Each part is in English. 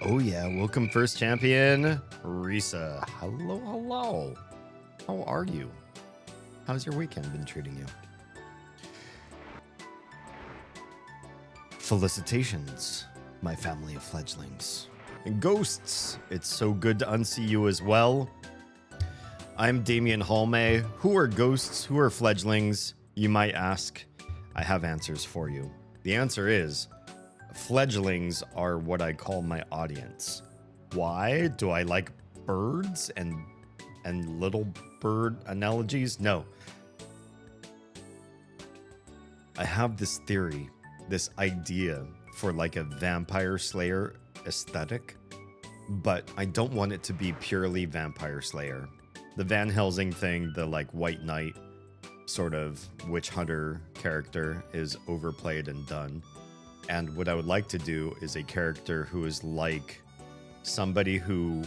Oh yeah, welcome first champion, Risa. Hello, hello. How are you? How's your weekend been treating you? Felicitations, my family of fledglings. And ghosts, it's so good to unsee you as well. I'm Damian Halme. Who are ghosts? Who are fledglings? You might ask. I have answers for you. The answer is fledglings are what I call my audience. Why? Do I like birds and little bird analogies? No. I have this theory, this idea for like a vampire slayer aesthetic, but I don't want it to be purely vampire slayer. The Van Helsing thing, the like white knight sort of witch hunter character is overplayed and done. And what I would like to do is a character who is like somebody who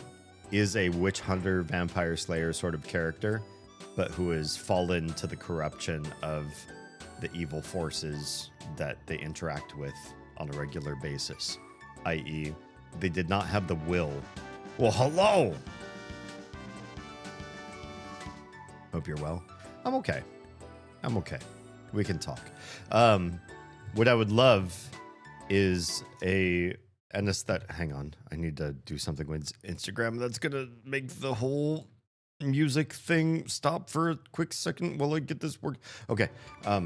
is a witch hunter, vampire slayer sort of character, but who has fallen to the corruption of the evil forces that they interact with on a regular basis, i.e., they did not have the will. Well, hello! Hope you're well. I'm okay. I'm okay. We can talk. What I would love is an aesthetic. Hang on. I need to do something with Instagram that's going to make the whole music thing stop for a quick second while I get this work. Okay.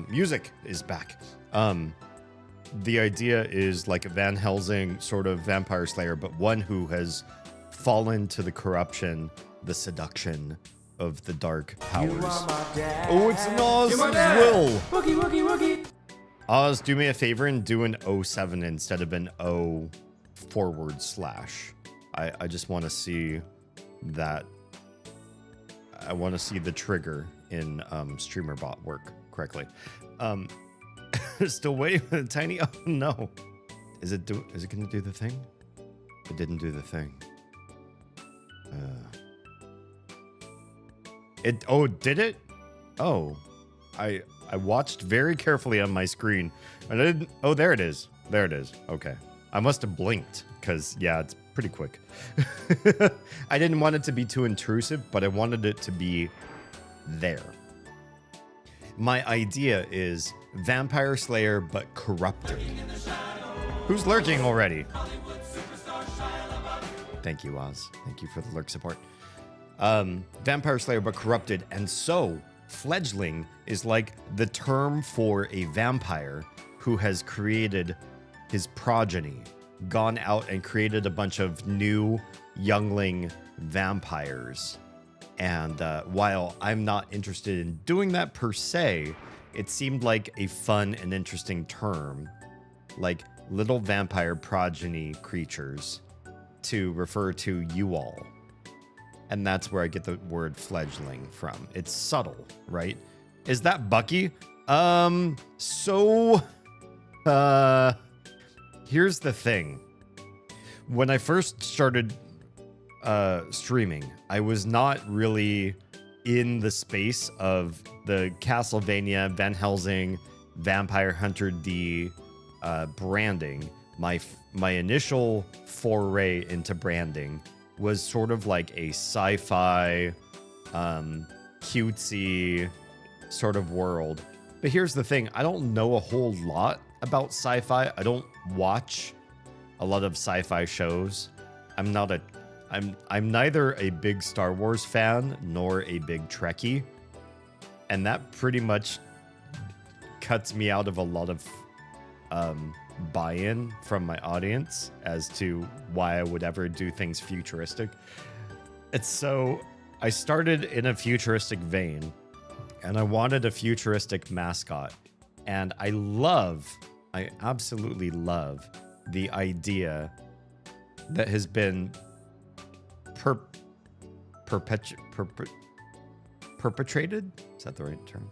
Music is back. The idea is like a Van Helsing sort of vampire slayer, but one who has fallen to the corruption, the seduction of the dark powers. Oh, it's an Oz's will. Wookie, wookie, wookie. Oz, do me a favor and do an 07 instead of an O /. I just want to see that. I want to see the trigger in StreamerBot work correctly. Still waiting for the tiny. Oh no, is it going to do the thing? It didn't do the thing. Did it? Oh, I watched very carefully on my screen, and I didn't. Oh, there it is. There it is. Okay, I must have blinked because yeah, it's pretty quick. I didn't want it to be too intrusive, but I wanted it to be there. My idea is vampire slayer, but corrupted. Who's lurking already? Thank you, Oz. Thank you for the lurk support. Vampire slayer, but corrupted. And so fledgling is like the term for a vampire who has created his progeny, gone out and created a bunch of new youngling vampires. And while I'm not interested in doing that per se, it seemed like a fun and interesting term, like little vampire progeny creatures, to refer to you all. And that's where I get the word fledgling from. It's subtle, right? Is that Bucky? Here's the thing. When I first started streaming, I was not really in the space of the Castlevania, Van Helsing, Vampire Hunter D branding. My initial foray into branding was sort of like a sci-fi, cutesy sort of world. But here's the thing. I don't know a whole lot about sci-fi. I don't watch a lot of sci-fi shows. I'm neither a big Star Wars fan nor a big Trekkie. And that pretty much cuts me out of a lot of buy-in from my audience as to why I would ever do things futuristic. It's so I started in a futuristic vein and I wanted a futuristic mascot. And I absolutely love the idea that has been perpetrated. Is that the right term?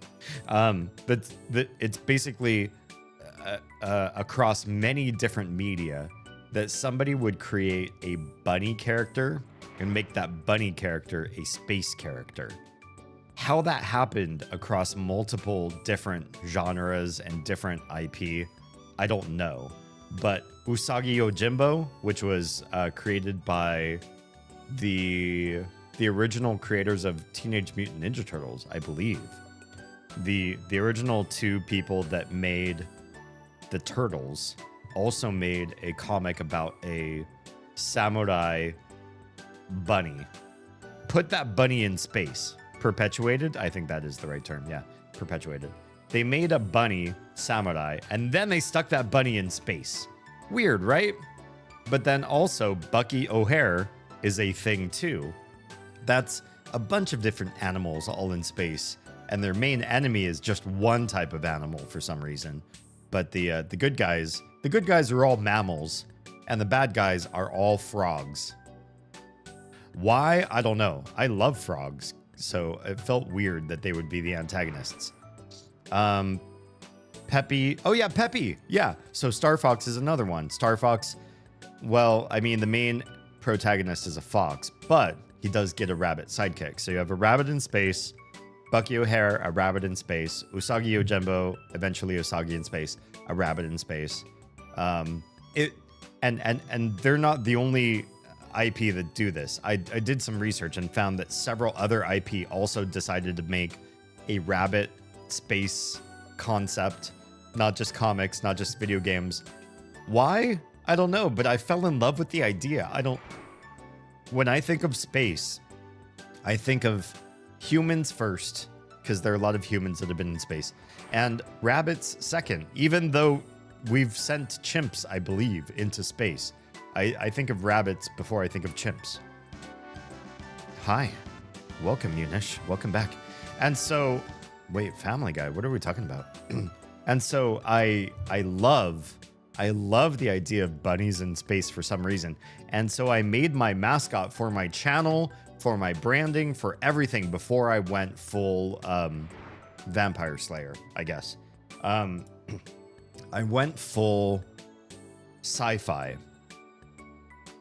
But it's basically across many different media that somebody would create a bunny character and make that bunny character a space character. How that happened across multiple different genres and different IP, I don't know. But Usagi Yojimbo, which was created by the original creators of Teenage Mutant Ninja Turtles, I believe. The original two people that made the Turtles also made a comic about a samurai bunny. Put that bunny in space. Perpetuated? I think that is the right term. Yeah, perpetuated. They made a bunny samurai, and then they stuck that bunny in space. Weird, right? But then also, Bucky O'Hare is a thing too. That's a bunch of different animals all in space, and their main enemy is just one type of animal for some reason. But the good guys are all mammals, and the bad guys are all frogs. Why? I don't know. I love frogs, so it felt weird that they would be the antagonists. Peppy. Oh yeah, Peppy. Yeah. So Star Fox is another one. Star Fox. Well, I mean, the main protagonist is a fox, but he does get a rabbit sidekick. So you have a rabbit in space, Bucky O'Hare, a rabbit in space, Usagi Yojimbo, eventually Usagi in space, a rabbit in space. And they're not the only IP that do this. I did some research and found that several other IP also decided to make a rabbit space concept, not just comics, not just video games. Why? I don't know, but I fell in love with the idea. When I think of space, I think of humans first, because there are a lot of humans that have been in space, and rabbits second, even though we've sent chimps, I believe, into space. I think of rabbits before I think of chimps. Hi. Welcome, Munish. Welcome back. And so, wait, Family Guy, what are we talking about? And so I love the idea of bunnies in space for some reason. And so I made my mascot for my channel, for my branding, for everything before I went full Vampire Slayer, I guess. I went full sci-fi.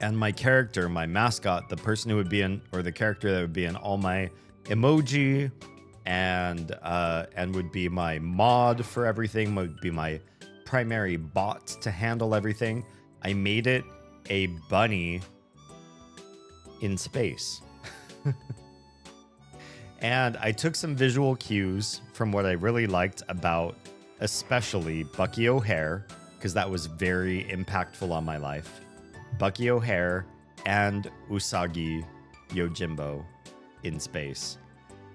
And my character, my mascot, the person who would be in, or the character that would be in all my emoji and would be my mod for everything, would be my primary bot to handle everything. I made it a bunny in space. And I took some visual cues from what I really liked about especially Bucky O'Hare, because that was very impactful on my life. Bucky O'Hare and Usagi Yojimbo in space.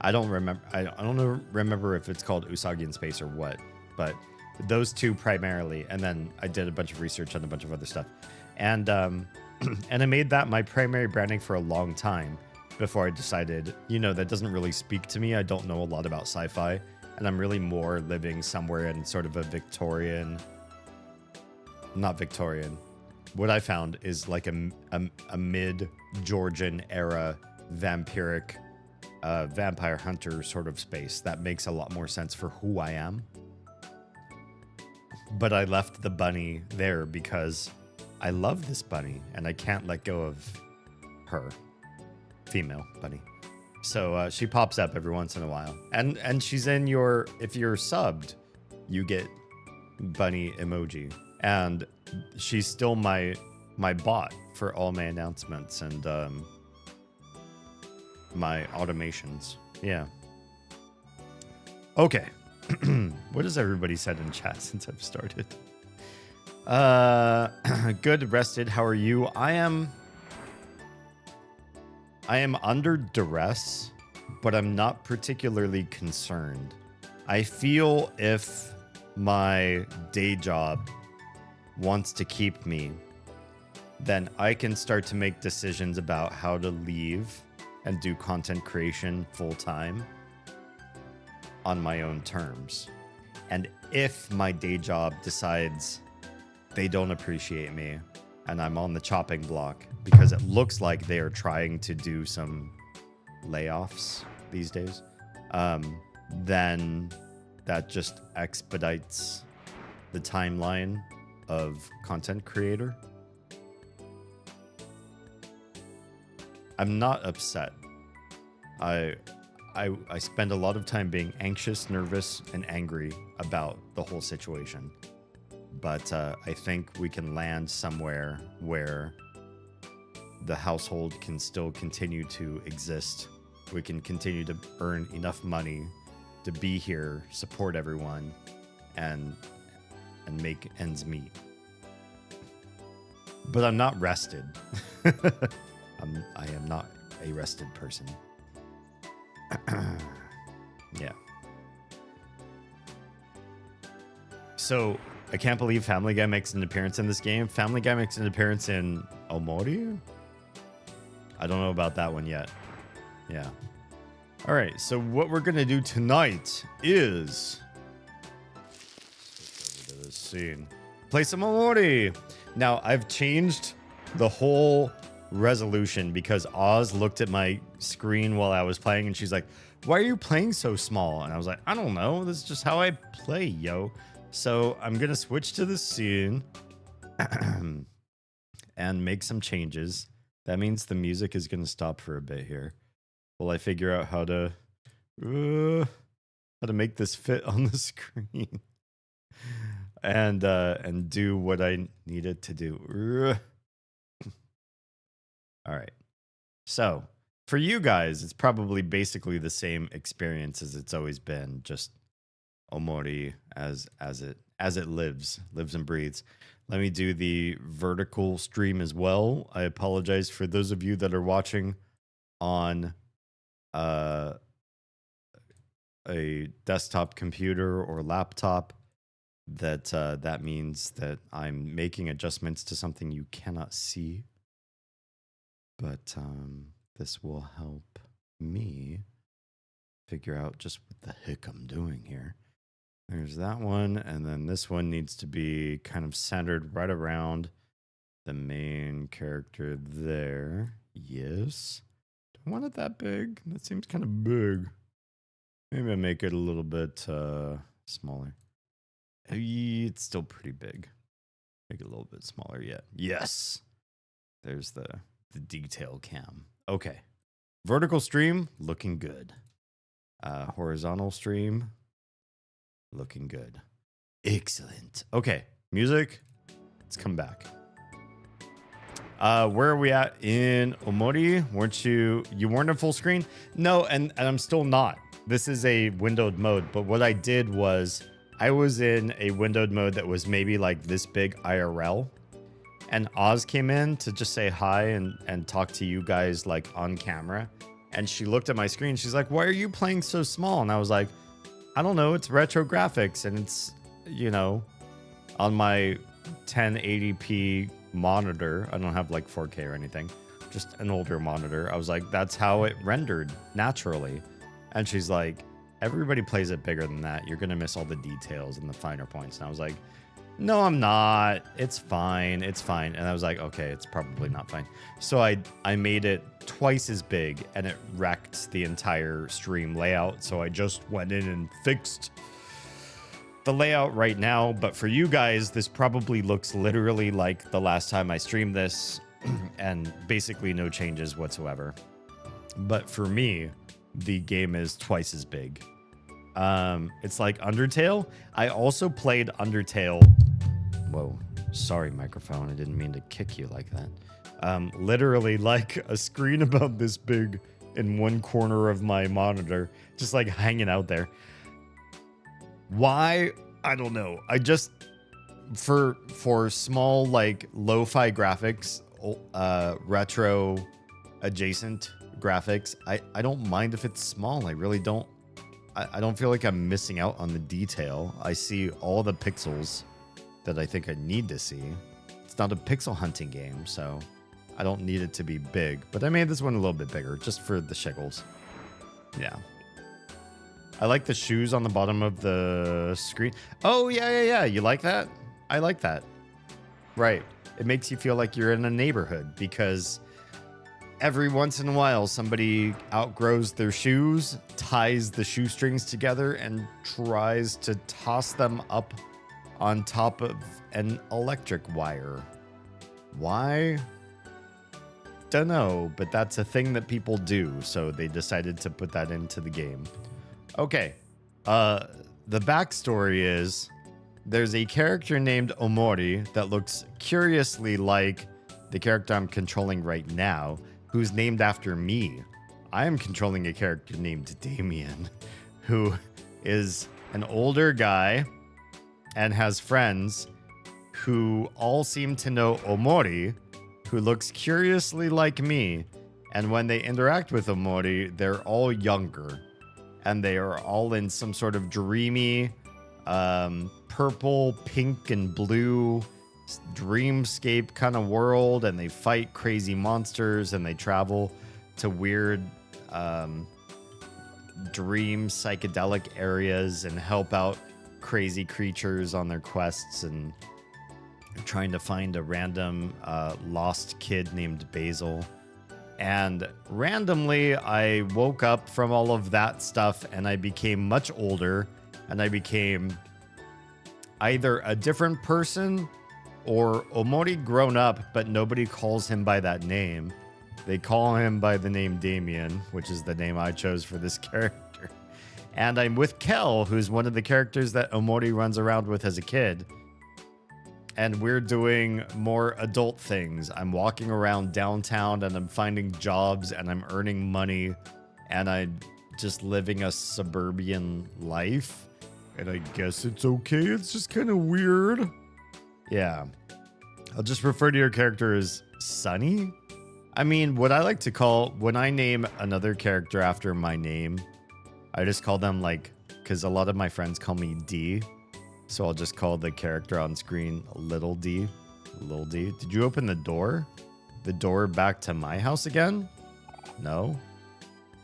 I don't remember if it's called Usagi in space or what, but those two primarily. And then I did a bunch of research on a bunch of other stuff. And and I made that my primary branding for a long time before I decided, that doesn't really speak to me. I don't know a lot about sci-fi, and I'm really more living somewhere in sort of a not Victorian. What I found is like a mid-Georgian era vampiric vampire hunter sort of space. That makes a lot more sense for who I am. But I left the bunny there because I love this bunny and I can't let go of her. Female bunny. So she pops up every once in a while. And she's in your, if you're subbed, you get bunny emoji. And she's still my bot for all my announcements and my automations. Yeah. Okay. What has everybody said in chat since I've started? Good, rested. How are you? I am under duress, but I'm not particularly concerned. I feel if my day job wants to keep me, then I can start to make decisions about how to leave and do content creation full time on my own terms. And if my day job decides they don't appreciate me and I'm on the chopping block, because it looks like they are trying to do some layoffs these days, then that just expedites the timeline of content creator. I'm not upset. I spend a lot of time being anxious, nervous, and angry about the whole situation. but I think we can land somewhere where the household can still continue to exist. We can continue to earn enough money to be here, support everyone, and make ends meet. But I'm not rested. I am not a rested person. Yeah. So I can't believe Family Guy makes an appearance in this game. Family Guy makes an appearance in OMORI? I don't know about that one yet. Yeah. All right. So what we're going to do tonight is over to this scene. Play some OMORI. Now I've changed the whole resolution because Oz looked at my screen while I was playing and she's like, "Why are you playing so small?" And I was like, "I don't know. This is just how I play, yo." So I'm going to switch to the scene and make some changes. That means the music is going to stop for a bit here while I figure out how to make this fit on the screen and do what I needed to do. All right. So for you guys, it's probably basically the same experience as it's always been, just OMORI as it lives and breathes. Let me do the vertical stream as well. I apologize for those of you that are watching on a desktop computer or laptop. That means that I'm making adjustments to something you cannot see. But this will help me figure out just what the heck I'm doing here. There's that one, and then this one needs to be kind of centered right around the main character there. Yes. Do I want it that big? That seems kind of big. Maybe I make it a little bit smaller. It's still pretty big. Make it a little bit smaller yet. Yes. There's the detail cam. Okay. Vertical stream, looking good. Horizontal stream, looking good. Excellent. Okay, music. Let's come back. Where are we at in OMORI? Weren't you weren't in full screen? No, and I'm still not. This is a windowed mode, but what I did was I was in a windowed mode that was maybe like this big IRL. And Oz came in to just say hi and talk to you guys like on camera. And she looked at my screen. She's like, "Why are you playing so small?" And I was like, "I don't know. It's retro graphics. And it's, you know, on my 1080p monitor. I don't have like 4K or anything. Just an older monitor." I was like, "That's how it rendered naturally." And she's like, "Everybody plays it bigger than that. You're going to miss all the details and the finer points." And I was like, "No, I'm not. It's fine. It's fine." And I was like, "Okay, it's probably not fine." So I made it twice as big and it wrecked the entire stream layout. So I just went in and fixed the layout right now. But for you guys, this probably looks literally like the last time I streamed this and basically no changes whatsoever. But for me, the game is twice as big. It's like Undertale. I also played Undertale. Whoa, sorry, microphone. I didn't mean to kick you like that. Literally like a screen about this big in one corner of my monitor, just like hanging out there. Why? I don't know. I just, for small, like lo-fi graphics, retro adjacent graphics, I don't mind if it's small. I really don't. I don't feel like I'm missing out on the detail. I see all the pixels that I think I need to see. It's not a pixel hunting game, so I don't need it to be big. But I made this one a little bit bigger, just for the shiggles. Yeah. I like the shoes on the bottom of the screen. Oh, yeah. You like that? I like that. Right. It makes you feel like you're in a neighborhood because every once in a while, somebody outgrows their shoes, ties the shoestrings together, and tries to toss them up on top of an electric wire. Why? Dunno, but that's a thing that people do, so they decided to put that into the game. Okay. The backstory is there's a character named Omori that looks curiously like the character I'm controlling right now, who's named after me. I am controlling a character named Damien, who is an older guy and has friends who all seem to know Omori, who looks curiously like me. And when they interact with Omori, they're all younger. And they are all in some sort of dreamy, purple, pink, and blue dreamscape kind of world. And they fight crazy monsters and they travel to weird dream psychedelic areas and help out crazy creatures on their quests and trying to find a random lost kid named Basil. And randomly, I woke up from all of that stuff and I became much older and I became either a different person or Omori grown up, but nobody calls him by that name. They call him by the name Damien, which is the name I chose for this character. And I'm with Kel, who's one of the characters that Omori runs around with as a kid. And we're doing more adult things. I'm walking around downtown and I'm finding jobs and I'm earning money and I'm just living a suburban life. And I guess it's okay. It's just kind of weird. Yeah. I'll just refer to your character as Sunny. I mean, what I like to call, when I name another character after my name, I just call them like, because a lot of my friends call me D. So I'll just call the character on screen Little D. Little D. Did you open the door? The door back to my house again? No?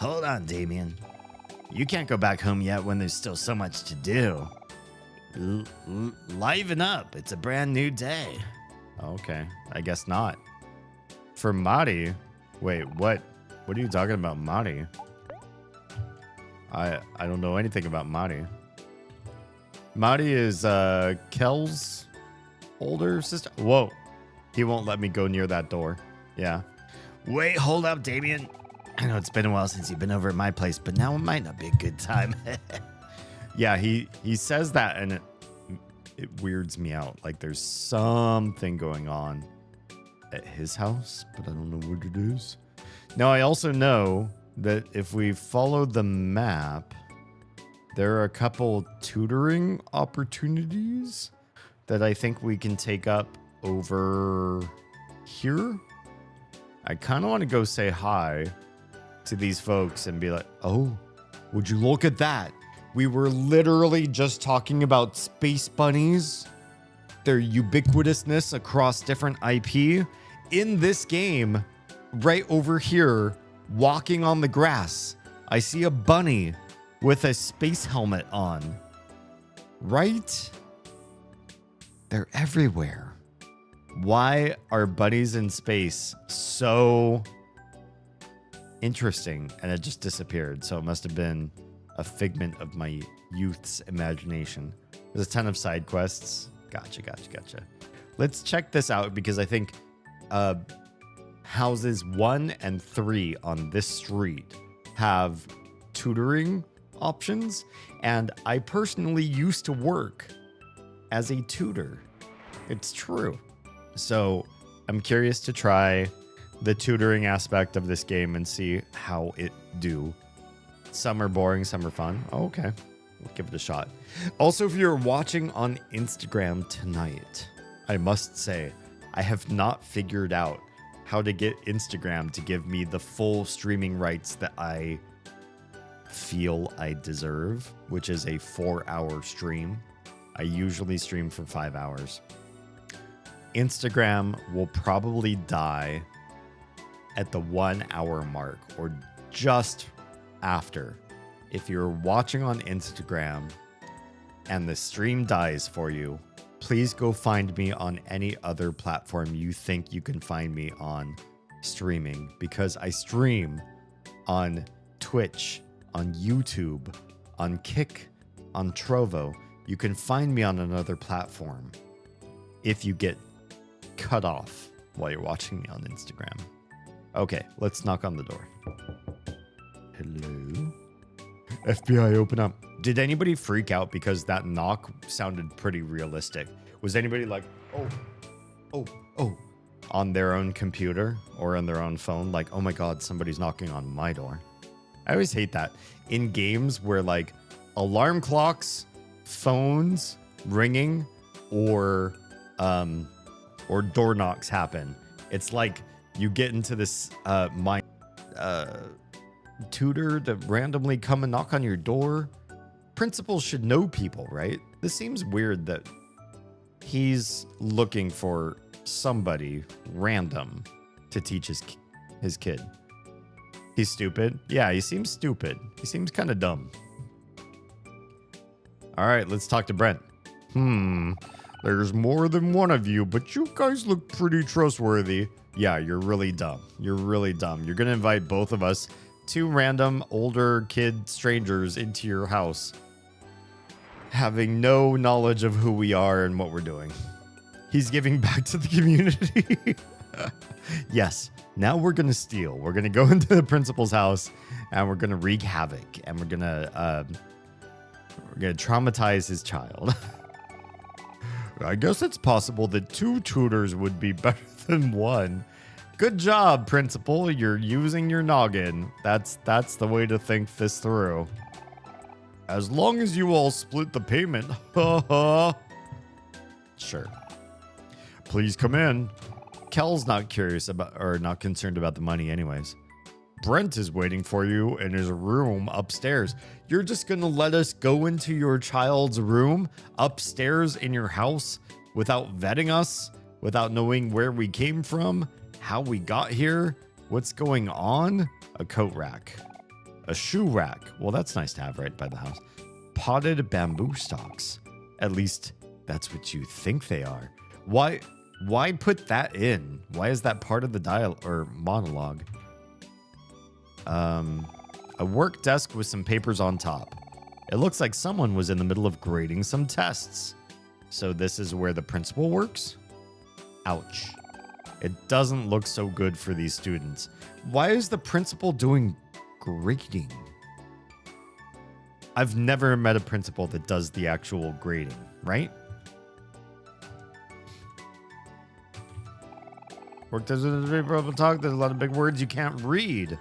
Hold on, Damien. You can't go back home yet when there's still so much to do. Liven up. It's a brand new day. Okay. I guess not. For Mari? Wait, what? What are you talking about, Mari? I don't know anything about Mari. Mari is Kel's older sister. Whoa. He won't let me go near that door. Yeah. Wait, hold up, Damien. I know it's been a while since you've been over at my place, but now it might not be a good time. Yeah, he says that and it weirds me out. Like there's something going on at his house, but I don't know what it is. Now, I also know that if we follow the map, there are a couple tutoring opportunities that I think we can take up over here. I kind of want to go say hi to these folks and be like, oh, would you look at that? We were literally just talking about space bunnies, their ubiquitousness across different IP. In this game, right over here, walking on the grass, I see a bunny with a space helmet on. Right? They're everywhere. Why are bunnies in space so interesting? And it just disappeared. So it must have been a figment of my youth's imagination. There's a ton of side quests. Gotcha. Let's check this out because I think houses 1 and 3 on this street have tutoring options, and I personally used to work as a tutor. It's true. So I'm curious to try the tutoring aspect of this game and see how it do. Some are boring, some are fun. Oh, okay. We'll give it a shot. Also, if you're watching on Instagram tonight, I must say, I have not figured out how to get Instagram to give me the full streaming rights that I feel I deserve, which is a 4-hour stream. I usually stream for 5 hours. Instagram will probably die at the 1 hour mark or just after. If you're watching on Instagram and the stream dies for you, please go find me on any other platform you think you can find me on streaming, because I stream on Twitch, on YouTube, on Kick, on Trovo. You can find me on another platform if you get cut off while you're watching me on Instagram. Okay, let's knock on the door. Hello? FBI, open up. Did anybody freak out because that knock sounded pretty realistic? Was anybody like, oh, oh, oh, on their own computer or on their own phone? Like, oh my God, somebody's knocking on my door. I always hate that in games where like alarm clocks, phones ringing, or door knocks happen. It's like you get into this tutor to randomly come and knock on your door. Principals should know people, right? This seems weird that he's looking for somebody random to teach his kid. He's stupid. Yeah, he seems stupid. He seems kind of dumb. All right, let's talk to Brent. There's more than one of you, but you guys look pretty trustworthy. Yeah, you're really dumb. You're really dumb. You're going to invite both of us, two random older kid strangers, into your house, having no knowledge of who we are and what we're doing. He's giving back to the community. Yes, now we're going to steal. We're going to go into the principal's house and we're going to wreak havoc and we're going to traumatize his child. I guess it's possible that 2 tutors would be better than 1. Good job, principal. You're using your noggin. That's the way to think this through. As long as you all split the payment. Sure. Please come in. Kel's not curious about or not concerned about the money anyways. Brent is waiting for you in his room upstairs. You're just going to let us go into your child's room upstairs in your house without vetting us, without knowing where we came from, how we got here, what's going on? A coat rack. A shoe rack. Well, that's nice to have right by the house. Potted bamboo stalks. At least that's what you think they are. Why put that in? Why is that part of the dialogue or monologue? A work desk with some papers on top. It looks like someone was in the middle of grading some tests. So this is where the principal works? Ouch. It doesn't look so good for these students. Why is the principal doing grading? I've never met a principal that does the actual grading, right? Work does talk. There's a lot of big words you can't read.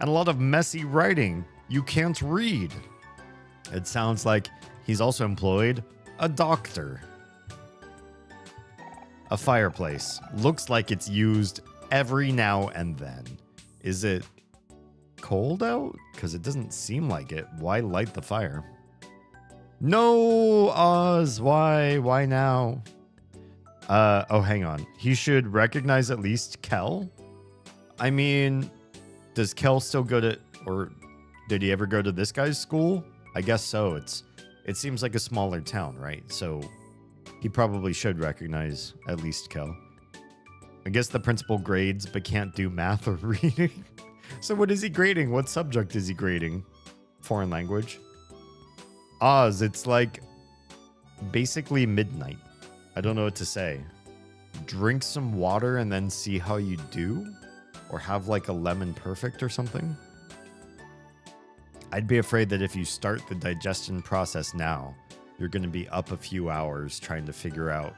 And a lot of messy writing you can't read. It sounds like he's also employed a doctor. A fireplace. Looks like it's used every now and then. Is it cold out? Because it doesn't seem like it. Why light the fire? No, Oz. Why? Why now? Oh, hang on. He should recognize at least Kel. I mean, does Kel still go to, or did he ever go to this guy's school? I guess so. It seems like a smaller town, right? So he probably should recognize at least Kel. I guess the principal grades but can't do math or reading. So what is he grading? What subject is he grading? Foreign language? Oz, it's like basically midnight. I don't know what to say. Drink some water and then see how you do? Or have like a lemon perfect or something? I'd be afraid that if you start the digestion process now, you're going to be up a few hours trying to figure out,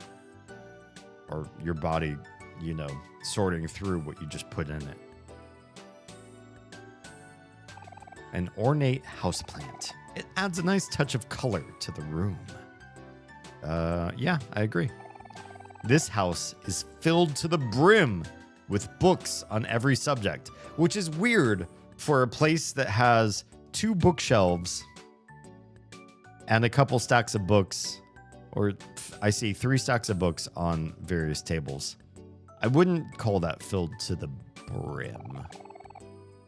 or your body, you know, sorting through what you just put in it. An ornate houseplant. It adds a nice touch of color to the room. Yeah, I agree. This house is filled to the brim with books on every subject, which is weird for a place that has 2 bookshelves and a couple stacks of books, or I see 3 stacks of books on various tables. I wouldn't call that filled to the brim.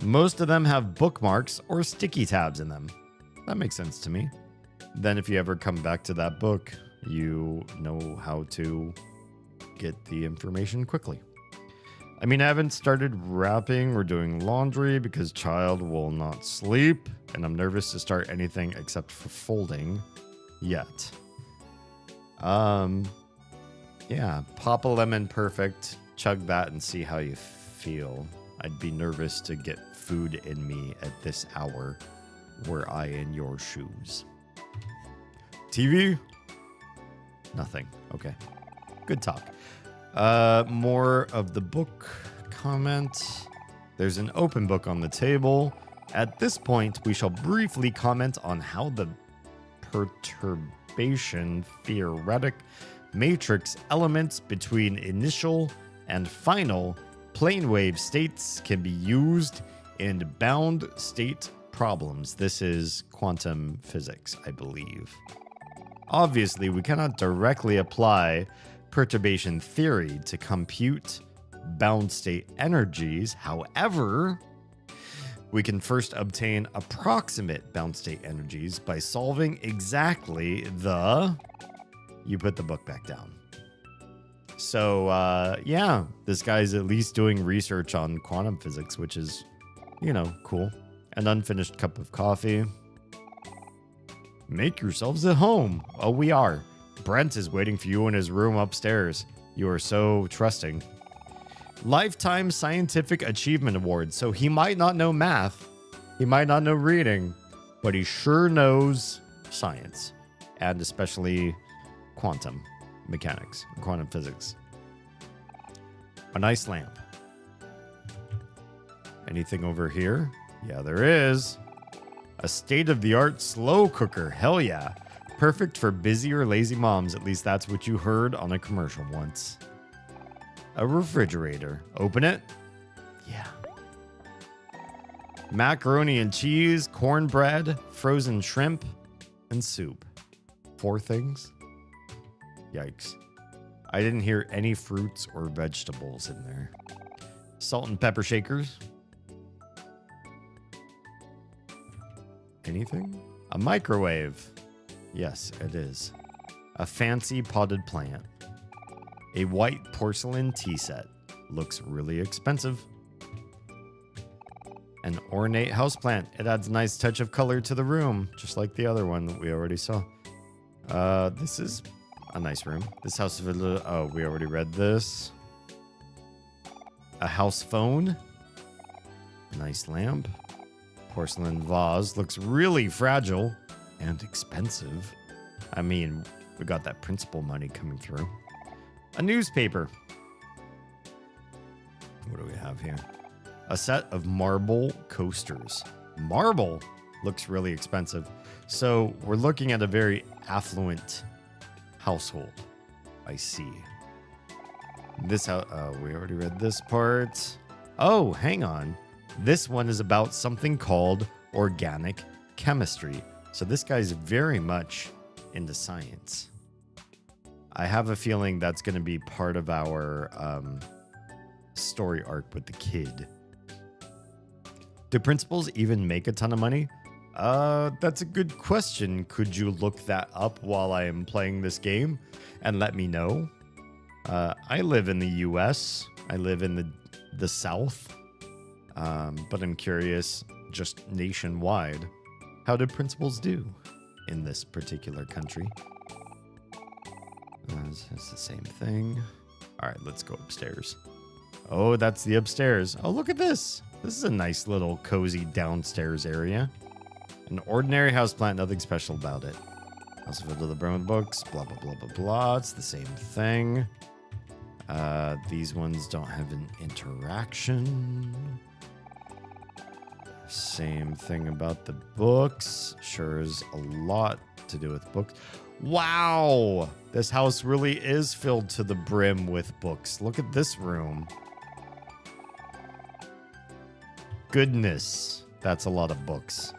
Most of them have bookmarks or sticky tabs in them. That makes sense to me. Then if you ever come back to that book, you know how to get the information quickly. I mean, I haven't started wrapping or doing laundry because child will not sleep, and I'm nervous to start anything except for folding yet. Yeah, pop a lemon perfect, chug that and see how you feel. I'd be nervous to get food in me at this hour were I in your shoes. TV? Nothing. Okay. Good talk. More of the book comment. There's an open book on the table. At this point, we shall briefly comment on how the perturbation theoretic matrix elements between initial and final plane wave states can be used in bound state problems. This is quantum physics, I believe. Obviously, we cannot directly apply perturbation theory to compute bound state energies. However, we can first obtain approximate bound state energies by solving exactly the... You put the book back down. So, yeah, this guy's at least doing research on quantum physics, which is, you know, cool. An unfinished cup of coffee. Make yourselves at home. Oh, we are. Brent is waiting for you in his room upstairs. You are so trusting. Lifetime Scientific Achievement Award. So he might not know math. He might not know reading. But he sure knows science. And especially quantum mechanics, quantum physics. A nice lamp. Anything over here? Yeah, there is. A state-of-the-art slow cooker. Hell yeah. Perfect for busy or lazy moms. At least that's what you heard on a commercial once. A refrigerator. Open it. Yeah. Macaroni and cheese, cornbread, frozen shrimp, and soup. 4 things? Yikes. I didn't hear any fruits or vegetables in there. Salt and pepper shakers. Anything? A microwave. Yes, it is. A fancy potted plant. A white porcelain tea set. Looks really expensive. An ornate houseplant. It adds a nice touch of color to the room, just like the other one that we already saw. This is a nice room. This house is oh, we already read this. A house phone. Nice lamp. Porcelain vase. Looks really fragile and expensive. I mean, we got that principal money coming through. A newspaper. What do we have here? A set of marble coasters. Marble looks really expensive. So we're looking at a very affluent household. I see. This house, we already read this part. Oh, hang on. This one is about something called organic chemistry. So this guy's very much into science. I have a feeling that's going to be part of our story arc with the kid. Do principals even make a ton of money? That's a good question. Could you look that up while I am playing this game and let me know? I live in the US. I live in the South. But I'm curious, just nationwide, how do principals do in this particular country? It's the same thing. All right, let's go upstairs. Oh, that's the upstairs. Oh, look at this. This is a nice little cozy downstairs area. An ordinary houseplant, nothing special about it. Also filled to the brim with books, blah, blah, blah, blah, blah. It's the same thing. These ones don't have an interaction. Same thing about the books. Sure is a lot to do with books. Wow! This house really is filled to the brim with books. Look at this room. Goodness, that's a lot of books.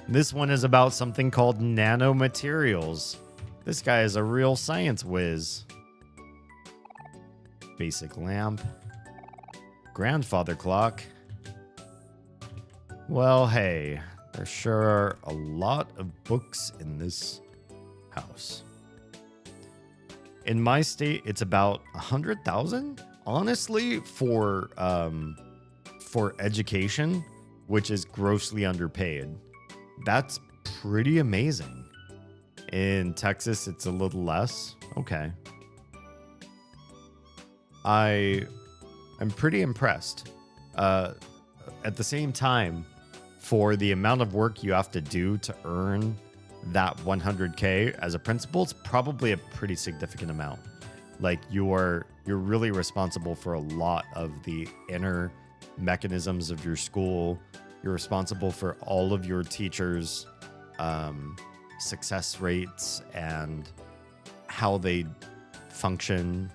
This one is about something called nanomaterials. This guy is a real science whiz. Basic lamp. Grandfather clock. Well, hey, there sure are a lot of books in this house. In my state, it's about 100,000. Honestly, for education, which is grossly underpaid, that's pretty amazing. In Texas, it's a little less. Okay. I'm pretty impressed. At the same time, for the amount of work you have to do to earn that 100K as a principal, it's probably a pretty significant amount. Like you're really responsible for a lot of the inner mechanisms of your school. You're responsible for all of your teachers' success rates and how they function.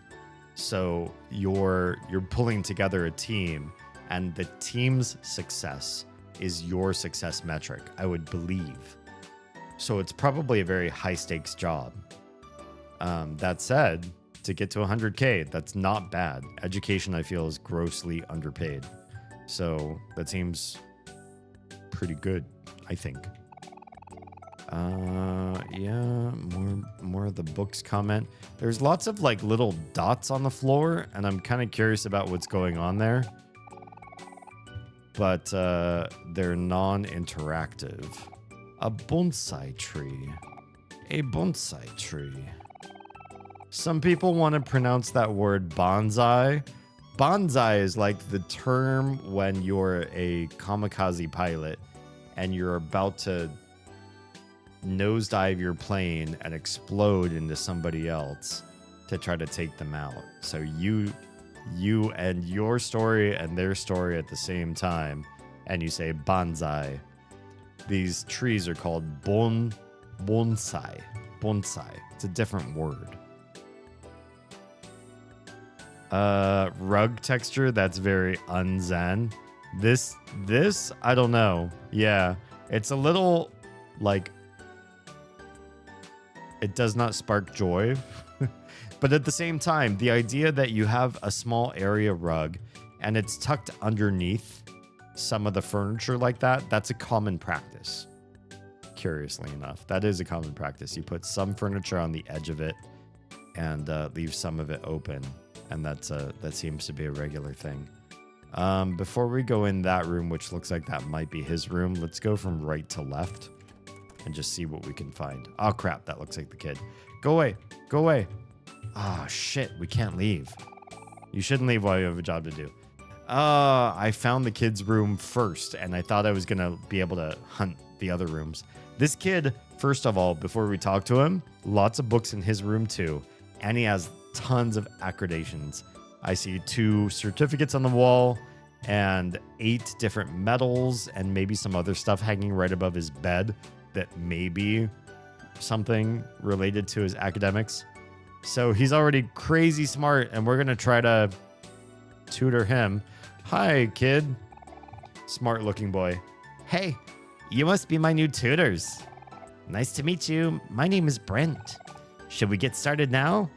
So you're pulling together a team, and the team's success is your success metric, I would believe. So it's probably a very high stakes job. That said, to get to 100K, that's not bad. Education, I feel, is grossly underpaid. So that seems pretty good, I think. Yeah, more of the books comment. There's lots of like little dots on the floor, and I'm kind of curious about what's going on there. But they're non-interactive. A bonsai tree. A bonsai tree. Some people want to pronounce that word bonsai. Bonsai is like the term when you're a kamikaze pilot and you're about to nosedive your plane and explode into somebody else to try to take them out. So you and your story and their story at the same time, and you say bonsai. These trees are called bonsai. Bonsai. It's a different word. Rug texture, that's very unzen. This I don't know. Yeah, it's a little like it does not spark joy. But at the same time, the idea that you have a small area rug and it's tucked underneath some of the furniture like that, that's a common practice. Curiously enough, that is a common practice. You put some furniture on the edge of it and leave some of it open. And that seems to be a regular thing. Before we go in that room, which looks like that might be his room, let's go from right to left and just see what we can find. Oh, crap. That looks like the kid. Go away. Go away. Oh, shit. We can't leave. You shouldn't leave while you have a job to do. I found the kid's room first, and I thought I was going to be able to hunt the other rooms. This kid, first of all, before we talk to him, lots of books in his room, too. And he has tons of accreditations. I see 2 certificates on the wall and 8 different medals and maybe some other stuff hanging right above his bed that may be something related to his academics. So he's already crazy smart, and we're going to try to tutor him. Hi, kid. Smart looking boy. Hey, you must be my new tutors. Nice to meet you. My name is Brent. Should we get started now?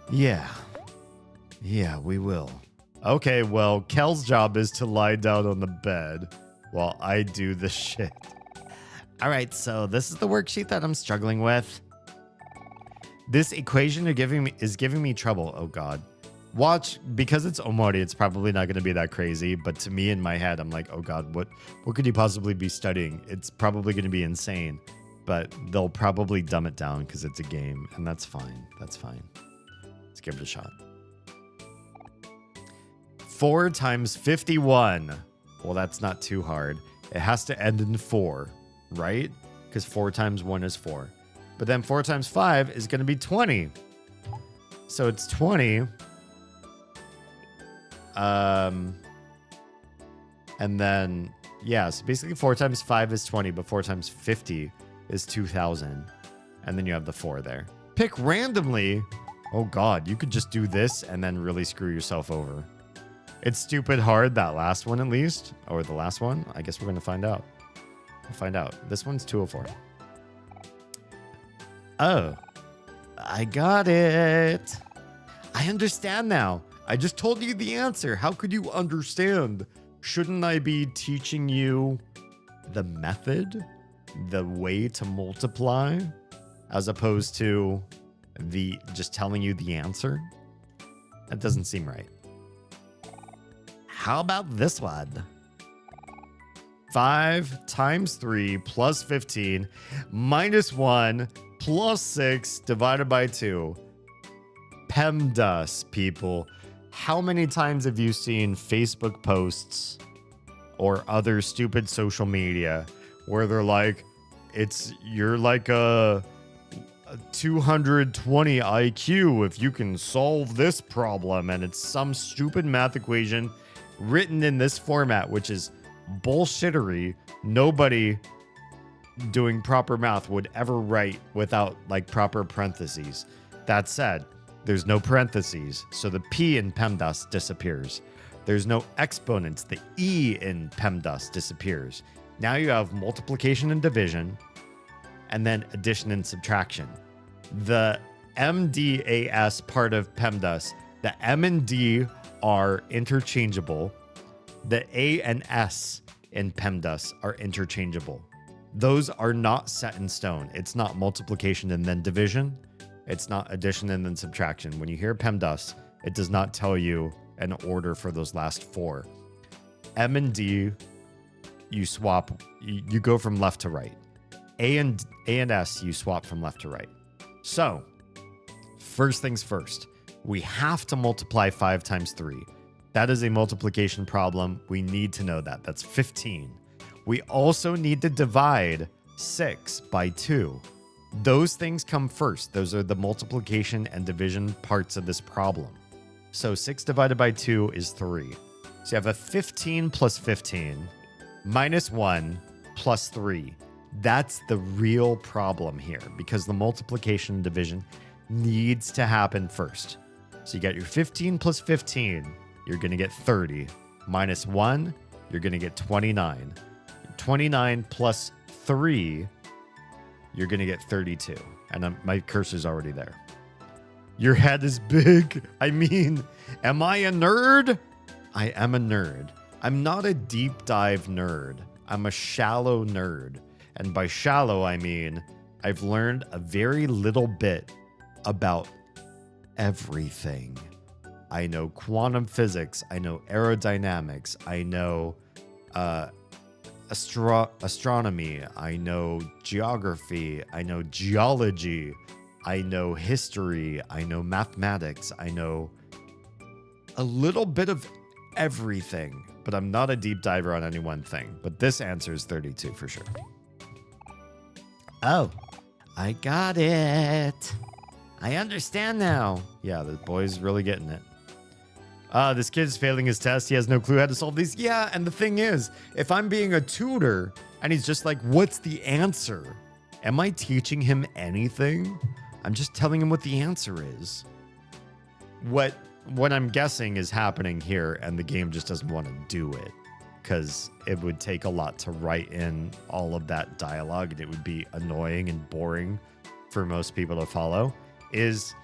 Yeah, we will. Okay, well, Kel's job is to lie down on the bed while I do the shit. All right, so this is the worksheet that I'm struggling with. This equation is giving me trouble. Oh, God. Watch, because it's OMORI, it's probably not going to be that crazy. But to me, in my head, I'm like, oh, God, what could you possibly be studying? It's probably going to be insane. But they'll probably dumb it down because it's a game. And that's fine. That's fine. Let's give it a shot. 4 times 51. Well, that's not too hard. It has to end in 4, right? Because 4 times 1 is 4. But then 4 times 5 is going to be 20. So it's 20. And then, yeah, so basically 4 times 5 is 20, but 4 times 50 is 2,000. And then you have the 4 there. Pick randomly. Oh, God, you could just do this and then really screw yourself over. It's stupid hard, that last one at least. Or the last one. I guess we're going to find out. We'll find out. This one's 204. Oh, I got it. I understand now. I just told you the answer. How could you understand? Shouldn't I be teaching you the method, the way to multiply, as opposed to just telling you the answer? That doesn't seem right. How about this one? 5 times 3 plus 15 minus 1 plus 6 divided by 2. PEMDAS, people. How many times have you seen Facebook posts or other stupid social media where they're like, you're like a 220 IQ if you can solve this problem, and it's some stupid math equation written in this format, which is bullshittery. Nobody doing proper math would ever write without like proper parentheses. That said, there's no parentheses, so the P in PEMDAS disappears. There's no exponents. The E in PEMDAS disappears. Now you have multiplication and division, and then addition and subtraction. The MDAS part of PEMDAS, the M and D are interchangeable. The A and S in PEMDAS are interchangeable. Those are not set in stone. It's not multiplication and then division. It's not addition and then subtraction. When you hear PEMDAS, it does not tell you an order for those last four. M and D, you swap, you go from left to right. A and S, you swap from left to right. So, first things first, we have to multiply 5 times 3. That is a multiplication problem. We need to know that. That's 15. We also need to divide 6 by 2. Those things come first. Those are the multiplication and division parts of this problem. So 6 divided by 2 is 3. So you have a 15 plus 15 minus 1 plus 3. That's the real problem here, because the multiplication and division needs to happen first. So you got your 15 plus 15, you're going to get 30. Minus 1, you're going to get 29. 29 plus 3, you're going to get 32. And my cursor's already there. Your head is big. I mean, am I a nerd? I am a nerd. I'm not a deep dive nerd. I'm a shallow nerd. And by shallow, I mean I've learned a very little bit about everything. I know quantum physics. I know aerodynamics. I know astronomy. I know geography. I know geology. I know history. I know mathematics. I know a little bit of everything, but I'm not a deep diver on any one thing. But this answer is 32 for sure. Oh, I got it. I understand now. Yeah, the boy's really getting it. This kid's failing his test. He has no clue how to solve these. Yeah, and the thing is, if I'm being a tutor and he's just like, what's the answer? Am I teaching him anything? I'm just telling him what the answer is. What I'm guessing is happening here, and the game just doesn't want to do it, because it would take a lot to write in all of that dialogue, and it would be annoying and boring for most people to follow, is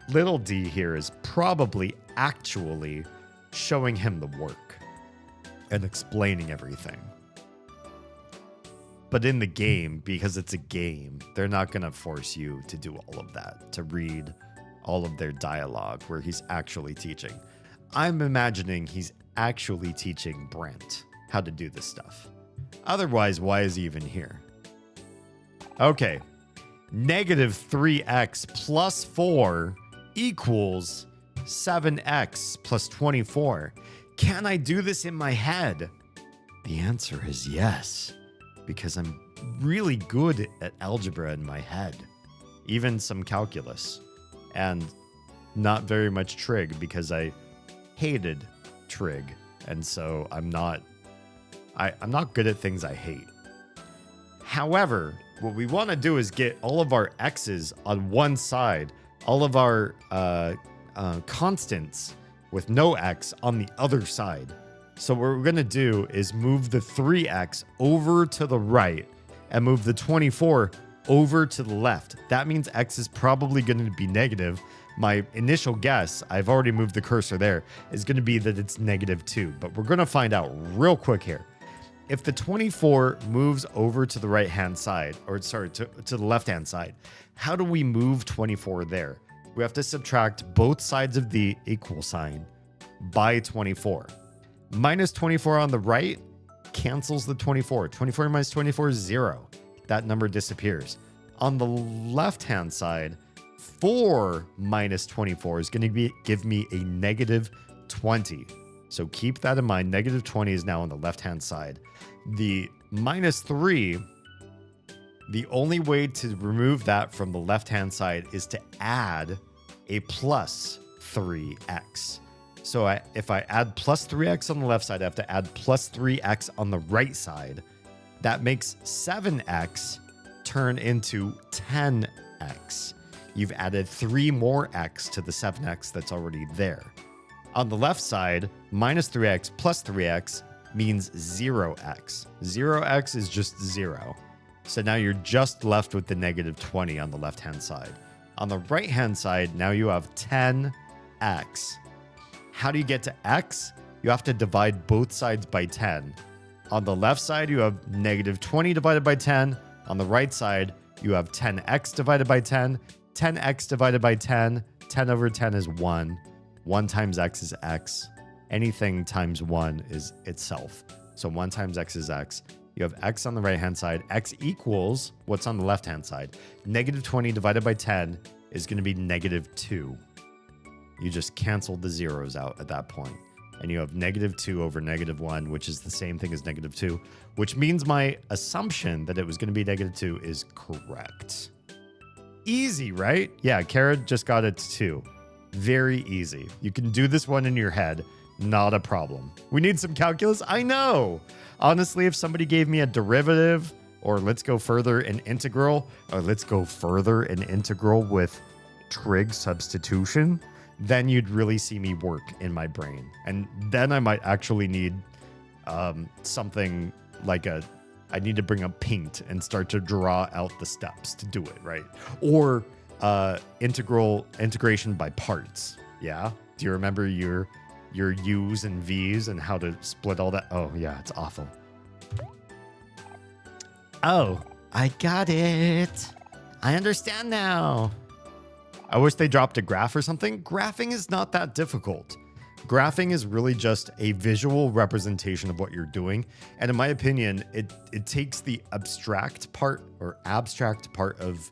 little D here is probably actually showing him the work and explaining everything. But in the game, because it's a game, they're not going to force you to do all of that, to read all of their dialogue where he's actually teaching. I'm imagining he's actually teaching Brent how to do this stuff. Otherwise, why is he even here? Okay. Negative 3x plus 4 equals 7x plus 24. Can I do this in my head? The answer is yes, because I'm really good at algebra in my head. Even some calculus. And not very much trig, because I hated trig. And so I'm not good at things I hate. However, what we want to do is get all of our x's on one side, all of our constants with no x on the other side. So what we're going to do is move the 3x over to the right and move the 24 over to the left. That means x is probably going to be negative. My initial guess, I've already moved the cursor there, is going to be that it's -2. But we're going to find out real quick here. If the 24 moves over to the right-hand side, or sorry, to the left-hand side, how do we move 24 there? We have to subtract both sides of the equal sign by 24. Minus 24 on the right cancels the 24. 24 minus 24 is 0. That number disappears. On the left-hand side, 4 minus 24 is going to give me a -20. So keep that in mind. -20 is now on the left-hand side. The minus 3, the only way to remove that from the left-hand side is to add a plus 3x. So if I add plus 3x on the left side, I have to add plus 3x on the right side. That makes 7x turn into 10x. You've added 3 more x to the 7x that's already there. On the left side, minus 3x plus 3x means 0x. 0x is just 0. So now you're just left with the negative 20 on the left-hand side. On the right-hand side, now you have 10x. How do you get to x? You have to divide both sides by 10. On the left side, you have negative 20 divided by 10. On the right side, you have 10x divided by 10. 10x divided by 10. 10 over 10 is 1. 1 times x is x. Anything times 1 is itself. So 1 times x is x. You have x on the right-hand side. X equals what's on the left-hand side. Negative 20 divided by 10 is going to be negative 2. You just canceled the zeros out at that point. And you have negative 2 over negative 1, which is the same thing as negative 2, which means my assumption that it was going to be negative 2 is correct. Easy, right? Yeah, Kara just got it to 2. Very easy. You can do this one in your head. Not a problem. We need some calculus? I know. Honestly, if somebody gave me a derivative, or let's go further an integral, or let's go further an integral with trig substitution, then you'd really see me work in my brain. And then I might actually need something like I need to bring up paint and start to draw out the steps to do it, right? Or integration by parts. Yeah? Do you remember your U's and V's and how to split all that? Oh, yeah, it's awful. Oh, I got it. I understand now. I wish they dropped a graph or something. Graphing is not that difficult. Graphing is really just a visual representation of what you're doing. And in my opinion, it takes the abstract part of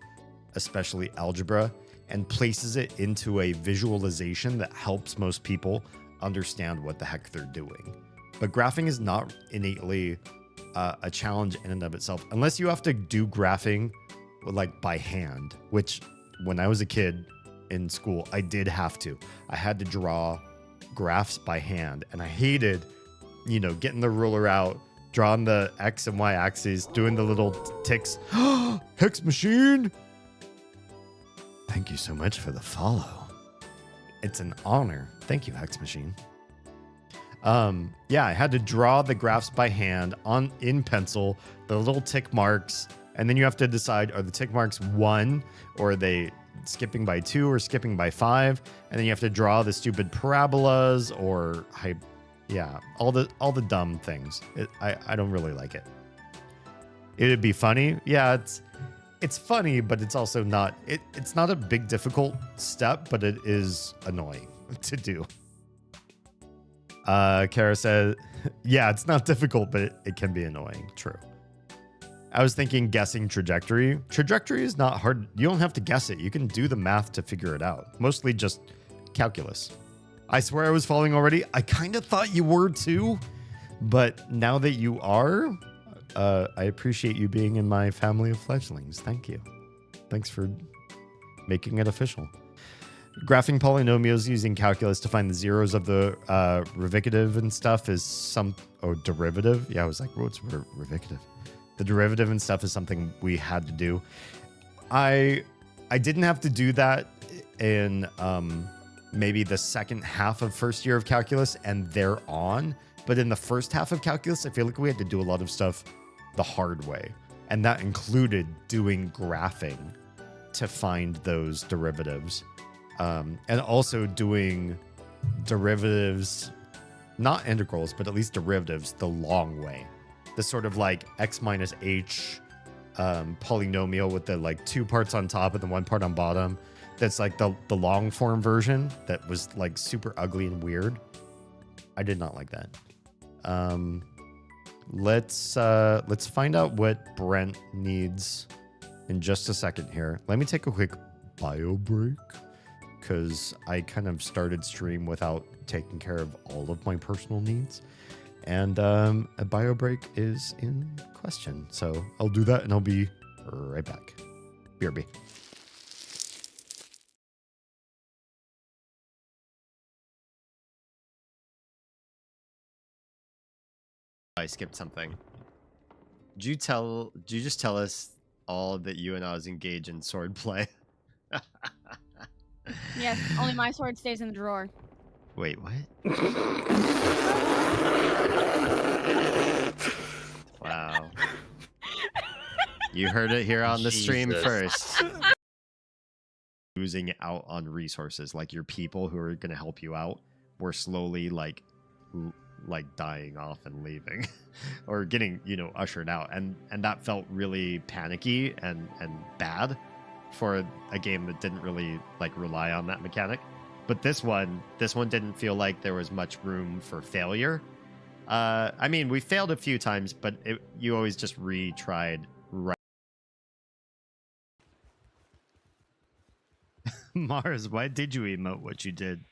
especially algebra and places it into a visualization that helps most people understand what the heck they're doing. But graphing is not innately a challenge in and of itself, unless you have to do graphing like by hand, which when I was a kid in school, I did have to. I had to draw graphs by hand, and I hated, getting the ruler out, drawing the X and Y axes, doing the little ticks. Hex machine! Thank you so much for the follow. It's an honor. Thank you, Hex machine. Yeah, I had to draw the graphs by hand in pencil, the little tick marks, and then you have to decide, are the tick marks 1, or are they skipping by 2 or skipping by 5? And then you have to draw the stupid parabolas or all the dumb things. I don't really like it. It'd be funny. Yeah, it's funny, but it's also not it's not a big difficult step, but it is annoying to do. Kara said, yeah, it's not difficult, but it can be annoying. True. I was thinking guessing trajectory. Trajectory is not hard. You don't have to guess it. You can do the math to figure it out. Mostly just calculus. I swear I was falling already. I kind of thought you were too, but now that you are, I appreciate you being in my family of fledglings. Thank you. Thanks for making it official. Graphing polynomials using calculus to find the zeros of the revicative and stuff is derivative. Yeah, I was like, what's revicative? The derivative and stuff is something we had to do. I didn't have to do that in maybe the second half of first year of calculus and thereon. But in the first half of calculus, I feel like we had to do a lot of stuff the hard way. And that included doing graphing to find those derivatives. And also doing derivatives, not integrals, but at least derivatives the long way. The sort of like x minus h polynomial with the like 2 parts on top and the 1 part on bottom. That's like the long form version that was like super ugly and weird. I did not like that. Let's find out what Brent needs in just a second here. Let me take a quick bio break because I kind of started stream without taking care of all of my personal needs. And a bio break is in question. So I'll do that and I'll be right back. BRB. I skipped something. Did you just tell us all that you and I was engaged in sword play? Yes, only my sword stays in the drawer. Wait, what? Wow. You heard it here on the stream first. Losing out on resources, like your people who are going to help you out, were slowly like dying off and leaving or getting, you know, ushered out, and that felt really panicky and bad for a game that didn't really like rely on that mechanic. But this one didn't feel like there was much room for failure. I mean, we failed a few times, but you always just retried right. Mars, why did you emote what you did?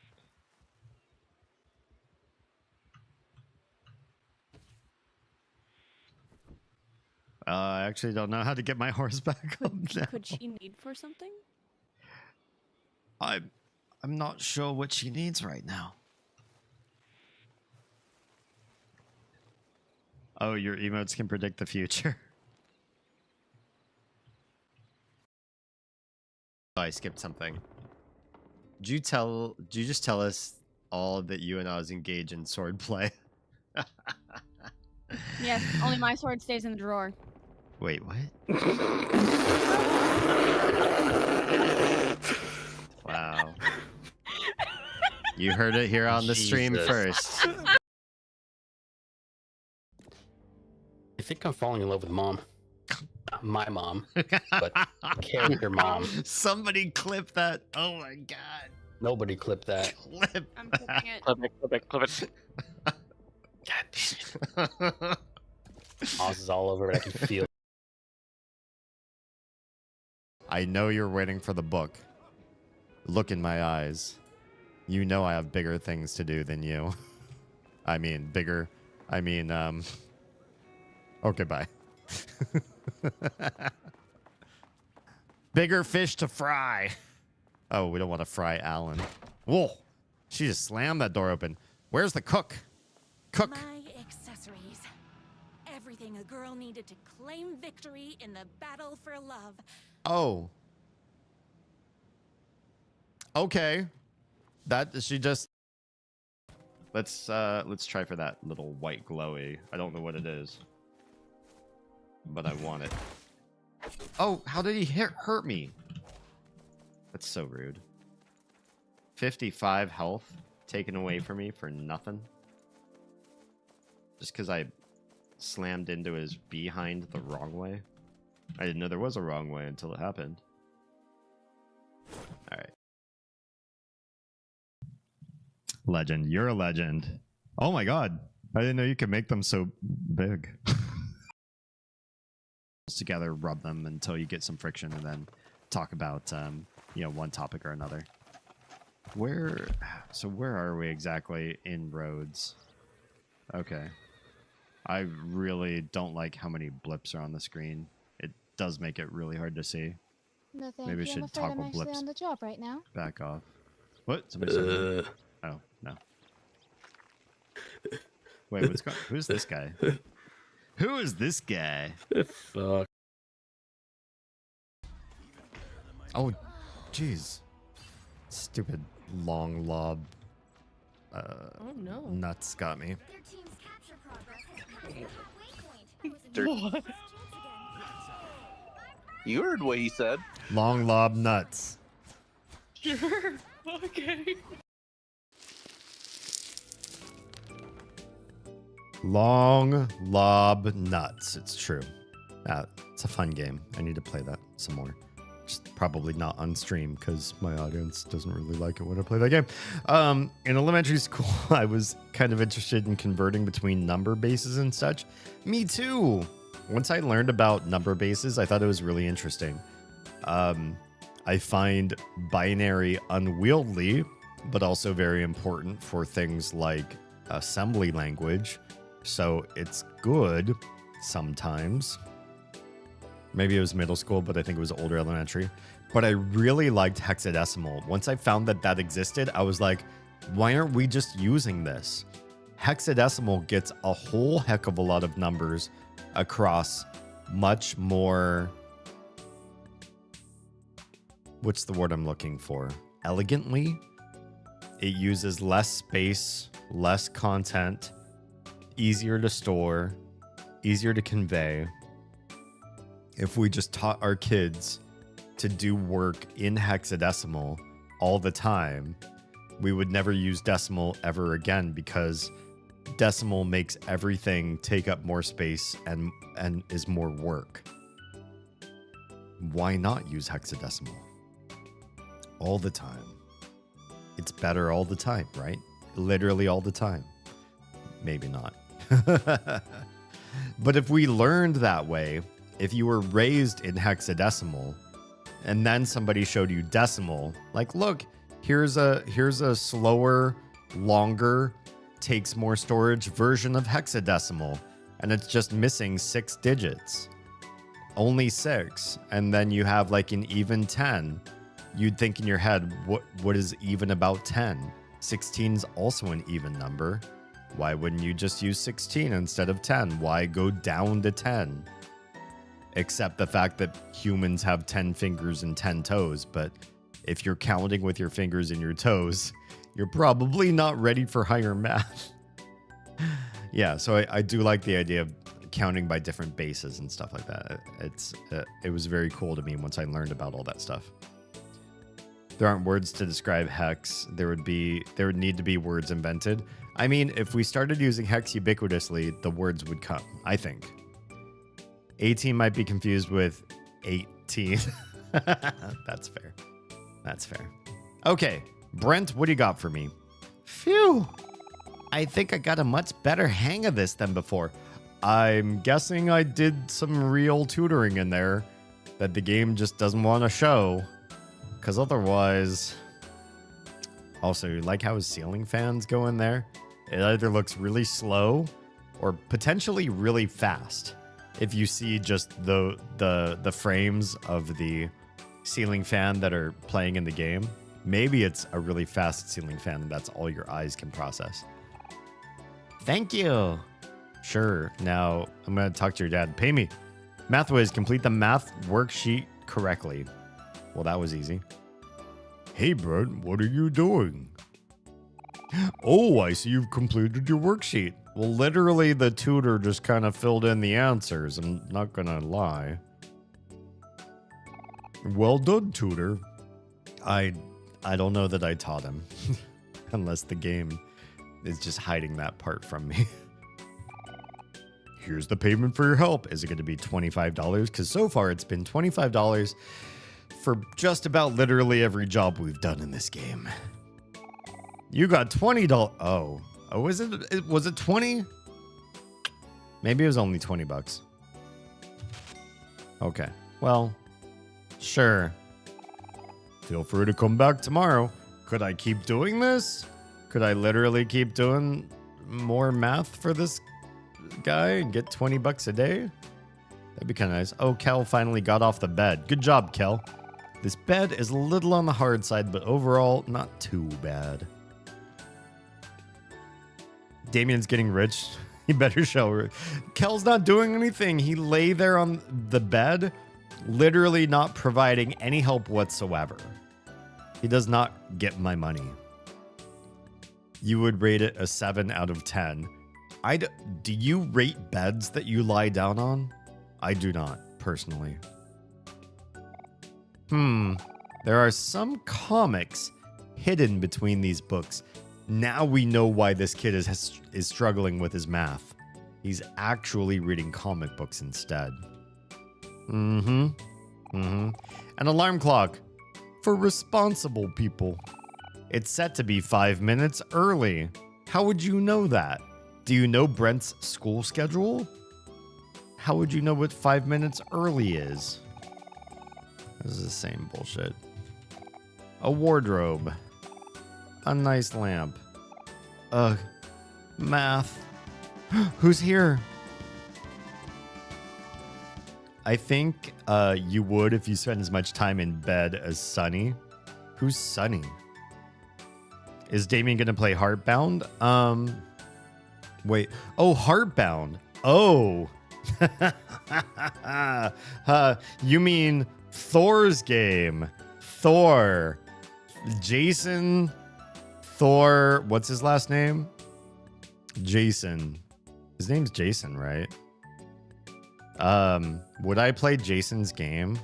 I actually don't know how to get my horse back up now. Could she need for something? I'm not sure what she needs right now. Oh, your emotes can predict the future. I skipped something. Did you just tell us all that you and I was engaged in sword play? Yes, only my sword stays in the drawer. Wait, what? Wow. You heard it here on the stream first. I think I'm falling in love with mom. Not my mom, but character mom. Somebody clip that. Oh my god. Nobody clip that. Clip. I'm clipping it. Clip it. God damn it. Moss is all over it. I can feel it. I know you're waiting for the book. Look in my eyes. You know I have bigger things to do than you. Okay, bye. Bigger fish to fry. Oh, we don't want to fry Alan. Whoa. She just slammed that door open. Where's the cook? Cook. My accessories. Everything a girl needed to claim victory in the battle for love. Oh. Okay. That she just. Let's try for that little white glowy. I don't know what it is, but I want it. Oh, how did he hurt me? That's so rude. 55 health taken away from me for nothing. Just because I slammed into his behind the wrong way. I didn't know there was a wrong way until it happened. Alright. Legend. You're a legend. Oh my god. I didn't know you could make them so big. Together, rub them until you get some friction, and then talk about, you know, one topic or another. Where are we exactly in roads? Okay. I really don't like how many blips are on the screen. It does make it really hard to see. No, thank Maybe we you. should I'm afraid toggle I'm actually blips on the job right now. back off. What? Somebody said oh, no. Wait, who's this guy? Who is this guy? Fuck. Oh, jeez. Stupid long lob. Oh no. Nuts got me. Their team's capture progress has been at a waypoint. You heard what he said. Long lob nuts. Sure. Okay. Long lob nuts. It's true. It's a fun game. I need to play that some more. Just probably not on stream because my audience doesn't really like it when I play that game. In elementary school, I was kind of interested in converting between number bases and such. Me too. Once I learned about number bases, I thought it was really interesting. I find binary unwieldy, but also very important for things like assembly language So it's good sometimes. Maybe it was middle school, but I think it was older elementary. But I really liked hexadecimal. Once I found that that existed, I was like, why aren't we just using this? Hexadecimal gets a whole heck of a lot of numbers across much more... What's the word I'm looking for? Elegantly. It uses less space, less content, easier to store, easier to convey. If we just taught our kids to do work in hexadecimal all the time, we would never use decimal ever again, because decimal makes everything take up more space and is more work. Why not use hexadecimal? All the time. It's better all the time, right? Literally all the time. Maybe not. But if we learned that way, if you were raised in hexadecimal and then somebody showed you decimal, like, look, here's a slower, longer, takes more storage version of hexadecimal, and it's just missing 6 digits. Only 6. And then you have like an even 10. You'd think in your head, what is even about 10? 16's also an even number. Why wouldn't you just use 16 instead of 10? Why go down to 10? Except the fact that humans have 10 fingers and 10 toes. But if you're counting with your fingers and your toes, you're probably not ready for higher math. Yeah, so I do like the idea of counting by different bases and stuff like that. It was very cool to me once I learned about all that stuff. There aren't words to describe hex. There would need to be words invented. I mean, if we started using hex ubiquitously, the words would come, I think. 18 might be confused with 18. That's fair. That's fair. Okay, Brent, what do you got for me? Phew. I think I got a much better hang of this than before. I'm guessing I did some real tutoring in there that the game just doesn't want to show. Because otherwise... Also, you like how his ceiling fans go in there? It either looks really slow or potentially really fast. If you see just the frames of the ceiling fan that are playing in the game, maybe it's a really fast ceiling fan and that's all your eyes can process. Thank you. Sure. Now, I'm going to talk to your dad. Pay me. Mathwiz, complete the math worksheet correctly. Well, that was easy. Hey, Brent, what are you doing? Oh, I see you've completed your worksheet. Well, literally, the tutor just kind of filled in the answers. I'm not going to lie. Well done, tutor. I don't know that I taught him. Unless the game is just hiding that part from me. Here's the payment for your help. Is it going to be $25? Because so far it's been $25 for just about literally every job we've done in this game. You got $20. Oh, was it 20? Maybe it was only 20 bucks. Okay. Well, sure. Feel free to come back tomorrow. Could I keep doing this? Could I literally keep doing more math for this guy and get 20 bucks a day? That'd be kind of nice. Oh, Kel finally got off the bed. Good job, Kel. This bed is a little on the hard side, but overall, not too bad. Damien's getting rich. He better show her. Kel's not doing anything. He lay there on the bed, literally not providing any help whatsoever. He does not get my money. You would rate it a 7 out of 10. Do you rate beds that you lie down on? I do not, personally. There are some comics hidden between these books. Now we know why this kid is struggling with his math. He's actually reading comic books instead. An alarm clock for responsible people. It's set to be 5 minutes early. How would you know that? Do you know Brent's school schedule? How would you know what 5 minutes early is? This is the same bullshit. A wardrobe. A nice lamp. Ugh. Math. Who's here? I think you would if you spend as much time in bed as Sunny. Who's Sunny? Is Damien gonna play Heartbound? Wait. Oh, Heartbound. Oh. You mean Thor's game? Thor. Jason. Thor. What's his last name? Jason. His name's Jason, right? Would I play Jason's game?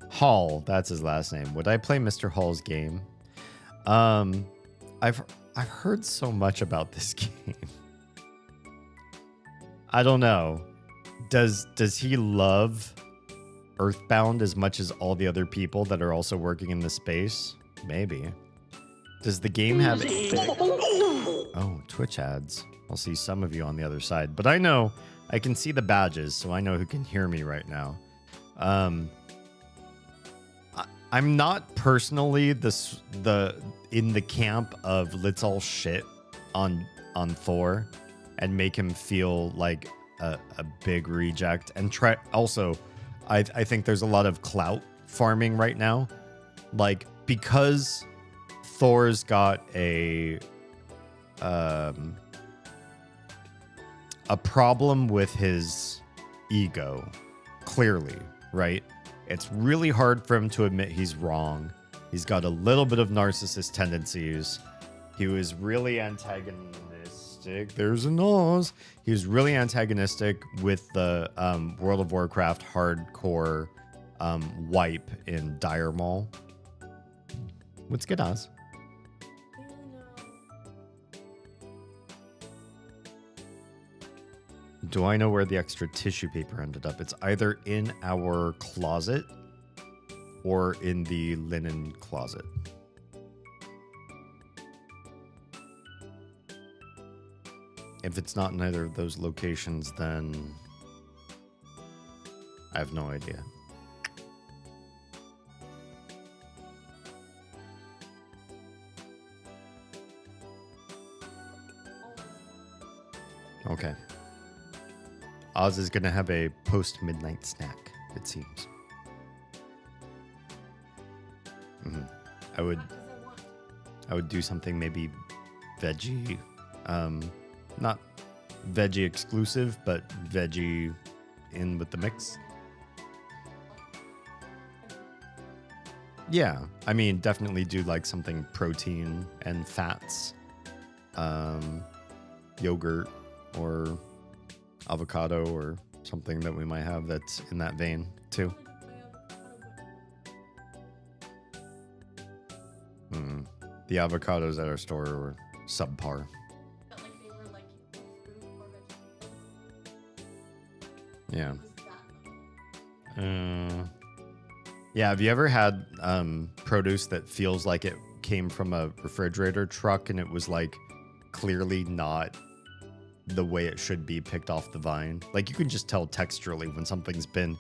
Hall, that's his last name. Would I play Mr. Hall's game? I've heard so much about this game. I don't know. Does he love Earthbound as much as all the other people that are also working in the space? Maybe. Does the game have Oh, Twitch ads. I'll see some of you on the other side, but I know I can see the badges, so I know who can hear me right now. I'm not personally in the camp of let's all shit on Thor and make him feel like a big reject, and try also I think there's a lot of clout farming right now, like because Thor's got a problem with his ego, clearly, right? It's really hard for him to admit he's wrong. He's got a little bit of narcissist tendencies. He was really antagonistic. There's a nose. He was really antagonistic with the World of Warcraft hardcore wipe in Dire Mall. What's good, Oz? Do I know where the extra tissue paper ended up? It's either in our closet or in the linen closet. If it's not in either of those locations, then I have no idea. Okay. Oz is gonna have a post-midnight snack, it seems. I would do something maybe veggie, not veggie exclusive, but veggie in with the mix. Yeah, I mean, definitely do like something protein and fats, yogurt or avocado or something that we might have that's in that vein too. The avocados at our store were subpar. Yeah. Yeah, have you ever had produce that feels like it came from a refrigerator truck and it was like clearly not the way it should be picked off the vine? Like you can just tell texturally when something's been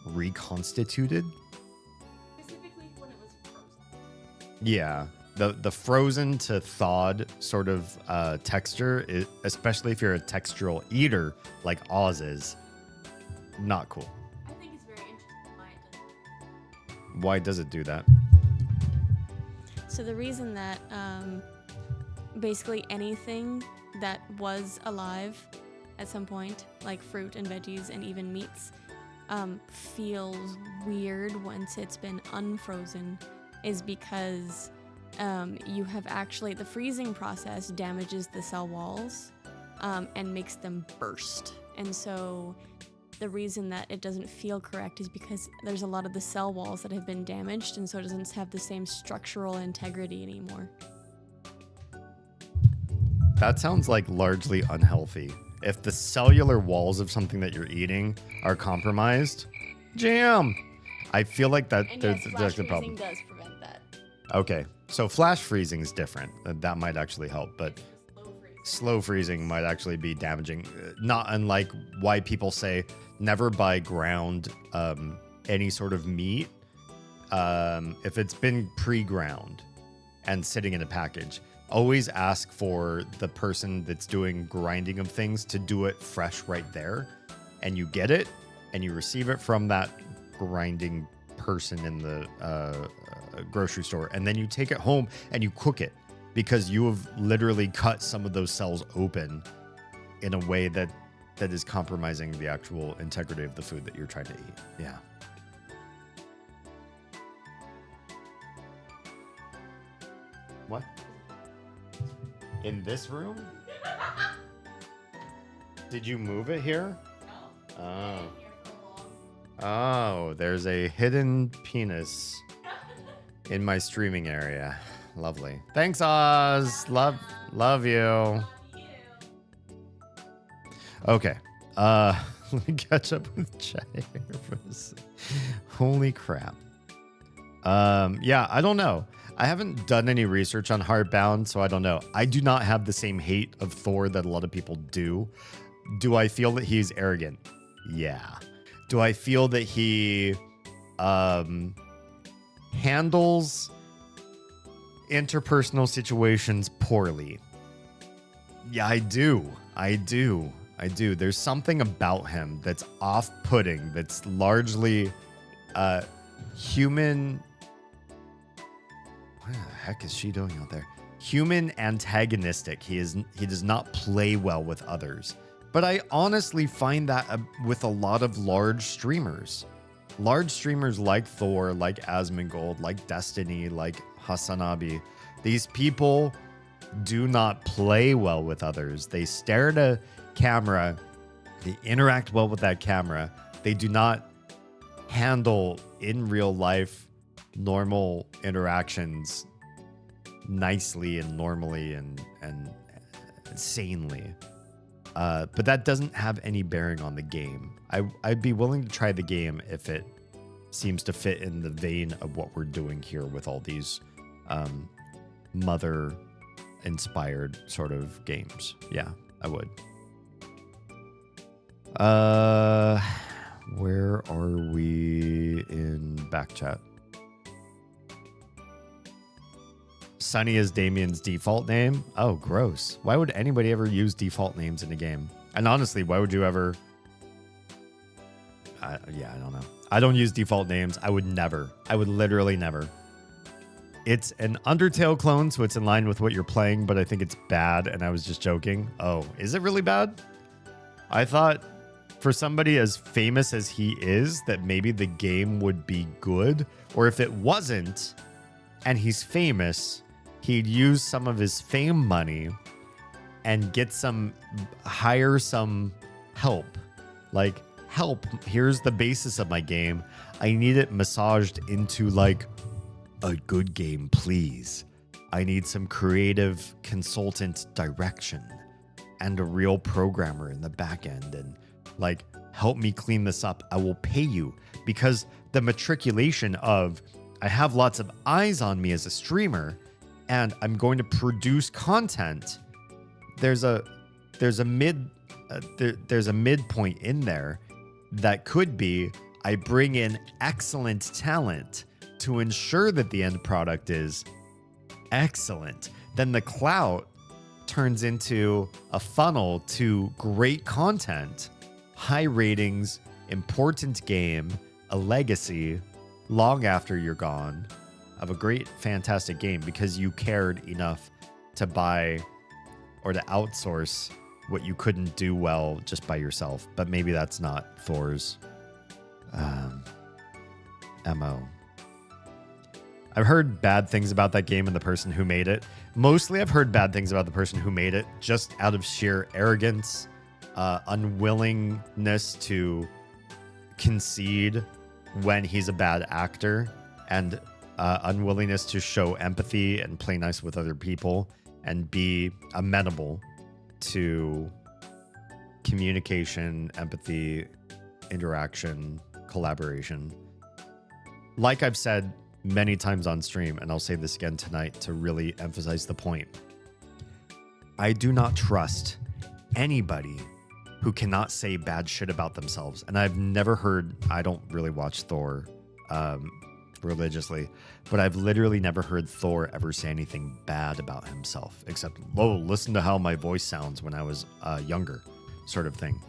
reconstituted. Specifically when it was frozen. Yeah, the frozen to thawed sort of texture, especially if you're a textural eater like Oz is, not cool. I think it's very interesting why it does. Why does it do that? So the reason that basically anything that was alive at some point, like fruit and veggies and even meats, feels weird once it's been unfrozen, is because you have actually, the freezing process damages the cell walls and makes them burst. And so the reason that it doesn't feel correct is because there's a lot of the cell walls that have been damaged, and so it doesn't have the same structural integrity anymore. That sounds like largely unhealthy. If the cellular walls of something that you're eating are compromised, jam. I feel like that's the problem. Does prevent that. Okay, so flash freezing is different. That might actually help, but slow freezing might actually be damaging. Not unlike why people say never buy ground any sort of meat if it's been pre-ground and sitting in a package. always ask for the person that's doing grinding of things to do it fresh right there. And you get it and you receive it from that grinding person in the grocery store. And then you take it home and you cook it because you have literally cut some of those cells open in a way that is compromising the actual integrity of the food that you're trying to eat. Yeah. What? In this room? Did you move it here? No. Oh, there's a hidden penis in my streaming area. Lovely. Thanks, Oz. Love you. Okay. Let me catch up with chat here for a second. Holy crap. Yeah, I don't know. I haven't done any research on Hardbound, so I don't know. I do not have the same hate of Thor that a lot of people do. Do I feel that he's arrogant? Yeah. Do I feel that he handles interpersonal situations poorly? Yeah, I do. There's something about him that's off-putting, that's largely human. What the heck is she doing out there? Human antagonistic. He does not play well with others. But I honestly find that with a lot of large streamers. Large streamers like Thor, like Asmongold, like Destiny, like Hasanabi. These people do not play well with others. They stare at a camera. They interact well with that camera. They do not handle in real life normal interactions nicely and normally and sanely. But that doesn't have any bearing on the game. I'd be willing to try the game if it seems to fit in the vein of what we're doing here with all these mother-inspired sort of games. Yeah, I would. Where are we in backchat? Sunny is Damien's default name? Oh, gross. Why would anybody ever use default names in a game? And honestly, why would you ever... yeah, I don't know. I don't use default names. I would never. I would literally never. It's an Undertale clone, so it's in line with what you're playing, but I think it's bad, and I was just joking. Oh, is it really bad? I thought for somebody as famous as he is, that maybe the game would be good, or if it wasn't, and he's famous, he'd use some of his fame money and hire some help. Like, help, here's the basis of my game. I need it massaged into like a good game, please. I need some creative consultant direction and a real programmer in the back end, and like, help me clean this up. I will pay you, because the matriculation of I have lots of eyes on me as a streamer and I'm going to produce content. There's a midpoint in there that could be I bring in excellent talent to ensure that the end product is excellent. Then the clout turns into a funnel to great content, high ratings, important game, a legacy long after you're gone of a great, fantastic game because you cared enough to buy or to outsource what you couldn't do well just by yourself. But maybe that's not Thor's MO. I've heard bad things about that game and the person who made it. Mostly I've heard bad things about the person who made it just out of sheer arrogance, unwillingness to concede when he's a bad actor, and unwillingness to show empathy and play nice with other people and be amenable to communication, empathy, interaction, collaboration. Like I've said many times on stream, and I'll say this again tonight to really emphasize the point. I do not trust anybody who cannot say bad shit about themselves. And I've never heard, I don't really watch Thor religiously, but I've literally never heard Thor ever say anything bad about himself, except, "Whoa, listen to how my voice sounds when I was younger," sort of thing.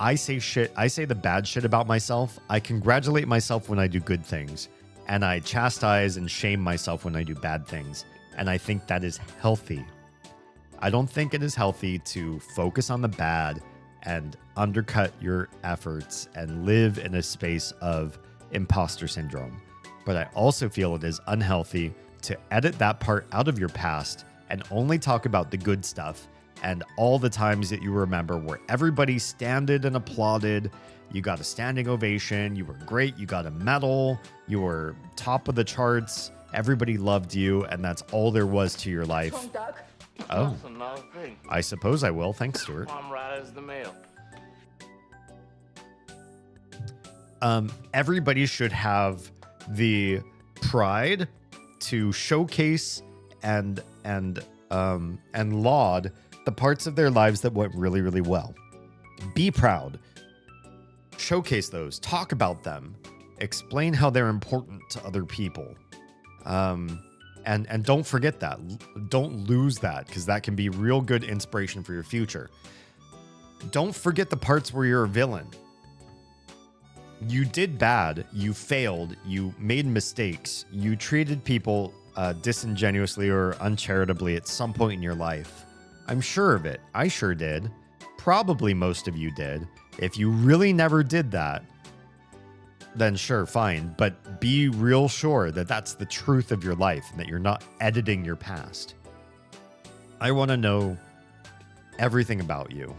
I say the bad shit about myself. I congratulate myself when I do good things, and I chastise and shame myself when I do bad things, and I think that is healthy. I don't think it is healthy to focus on the bad and undercut your efforts and live in a space of imposter syndrome. But I also feel it is unhealthy to edit that part out of your past and only talk about the good stuff and all the times that you remember where everybody standed and applauded. You got a standing ovation. You were great. You got a medal. You were top of the charts. Everybody loved you. And that's all there was to your life. Oh, That's another thing. I suppose I will. Thanks, Stuart. I'm right as the mail. Everybody should have the pride to showcase and laud the parts of their lives that went really, really well. Be proud. Showcase those. Talk about them. Explain how they're important to other people. And don't forget that. Don't lose that, because that can be real good inspiration for your future. Don't forget the parts where you're a villain. You did bad. You failed. You made mistakes. You treated people disingenuously or uncharitably at some point in your life. I'm sure of it. I sure did. Probably most of you did. If you really never did that, then sure, fine. But be real sure that that's the truth of your life and that you're not editing your past. I want to know everything about you.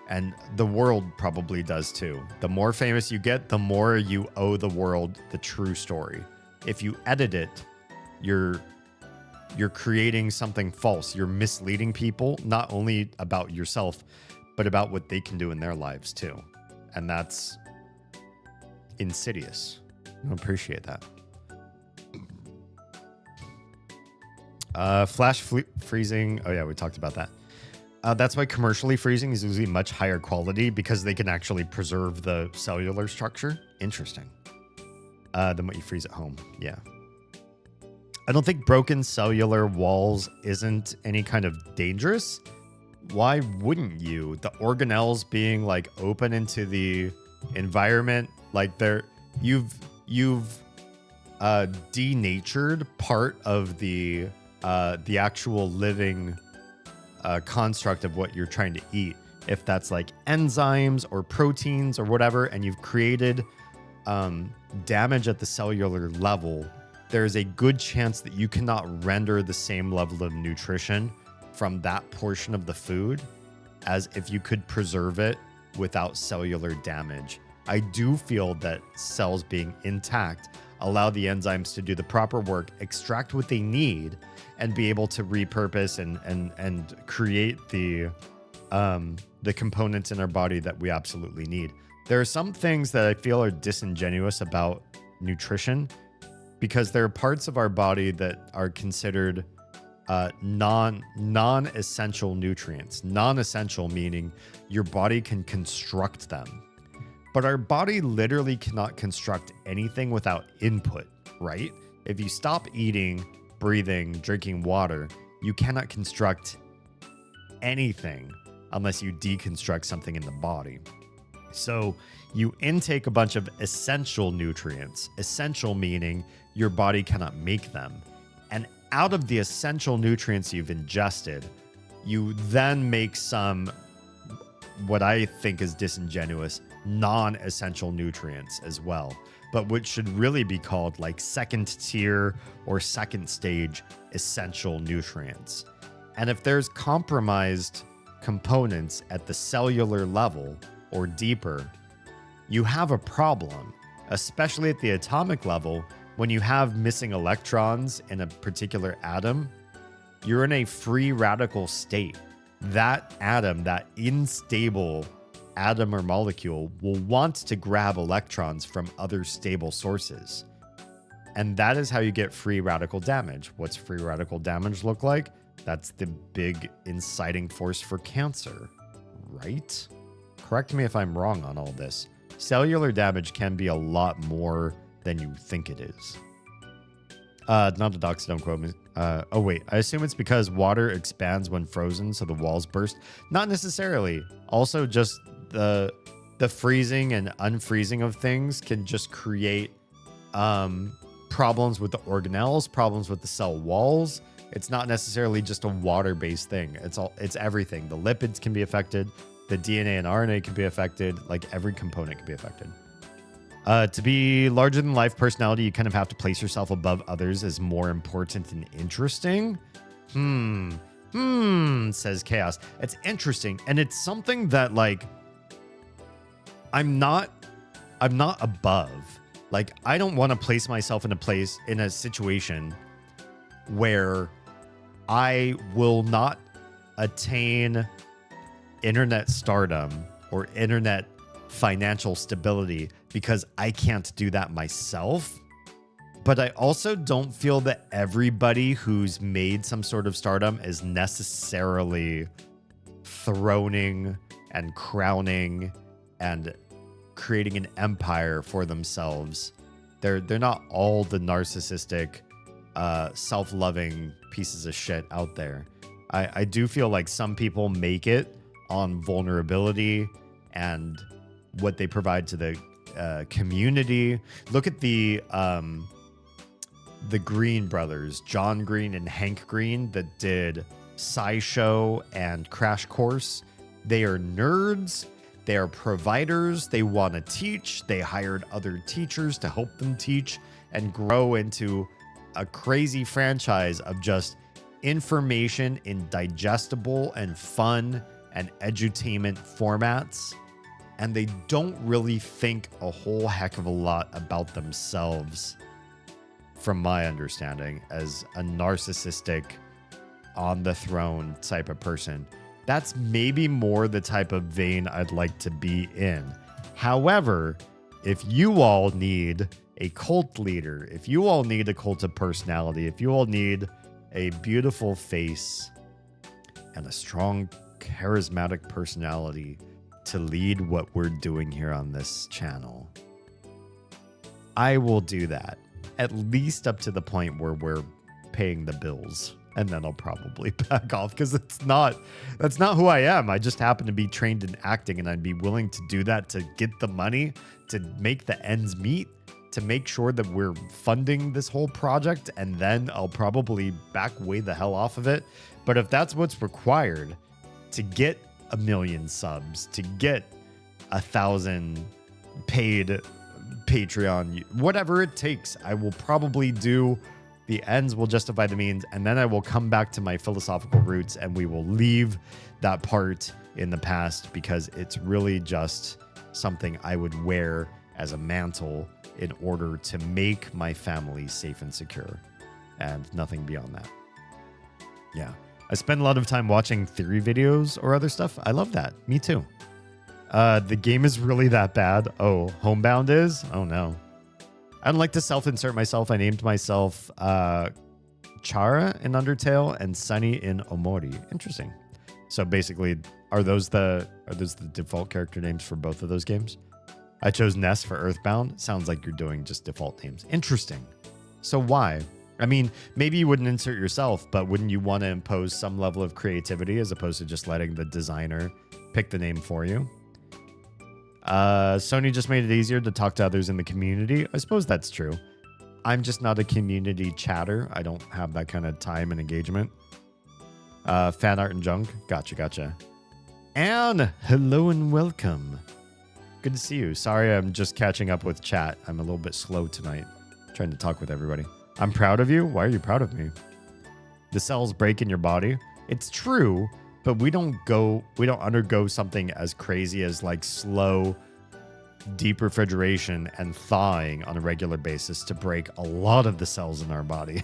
And the world probably does too. The more famous you get, the more you owe the world the true story. If you edit it, you're creating something false. You're misleading people, not only about yourself, but about what they can do in their lives too. And that's insidious. I appreciate that. Freezing. Oh yeah, we talked about that. That's why commercially freezing is usually much higher quality, because they can actually preserve the cellular structure. Interesting. Than what you freeze at home. Yeah. I don't think broken cellular walls isn't any kind of dangerous. Why wouldn't you? The organelles being like open into the environment, like you've denatured part of the actual living construct of what you're trying to eat. If that's like enzymes or proteins or whatever, and you've created damage at the cellular level, there's a good chance that you cannot render the same level of nutrition from that portion of the food as if you could preserve it without cellular damage. I do feel that cells being intact allow the enzymes to do the proper work, extract what they need, and be able to repurpose and create the components in our body that we absolutely need. There are some things that I feel are disingenuous about nutrition, because there are parts of our body that are considered non-essential nutrients. Non-essential meaning your body can construct them. But our body literally cannot construct anything without input, right? If you stop eating, breathing, drinking water, you cannot construct anything unless you deconstruct something in the body. So you intake a bunch of essential nutrients. Essential meaning your body cannot make them. And out of the essential nutrients you've ingested, you then make some, what I think is disingenuous, non-essential nutrients as well, but which should really be called like second tier or second stage essential nutrients. And if there's compromised components at the cellular level or deeper, you have a problem, especially at the atomic level. When you have missing electrons in a particular atom, you're in a free radical state. That atom, that unstable atom or molecule, will want to grab electrons from other stable sources. And that is how you get free radical damage. What's free radical damage look like? That's the big inciting force for cancer, right? Correct me if I'm wrong on all this. Cellular damage can be a lot more than you think it is. Not a dox, don't quote me. Oh wait, I assume it's because water expands when frozen, so the walls burst. Not necessarily. Also, just the freezing and unfreezing of things can just create problems with the organelles, problems with the cell walls. It's not necessarily just a water-based thing. It's everything. The lipids can be affected. The DNA and RNA can be affected. Like every component can be affected. To be larger than life personality, you kind of have to place yourself above others as more important and interesting. Says Chaos. It's interesting. And it's something that like, I'm not above. Like, I don't want to place myself in a situation where I will not attain internet stardom or internet financial stability because I can't do that myself. But I also don't feel that everybody who's made some sort of stardom is necessarily throning and crowning and creating an empire for themselves. They're not all the narcissistic, self-loving pieces of shit out there. I do feel like some people make it on vulnerability and what they provide to the community. Look at the Green brothers, John Green and Hank Green, that did SciShow and Crash Course. They are nerds. They are providers. They want to teach. They hired other teachers to help them teach and grow into a crazy franchise of just information in digestible and fun and edutainment formats. And they don't really think a whole heck of a lot about themselves, from my understanding, as a narcissistic, on the throne type of person. That's maybe more the type of vein I'd like to be in. However, if you all need a cult leader, if you all need a cult of personality, if you all need a beautiful face and a strong, charismatic personality to lead what we're doing here on this channel, I will do that. At least up to the point where we're paying the bills. And then I'll probably back off because that's not who I am. I just happen to be trained in acting, and I'd be willing to do that to get the money, to make the ends meet, to make sure that we're funding this whole project, and then I'll probably back way the hell off of it. But if that's what's required to get 1 million subs, to get 1,000 paid Patreon, whatever it takes, I will probably do. The ends will justify the means, and then I will come back to my philosophical roots, and we will leave that part in the past because it's really just something I would wear as a mantle in order to make my family safe and secure, and nothing beyond that. Yeah. I spend a lot of time watching theory videos or other stuff. I love that. Me too. The game is really that bad. Oh, Homebound is? Oh no. I don't like to self-insert myself. I named myself Chara in Undertale and Sunny in Omori. Interesting. So basically, are those the default character names for both of those games? I chose Ness for Earthbound. Sounds like you're doing just default names. Interesting. So why? I mean, maybe you wouldn't insert yourself, but wouldn't you want to impose some level of creativity as opposed to just letting the designer pick the name for you? Sony just made it easier to talk to others in the community. I suppose that's true. I'm just not a community chatter. I don't have that kind of time and engagement. Fan art and junk. Gotcha. Anne, hello and welcome. Good to see you. Sorry, I'm just catching up with chat. I'm a little bit slow tonight, trying to talk with everybody. I'm proud of you. Why are you proud of me? The cells break in your body. It's true. But we don't undergo something as crazy as like slow, deep refrigeration and thawing on a regular basis to break a lot of the cells in our body.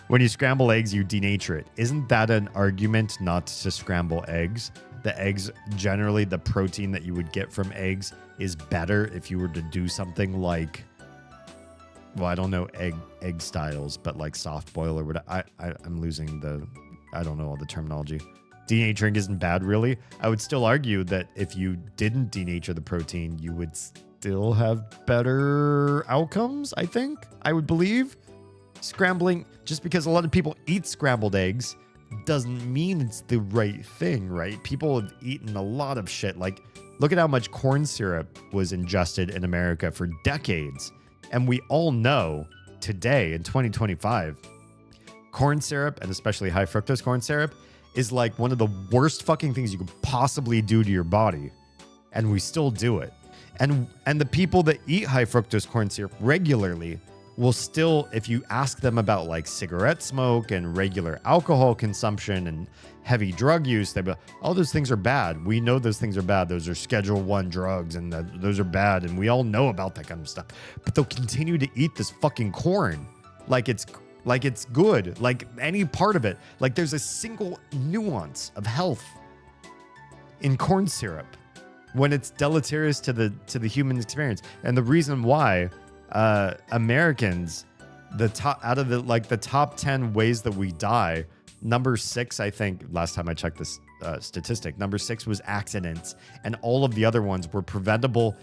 When you scramble eggs, you denature it. Isn't that an argument not to scramble eggs? The eggs, generally the protein that you would get from eggs is better if you were to do something like, well, I don't know egg styles, but like soft boil or whatever. I'm losing I don't know all the terminology. Denaturing isn't bad, really. I would still argue that if you didn't denature the protein, you would still have better outcomes, I think. I would believe. Scrambling, just because a lot of people eat scrambled eggs doesn't mean it's the right thing, right? People have eaten a lot of shit. Like, look at how much corn syrup was ingested in America for decades. And we all know today in 2025, corn syrup, and especially high fructose corn syrup, is like one of the worst fucking things you could possibly do to your body. And we still do it. And the people that eat high fructose corn syrup regularly will still, if you ask them about like cigarette smoke and regular alcohol consumption and heavy drug use, they'll be like, all those things are bad. We know those things are bad. Those are Schedule 1 drugs and those are bad. And we all know about that kind of stuff. But they'll continue to eat this fucking corn like it's good, like any part of it. Like there's a single nuance of health in corn syrup when it's deleterious to the human experience. And the reason why Americans, the top 10 ways that we die, number 6, I think, last time I checked this statistic, number 6 was accidents, and all of the other ones were preventable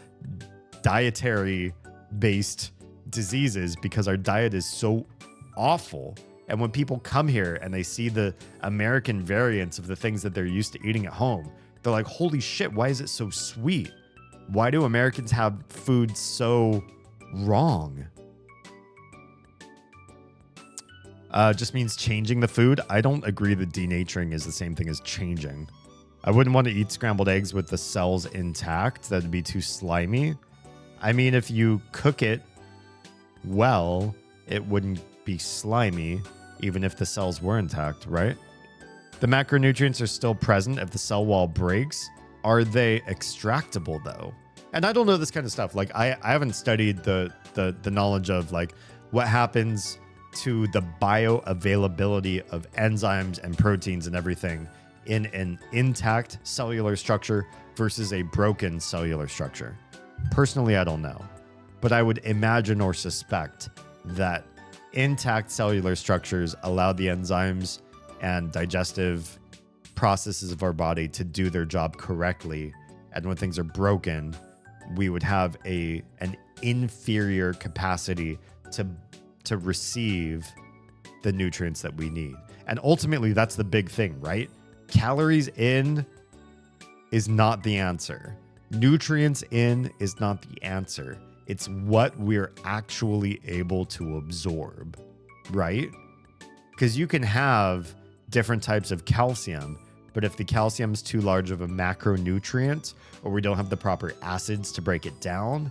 dietary based diseases because our diet is so awful. And when people come here and they see the American variants of the things that they're used to eating at home, they're like, holy shit, why is it so sweet? Why do Americans have food so wrong? Just means changing the food. I don't agree that denaturing is the same thing as changing. I wouldn't want to eat scrambled eggs with the cells intact. That'd be too slimy. I mean, if you cook it well, it wouldn't be slimy, even if the cells were intact, right? The macronutrients are still present if the cell wall breaks. Are they extractable though? And I don't know this kind of stuff. Like I haven't studied the knowledge of like what happens to the bioavailability of enzymes and proteins and everything in an intact cellular structure versus a broken cellular structure. Personally, I don't know. But I would imagine or suspect that intact cellular structures allow the enzymes and digestive processes of our body to do their job correctly. And when things are broken, we would have an inferior capacity to receive the nutrients that we need. And ultimately, that's the big thing, right? Calories in is not the answer. Nutrients in is not the answer. It's what we're actually able to absorb, right? Because you can have different types of calcium, but if the calcium is too large of a macronutrient or we don't have the proper acids to break it down,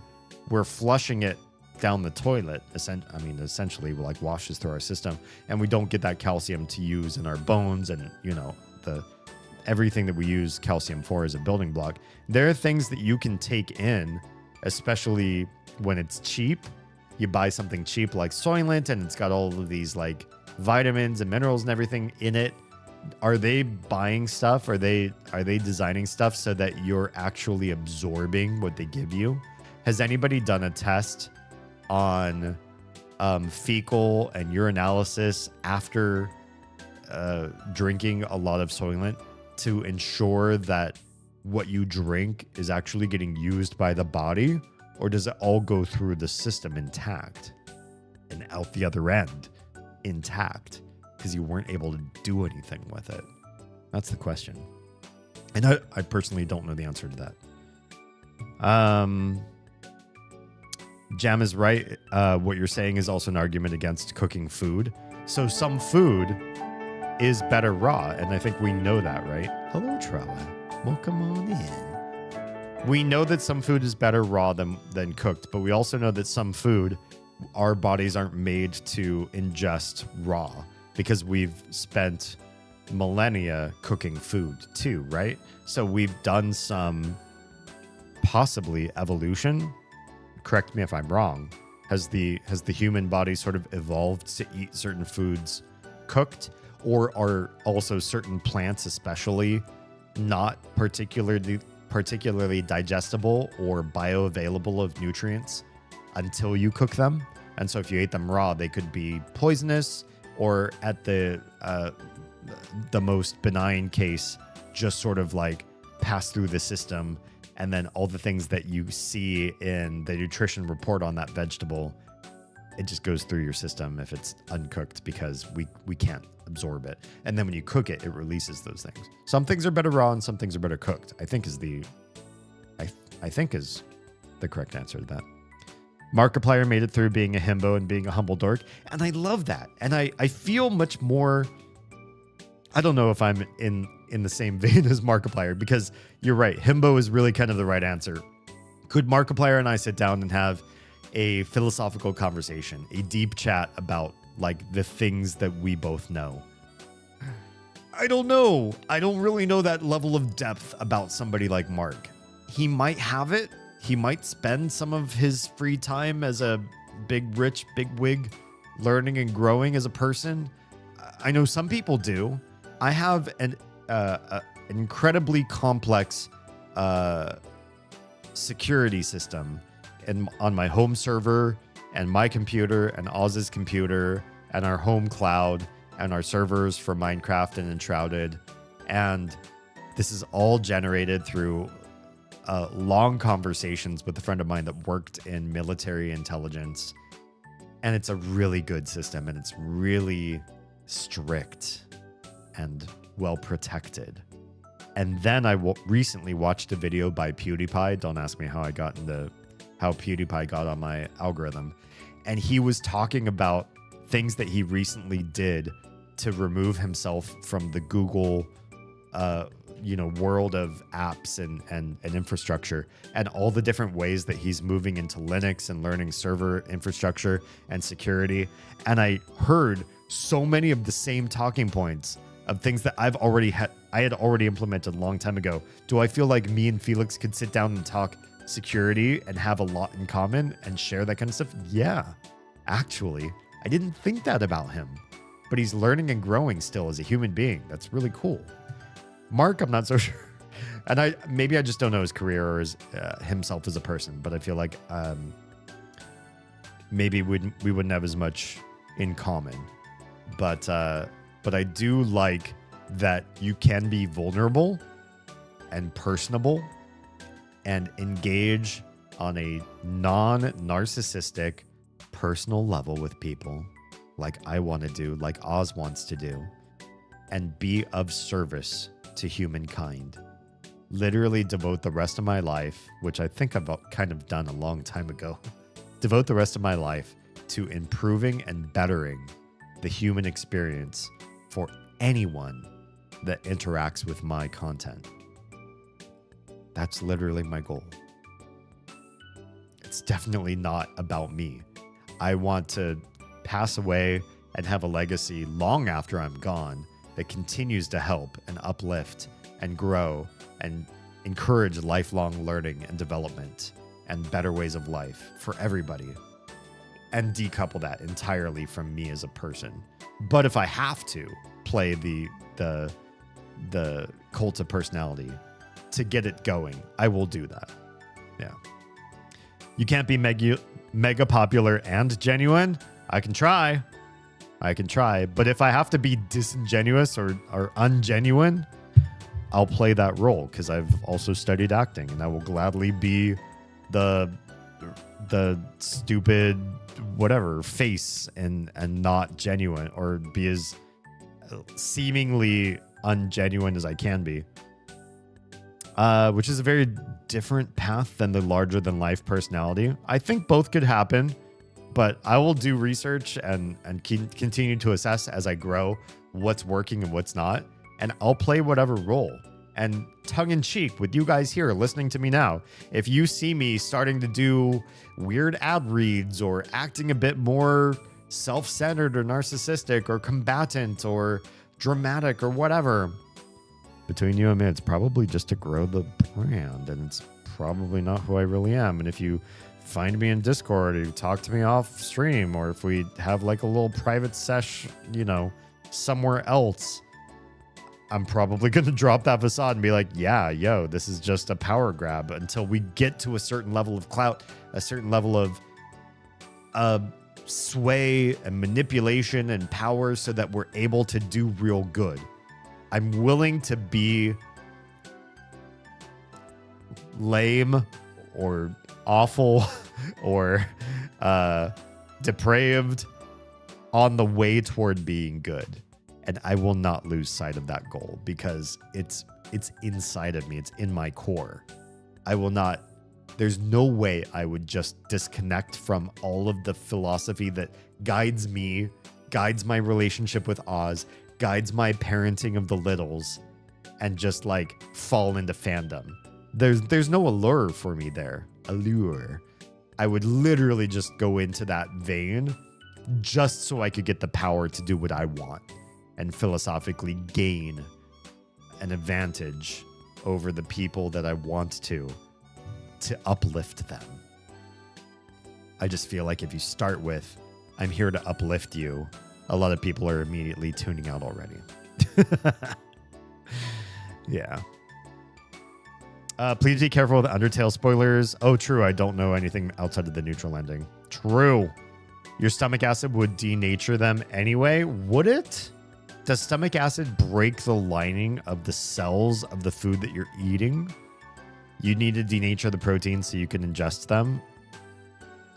we're flushing it down the toilet. Essentially, like washes through our system, and we don't get that calcium to use in our bones and, everything that we use calcium for as a building block. There are things that you can take in, especially when it's cheap. You buy something cheap like Soylent and it's got all of these like vitamins and minerals and everything in it. Are they buying stuff? Are they designing stuff so that you're actually absorbing what they give you? Has anybody done a test on fecal and urinalysis after drinking a lot of Soylent to ensure that what you drink is actually getting used by the body? Or does it all go through the system intact and out the other end intact because you weren't able to do anything with it? That's the question. And I personally don't know the answer to that. Jam is right. What you're saying is also an argument against cooking food. So some food is better raw, and I think we know that, right? Hello, Trella. Welcome on in. We know that some food is better raw than cooked, but we also know that some food our bodies aren't made to ingest raw because we've spent millennia cooking food too, right? So we've done some possibly evolution. Correct me if I'm wrong. Has the human body sort of evolved to eat certain foods cooked, or are also certain plants especially not particularly digestible or bioavailable of nutrients until you cook them? And so if you ate them raw, they could be poisonous, or at the most benign case, just sort of like pass through the system and then all the things that you see in the nutrition report on that vegetable, it just goes through your system if it's uncooked because we can't absorb it. And then when you cook it, it releases those things. Some things are better raw and some things are better cooked, I think is the correct answer to that. Markiplier made it through being a himbo and being a humble dork. And I love that. And I feel much more, I don't know if I'm in the same vein as Markiplier, because you're right. Himbo is really kind of the right answer. Could Markiplier and I sit down and have a philosophical conversation, a deep chat about like the things that we both know? I don't know. I don't really know that level of depth about somebody like Mark. He might have it. He might spend some of his free time as a big wig learning and growing as a person. I know some people do. I have an incredibly complex security system on my home server and my computer and Oz's computer and our home cloud and our servers for Minecraft and Enshrouded. And this is all generated through long conversations with a friend of mine that worked in military intelligence. And it's a really good system, and it's really strict and well protected. And then I recently watched a video by PewDiePie. Don't ask me how PewDiePie got on my algorithm. And he was talking about things that he recently did to remove himself from the Google world of apps and infrastructure, and all the different ways that he's moving into Linux and learning server infrastructure and security. And I heard so many of the same talking points of things that I had already implemented a long time ago. Do I feel like me and Felix could sit down and talk security and have a lot in common and share that kind of stuff? Yeah, actually, I didn't think that about him, but he's learning and growing still as a human being. That's really cool. Mark, I'm not so sure. And maybe I just don't know his career or himself as a person, but I feel like maybe we wouldn't have as much in common. But I do like that you can be vulnerable and personable and engage on a non-narcissistic personal level with people like I want to do, like Oz wants to do, and be of service to humankind. Literally devote the rest of my life, which I think I've kind of done a long time ago, devote the rest of my life to improving and bettering the human experience for anyone that interacts with my content. That's literally my goal. It's definitely not about me. I want to pass away and have a legacy long after I'm gone that continues to help and uplift and grow and encourage lifelong learning and development and better ways of life for everybody, and decouple that entirely from me as a person. But if I have to play the cult of personality to get it going, I will do that. Yeah. You can't be mega popular and genuine. I can try. But if I have to be disingenuous or ungenuine, I'll play that role, because I've also studied acting, and I will gladly be the stupid whatever face and not genuine, or be as seemingly ungenuine as I can be, which is a very different path than the larger than life personality. I think both could happen, but I will do research and continue to assess as I grow what's working and what's not. And I'll play whatever role. And tongue in cheek with you guys here listening to me now, if you see me starting to do weird ad reads or acting a bit more self-centered or narcissistic or combatant or dramatic or whatever, between you and me, it's probably just to grow the brand, and it's probably not who I really am. And if you find me in Discord, or you talk to me off stream, or if we have like a little private sesh, somewhere else, I'm probably going to drop that facade and be like, yeah, yo, this is just a power grab until we get to a certain level of clout, a certain level of sway and manipulation and power so that we're able to do real good. I'm willing to be lame or awful or depraved on the way toward being good. And I will not lose sight of that goal because it's inside of me. It's in my core. I will not. There's no way I would just disconnect from all of the philosophy that guides me, guides my relationship with Oz, guides my parenting of the littles, and just like fall into fandom. There's no allure for me there. Allure. I would literally just go into that vein just so I could get the power to do what I want and philosophically gain an advantage over the people that I want to uplift them. I just feel like if you start with, I'm here to uplift you, a lot of people are immediately tuning out already. Yeah. Please be careful with Undertale spoilers. Oh, true. I don't know anything outside of the neutral ending. True. Your stomach acid would denature them anyway. Would it? Does stomach acid break the lining of the cells of the food that you're eating? You need to denature the protein so you can ingest them.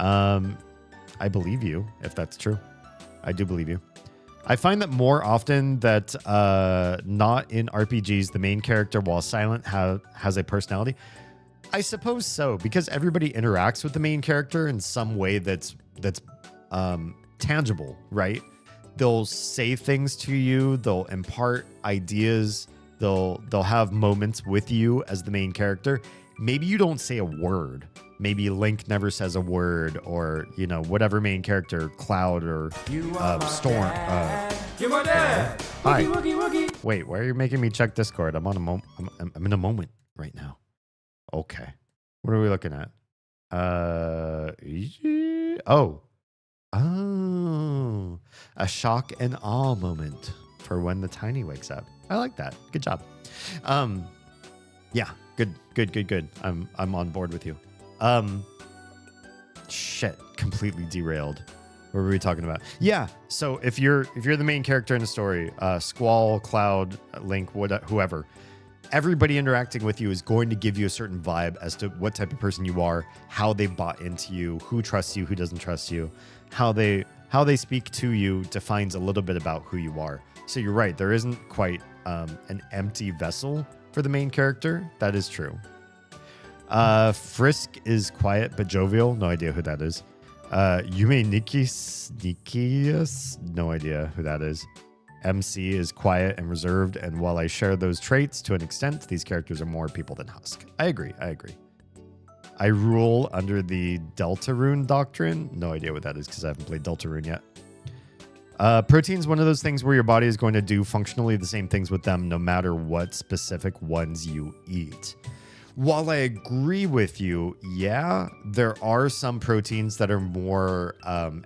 I believe you, if that's true. I do believe you. I find that more often that not in RPGs, the main character, while silent, has a personality. I suppose so, because everybody interacts with the main character in some way that's tangible, right? They'll say things to you. They'll impart ideas. They'll have moments with you as the main character. Maybe you don't say a word. Maybe Link never says a word, or whatever main character, Cloud or Storm. You are dead. Hi. Woogie, woogie, woogie. Wait, why are you making me check Discord? I'm on a moment. I'm in a moment right now. Okay, what are we looking at? Oh, a shock and awe moment for when the tiny wakes up. I like that. Good job. Yeah, good. I'm on board with you. Shit, completely derailed. What were we talking about? Yeah, so if you're the main character in a story, Squall, Cloud, Link, whoever, everybody interacting with you is going to give you a certain vibe as to what type of person you are, how they bought into you, who trusts you, who doesn't trust you, how they speak to you defines a little bit about who you are. So you're right, there isn't quite an empty vessel for the main character. That is true. Frisk is quiet but jovial. No idea who that is. Yume Nikias, no idea who that is. MC is quiet and reserved, and while I share those traits to an extent, these characters are more people than Husk. I agree. I rule under the Deltarune doctrine. No idea what that is because I haven't played Deltarune yet. Protein's one of those things where your body is going to do functionally the same things with them no matter what specific ones you eat. While I agree with you, yeah, there are some proteins that are more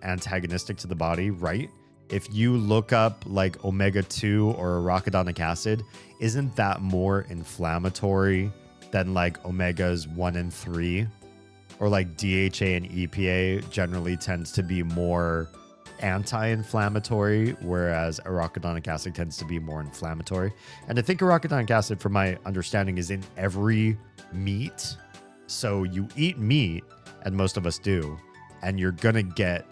antagonistic to the body, right? If you look up like omega-2 or arachidonic acid, isn't that more inflammatory than like omegas 1 and 3? Or like DHA and EPA generally tends to be more anti-inflammatory, whereas arachidonic acid tends to be more inflammatory. And I think arachidonic acid, from my understanding, is in every meat. So you eat meat, and most of us do, and you're gonna get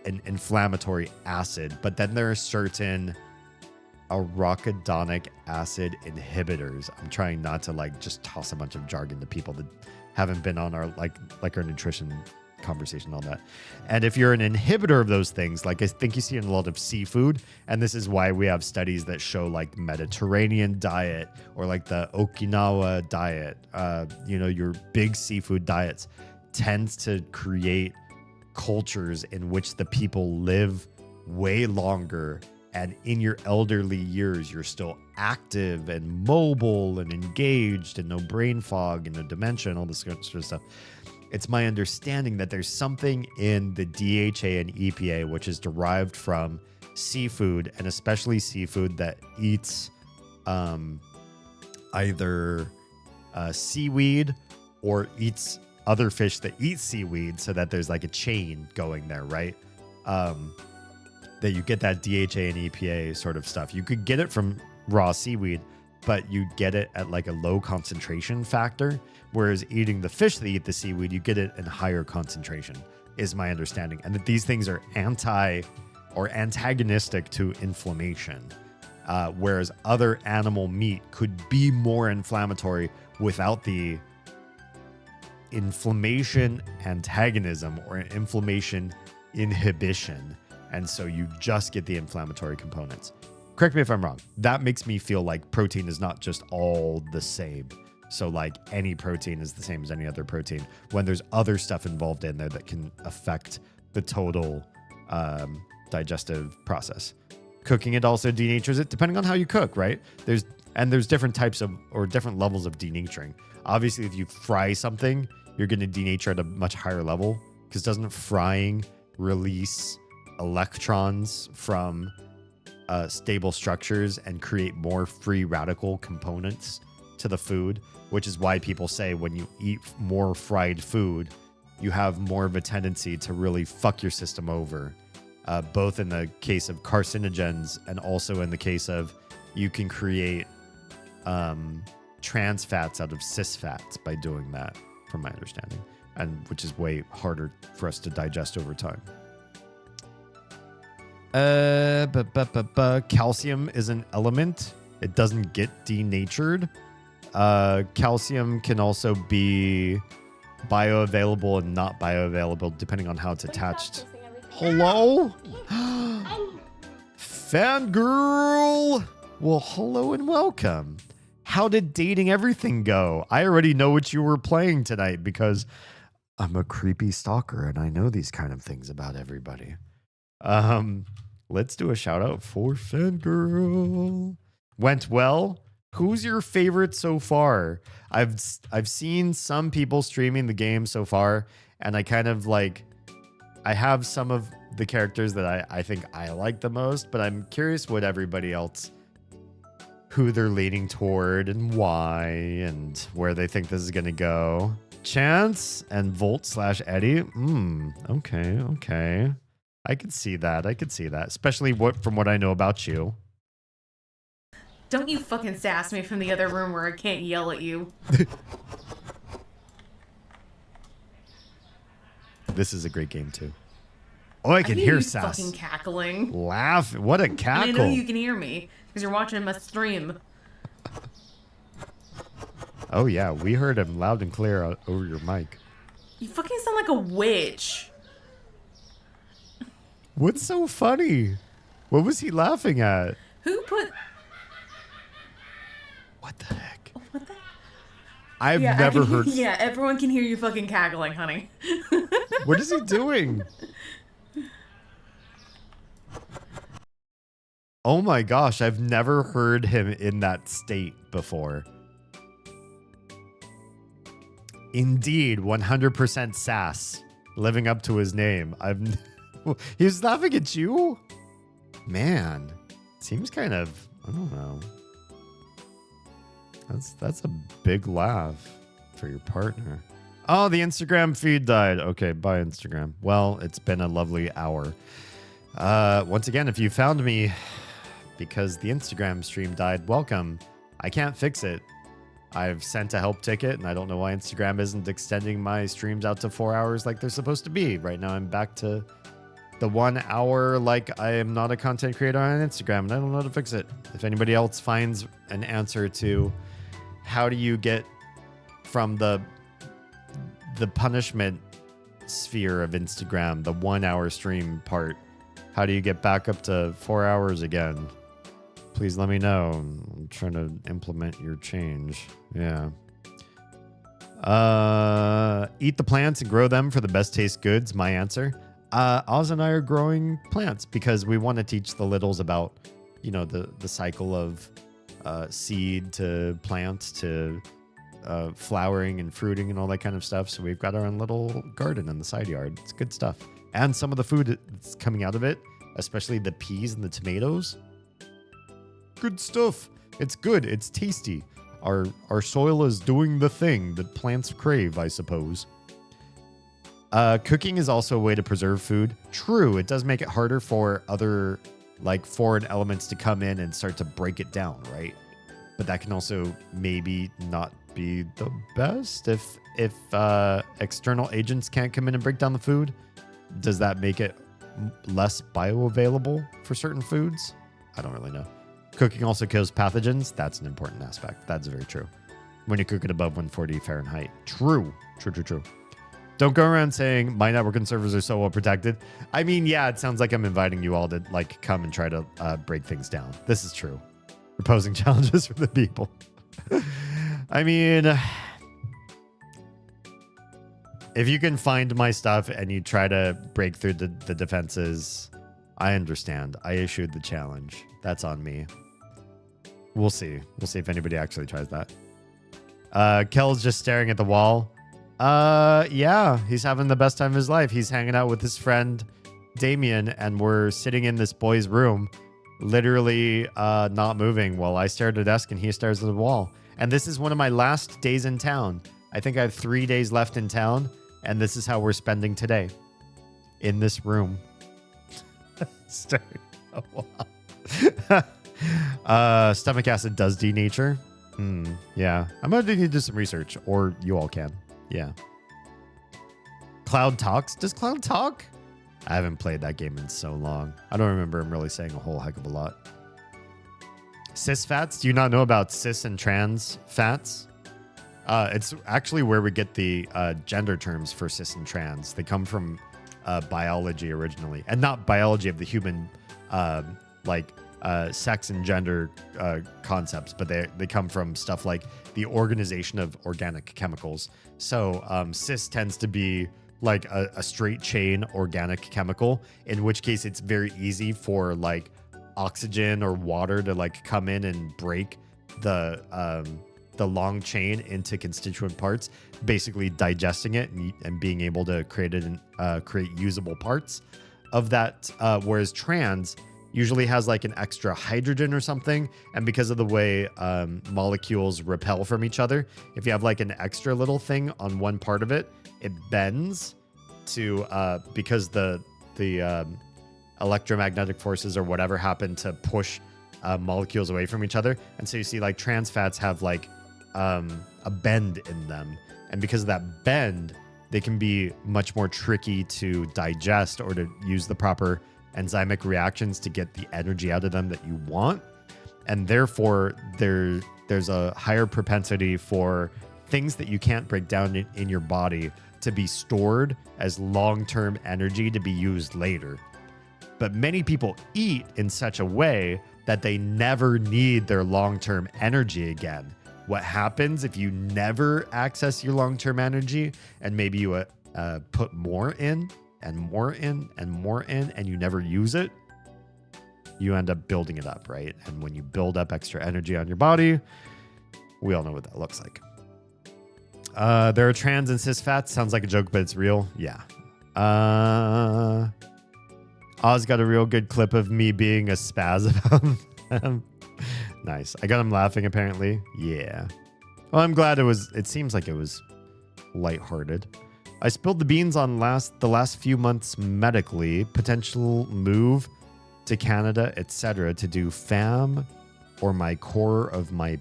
an inflammatory acid, but then there are certain arachidonic acid inhibitors. I'm trying not to like just toss a bunch of jargon to people that haven't been on our like our nutrition conversation on that. And if you're an inhibitor of those things, like I think you see in a lot of seafood, and this is why we have studies that show like Mediterranean diet or like the Okinawa diet, your big seafood diets tends to create cultures in which the people live way longer, and in your elderly years you're still active and mobile and engaged and no brain fog and no dementia and all this sort of stuff. It's my understanding that there's something in the DHA and EPA which is derived from seafood, and especially seafood that eats either seaweed or eats other fish that eat seaweed, so that there's like a chain going there, right? That you get that DHA and EPA sort of stuff. You could get it from raw seaweed, but you get it at like a low concentration factor. Whereas eating the fish that eat the seaweed, you get it in higher concentration, is my understanding. And that these things are antagonistic to inflammation. Whereas other animal meat could be more inflammatory without the inflammation antagonism or inflammation inhibition. And so you just get the inflammatory components. Correct me if I'm wrong. That makes me feel like protein is not just all the same. So like any protein is the same as any other protein when there's other stuff involved in there that can affect the total digestive process. Cooking it also denatures it depending on how you cook, right? There's different types of or different levels of denaturing. Obviously, if you fry something, you're going to denature at a much higher level because doesn't frying release electrons from stable structures and create more free radical components to the food, which is why people say when you eat more fried food, you have more of a tendency to really fuck your system over, both in the case of carcinogens and also in the case of you can create trans fats out of cis fats by doing that, from my understanding, and which is way harder for us to digest over time. Calcium is an element. It doesn't get denatured. Calcium can also be bioavailable and not bioavailable depending on how it's attached. Hello? Fangirl! Well, hello and welcome. How did dating everything go? I already know what you were playing tonight because I'm a creepy stalker and I know these kind of things about everybody. Let's do a shout out for Fangirl. Went well. Who's your favorite so far? I've seen some people streaming the game so far, and I kind of like, I have some of the characters that I think I like the most, but I'm curious what everybody else, who they're leaning toward and why, and where they think this is going to go. Chance and Volt/Eddie. Okay. I could see that. Especially from what I know about you. Don't you fucking sass me from the other room where I can't yell at you. This is a great game too. Oh, I can hear sass. Fucking cackling. Laugh. What a cackle. And I know you can hear me because you're watching my stream. Oh yeah, we heard him loud and clear over your mic. You fucking sound like a witch. What's so funny? What was he laughing at? Who put... What the heck? What the... I've never heard... Yeah, everyone can hear you fucking cackling, honey. What is he doing? Oh my gosh, I've never heard him in that state before. Indeed, 100% sass. Living up to his name. He was laughing at you? Man, seems kind of, I don't know. That's a big laugh for your partner. Oh, the Instagram feed died. Okay, bye Instagram. Well, it's been a lovely hour. Once again, if you found me because the Instagram stream died, welcome. I can't fix it. I've sent a help ticket, and I don't know why Instagram isn't extending my streams out to 4 hours like they're supposed to be. Right now, I'm back to the 1 hour like I am not a content creator on Instagram, and I don't know how to fix it. If anybody else finds an answer to how do you get from the punishment sphere of Instagram, the 1 hour stream part, how do you get back up to 4 hours again? Please let me know. I'm trying to implement your change. Yeah. Eat the plants and grow them for the best taste goods. My answer. Oz and I are growing plants because we want to teach the littles about, the cycle of seed to plant to flowering and fruiting and all that kind of stuff. So we've got our own little garden in the side yard. It's good stuff. And some of the food that's coming out of it, especially the peas and the tomatoes. Good stuff. It's good. It's tasty. Our soil is doing the thing that plants crave, I suppose. Cooking is also a way to preserve food. True, it does make it harder for other foreign elements to come in and start to break it down, right? but that can also maybe not be the best if external agents can't come in and break down the food. Does that make it less bioavailable for certain foods? I don't really know. Cooking also kills pathogens. That's an important aspect. That's very true. When you cook it above 140 Fahrenheit. True. Don't go around saying my network and servers are so well protected. I mean, yeah, it sounds like I'm inviting you all to like come and try to break things down. This is true. We're posing challenges for the people. I mean, if you can find my stuff and you try to break through the defenses, I understand. I issued the challenge. That's on me. We'll see. We'll see if anybody actually tries that. Kel's just staring at the wall. Yeah, he's having the best time of his life. He's hanging out with his friend Damien, and we're sitting in this boy's room, literally not moving while I stare at a desk and he stares at the wall. And this is one of my last days in town. I think I have 3 days left in town, and this is how we're spending today. In this room. Staring at the wall. Stomach acid does denature. Yeah. I'm going to need to do some research, or you all can. Yeah. Cloud talks? Does Cloud talk? I haven't played that game in so long. I don't remember him really saying a whole heck of a lot. Cis fats? Do you not know about cis and trans fats? It's actually where we get the gender terms for cis and trans. They come from biology originally, and not biology of the human sex and gender concepts, but they come from stuff like the organization of organic chemicals. So cis tends to be like a straight chain organic chemical, in which case it's very easy for like oxygen or water to like come in and break the long chain into constituent parts, basically digesting it and being able to create it and create usable parts of that. Whereas trans usually has like an extra hydrogen or something, and because of the way molecules repel from each other, if you have like an extra little thing on one part of it, it bends to because the electromagnetic forces or whatever happen to push molecules away from each other. And so you see like trans fats have like a bend in them, and because of that bend, they can be much more tricky to digest or to use the proper enzymic reactions to get the energy out of them that you want. And therefore there's a higher propensity for things that you can't break down in your body to be stored as long-term energy to be used later. But many people eat in such a way that they never need their long-term energy again. What happens if you never access your long-term energy, and maybe you put more in and more in and more in, and you never use it? You end up building it up, right? And when you build up extra energy on your body, we all know what that looks like. There are trans and cis fats. Sounds like a joke, but it's real. Yeah. Oz got a real good clip of me being a spaz about them. Nice. I got him laughing, apparently. Yeah. Well, I'm glad it seems like it was lighthearted. I spilled the beans on the last few months medically, potential move to Canada, etc. to do fam or my core of my...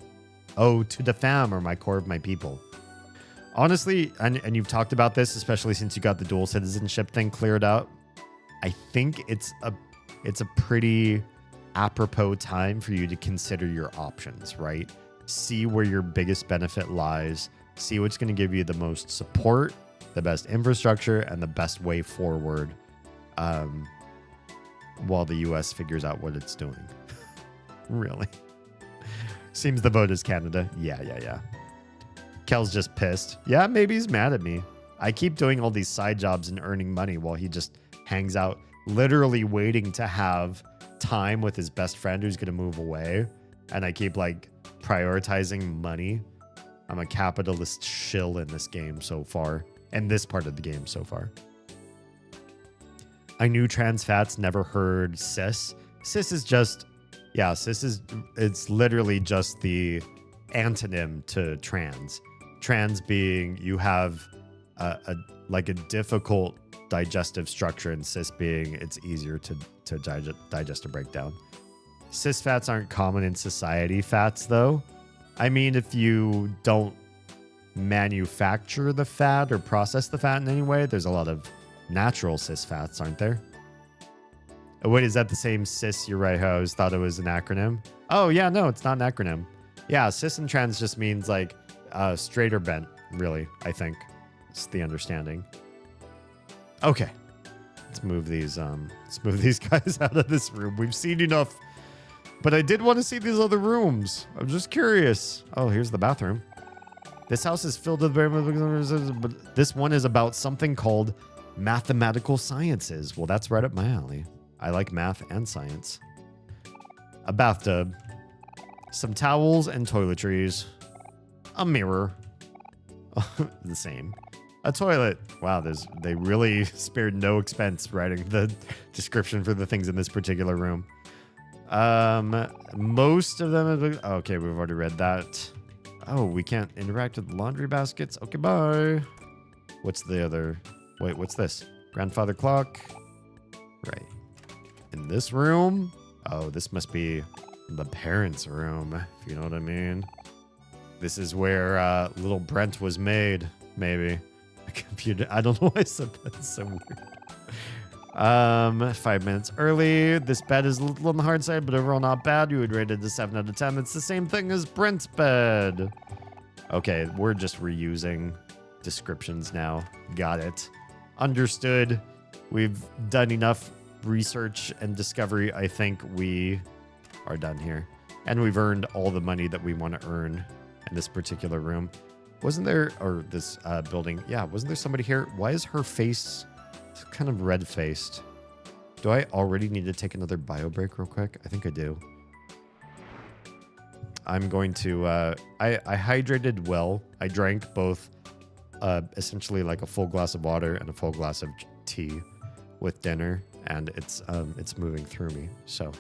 Oh, to the fam or my core of my people. Honestly, and you've talked about this, especially since you got the dual citizenship thing cleared out, I think it's a pretty apropos time for you to consider your options, right? See where your biggest benefit lies. See what's going to give you the most support, the best infrastructure, and the best way forward while the U.S. figures out what it's doing. Really? Seems the vote is Canada. Yeah. Kel's just pissed. Yeah, maybe he's mad at me. I keep doing all these side jobs and earning money while he just hangs out, literally waiting to have time with his best friend who's going to move away. And I keep like prioritizing money. I'm a capitalist shill in this game so far. And this part of the game so far. I knew trans fats, never heard cis. Cis is just, yeah, it's literally just the antonym to trans. Trans being you have a difficult digestive structure, and cis being it's easier to digest or break down. Cis fats aren't common in society fats though. I mean, if you don't manufacture the fat or process the fat in any way, there's a lot of natural cis fats, aren't there? Oh, wait, is that the same cis? You're right. I always thought it was an acronym. Oh, yeah, no, it's not an acronym. Yeah, cis and trans just means like straight or bent, really, I think. It's the understanding. Okay. Let's move these guys out of this room. We've seen enough. But I did want to see these other rooms. I'm just curious. Oh, here's the bathroom. This house is filled with but this one is about something called mathematical sciences. Well, that's right up my alley. I like math and science. A bathtub. Some towels and toiletries. A mirror. The same. A toilet. Wow, they really spared no expense writing the description for the things in this particular room. Most of them. Okay, we've already read that. Oh, we can't interact with laundry baskets. Okay, bye. What's the other? Wait, what's this? Grandfather clock. Right. In this room. Oh, this must be the parents' room, if you know what I mean. This is where little Brent was made, maybe. A computer. I don't know why I said that. It's so weird. 5 minutes early. This bed is a little on the hard side, but overall not bad. You would rate it a 7 out of 10. It's the same thing as Brent's bed. Okay, we're just reusing descriptions now. Got it. Understood. We've done enough research and discovery. I think we are done here. And we've earned all the money that we want to earn in this particular room. Wasn't there, or this building, yeah, wasn't there somebody here? Why is her face kind of red-faced? Do I already need to take another bio break real quick? I think I do. I'm going to, I hydrated well. I drank both essentially like a full glass of water and a full glass of tea with dinner, and it's moving through me. So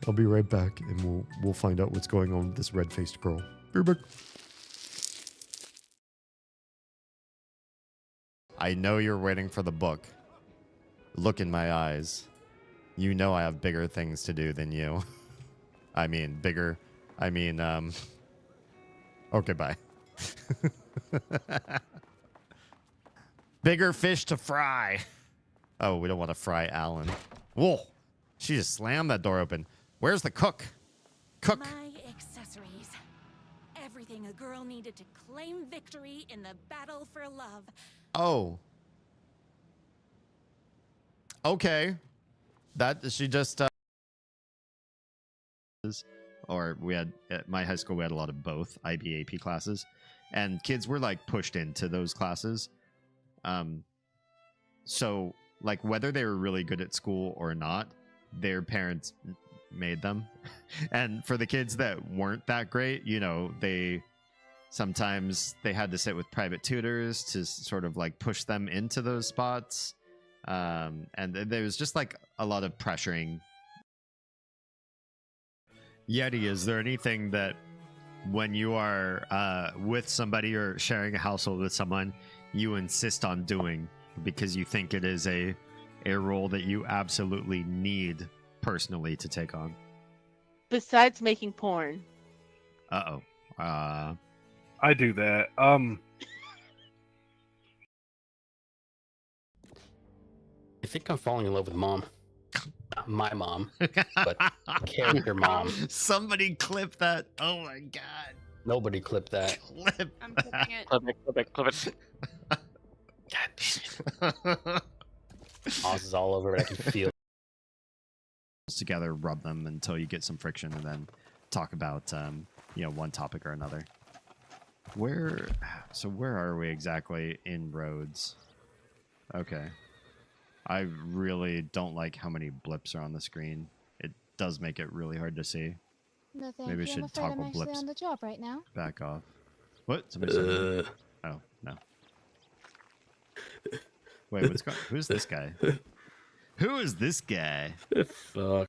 I'll be right back, and we'll find out what's going on with this red-faced girl. Be right back. I know you're waiting for the book. Look in my eyes. You know I have bigger things to do than you. I mean, bigger. I mean, okay, bye. Bigger fish to fry. Oh, we don't want to fry Alan. Whoa. She just slammed that door open. Where's the cook? Cook. My accessories. Everything a girl needed to claim victory in the battle for love. Oh. Okay. That she just or we had at my high school we had a lot of both IB AP classes, and kids were like pushed into those classes. So like whether they were really good at school or not, their parents made them. And for the kids that weren't that great, you know, sometimes they had to sit with private tutors to sort of like push them into those spots. And there was just like a lot of pressuring. Yeti, is there anything that when you are with somebody or sharing a household with someone, you insist on doing because you think it is a role that you absolutely need personally to take on? Besides making porn. Uh-oh. I do that. I think I'm falling in love with mom. Not my mom, but character mom. Somebody clip that. Oh my god. Nobody clipped that. Clip. I'm clipping it. Clip it, clip it, clip it. God damn it. Moss is all over it. I can feel it. Together, rub them until you get some friction, and then talk about one topic or another. Where are we exactly in roads? Okay. I really don't like how many blips are on the screen. It does make it really hard to see. No, thank Maybe we you. should I'm afraid toggle I'm actually blips on the job right now. back off. What? Somebody said oh, no. Wait, what's going who's this guy? Who is this guy? Fuck.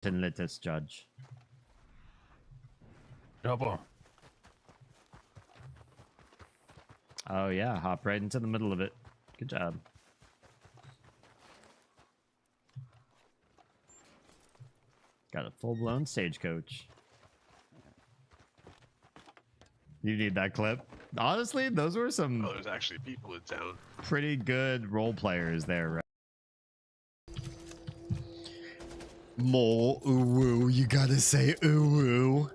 And let us judge. Double. Oh yeah, hop right into the middle of it. Good job. Got a full-blown stagecoach. You need that clip. Honestly, those were some Oh, there's actually people in town. pretty good role players there, right? More ooh woo. You gotta say ooh woo.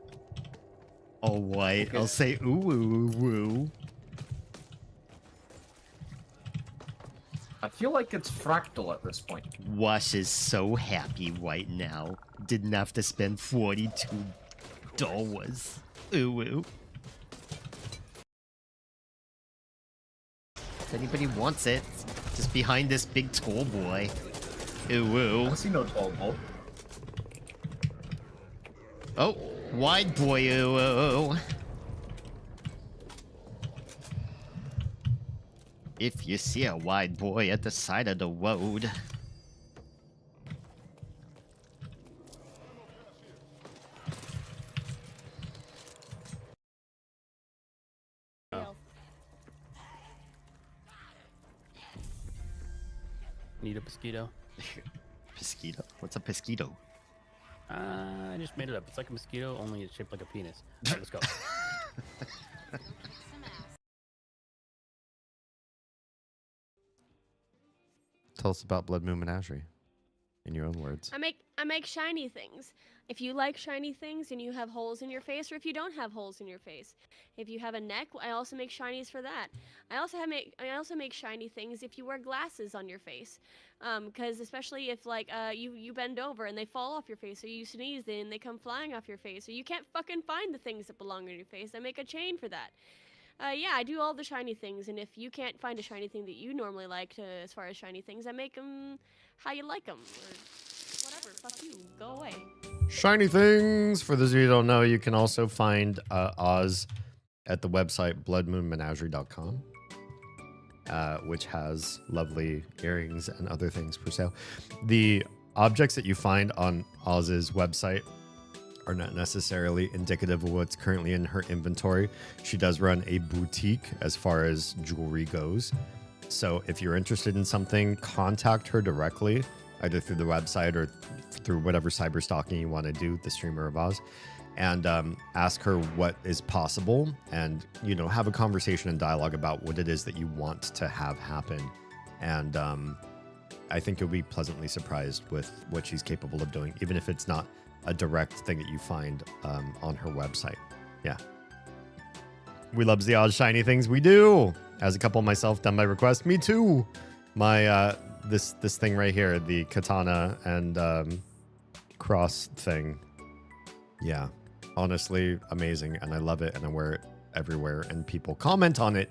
All white. I'll say ooh woo woo. I feel like it's fractal at this point. Wash is so happy right now. Didn't have to spend $42. Ooh woo. If anybody wants it, just behind this big tall boy. Ooh woo. I see no tall boy. Oh, wide boy. Ooh woo. If you see a wide boy at the side of the road. Need a mosquito? Mosquito? What's a mosquito? I just made it up. It's like a mosquito, only it's shaped like a penis. All right, let's go. Tell us about Blood Moon Menagerie, in your own words. I make shiny things. If you like shiny things and you have holes in your face, or if you don't have holes in your face, if you have a neck, I also make shinies for that. I also make shiny things if you wear glasses on your face, because especially if like you bend over and they fall off your face, or you sneeze and they come flying off your face, or you can't fucking find the things that belong on your face. I make a chain for that. Yeah, I do all the shiny things, and if you can't find a shiny thing that you normally like as far as shiny things, I make them how you like them, or whatever. Fuck you. Go away. Shiny things. For those of you who don't know, you can also find Oz at the website bloodmoonmenagerie.com, which has lovely earrings and other things for sale. The objects that you find on Oz's website are not necessarily indicative of what's currently in her inventory. She does run a boutique as far as jewelry goes. So if you're interested in something, contact her directly, either through the website or through whatever cyber stalking you want to do, the streamer of Oz, and ask her what is possible, and have a conversation and dialogue about what it is that you want to have happen. And I think you'll be pleasantly surprised with what she's capable of doing, even if it's not a direct thing that you find on her website. Yeah. We loves the odd shiny things we do. As a couple myself, done by request. Me too. My this thing right here, the katana and cross thing. Yeah. Honestly, amazing, and I love it, and I wear it everywhere, and people comment on it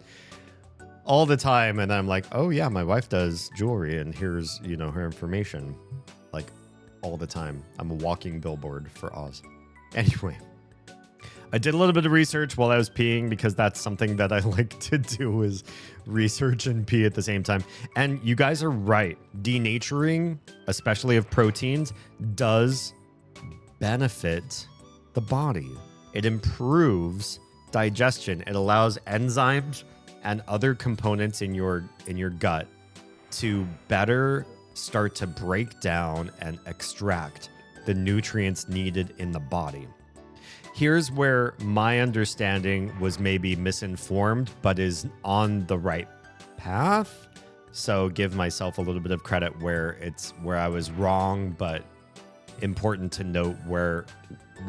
all the time, and I'm like, oh yeah, my wife does jewelry, and here's her information. Like, all the time. I'm a walking billboard for Oz. Anyway, I did a little bit of research while I was peeing, because that's something that I like to do, is research and pee at the same time. And you guys are right. Denaturing, especially of proteins, does benefit the body. It improves digestion. It allows enzymes and other components in your gut to better start to break down and extract the nutrients needed in the body. Here's where my understanding was maybe misinformed, but is on the right path. So give myself a little bit of credit where I was wrong, but important to note where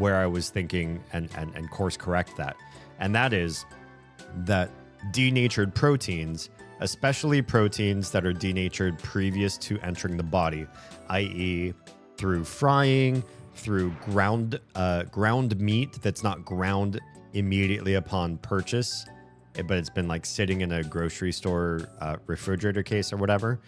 I was thinking and course correct that. And that is that denatured proteins, especially proteins that are denatured previous to entering the body, i.e. through frying, through ground meat that's not ground immediately upon purchase, but it's been like sitting in a grocery store refrigerator case or whatever.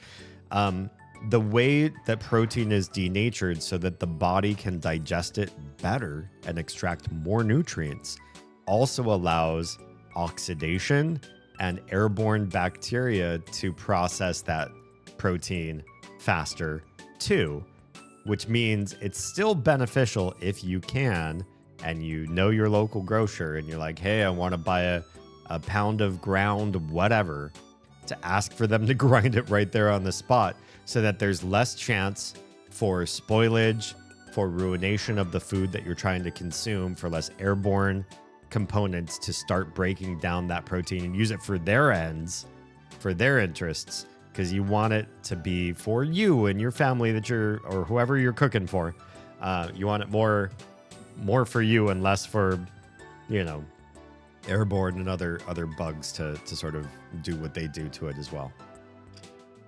The way that protein is denatured so that the body can digest it better and extract more nutrients also allows oxidation and airborne bacteria to process that protein faster too, which means it's still beneficial if you can, and your local grocer and you're like, hey, I want to buy a pound of ground whatever, to ask for them to grind it right there on the spot, so that there's less chance for spoilage, for ruination of the food that you're trying to consume, for less airborne components to start breaking down that protein and use it for their ends, for their interests, because you want it to be for you and your family that you're, or whoever you're cooking for. You want it more for you and less for, you know, airborne and other bugs to sort of do what they do to it as well.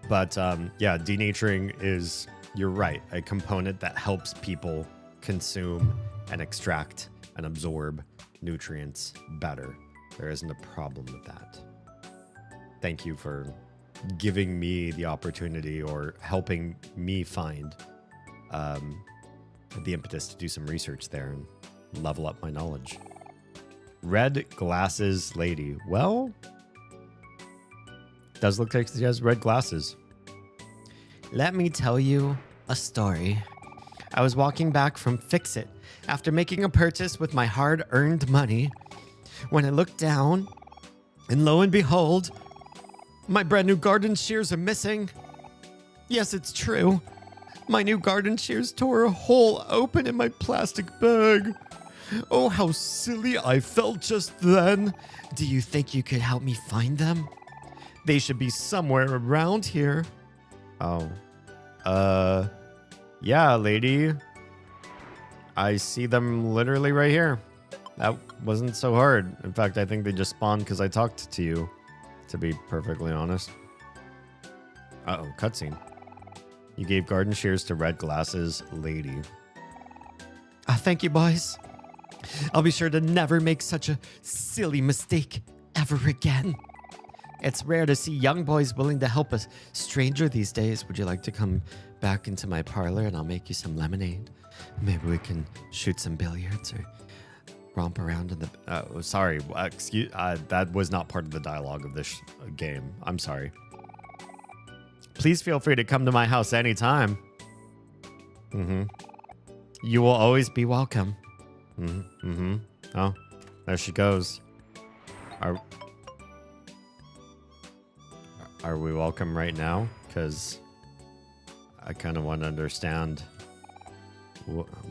But yeah, denaturing is, you're right, a component that helps people consume and extract and absorb nutrients better. There isn't a problem with that. Thank you for giving me the opportunity or helping me find the impetus to do some research there and level up my knowledge. Red glasses lady. Well, does look like she has red glasses. Let me tell you a story. I was walking back from Fix It after making a purchase with my hard-earned money when I looked down, and lo and behold, my brand new garden shears are missing. Yes, it's true. My new garden shears tore a hole open in my plastic bag. Oh, how silly I felt just then. Do you think you could help me find them? They should be somewhere around here. Oh. Yeah, lady. I see them literally right here. That wasn't so hard. In fact, I think they just spawned because I talked to you, to be perfectly honest. Uh-oh, cutscene. You gave garden shears to red glasses lady. Thank you, boys. I'll be sure to never make such a silly mistake ever again. It's rare to see young boys willing to help a stranger these days. Would you like to come back into my parlor and I'll make you some lemonade? Maybe we can shoot some billiards or romp around in the... Oh, sorry. Excuse... that was not part of the dialogue of this game. I'm sorry. Please feel free to come to my house anytime. Mm-hmm. You will always be welcome. Mm-hmm. Mm-hmm. Oh, there she goes. Are we welcome right now? Because I kind of want to understand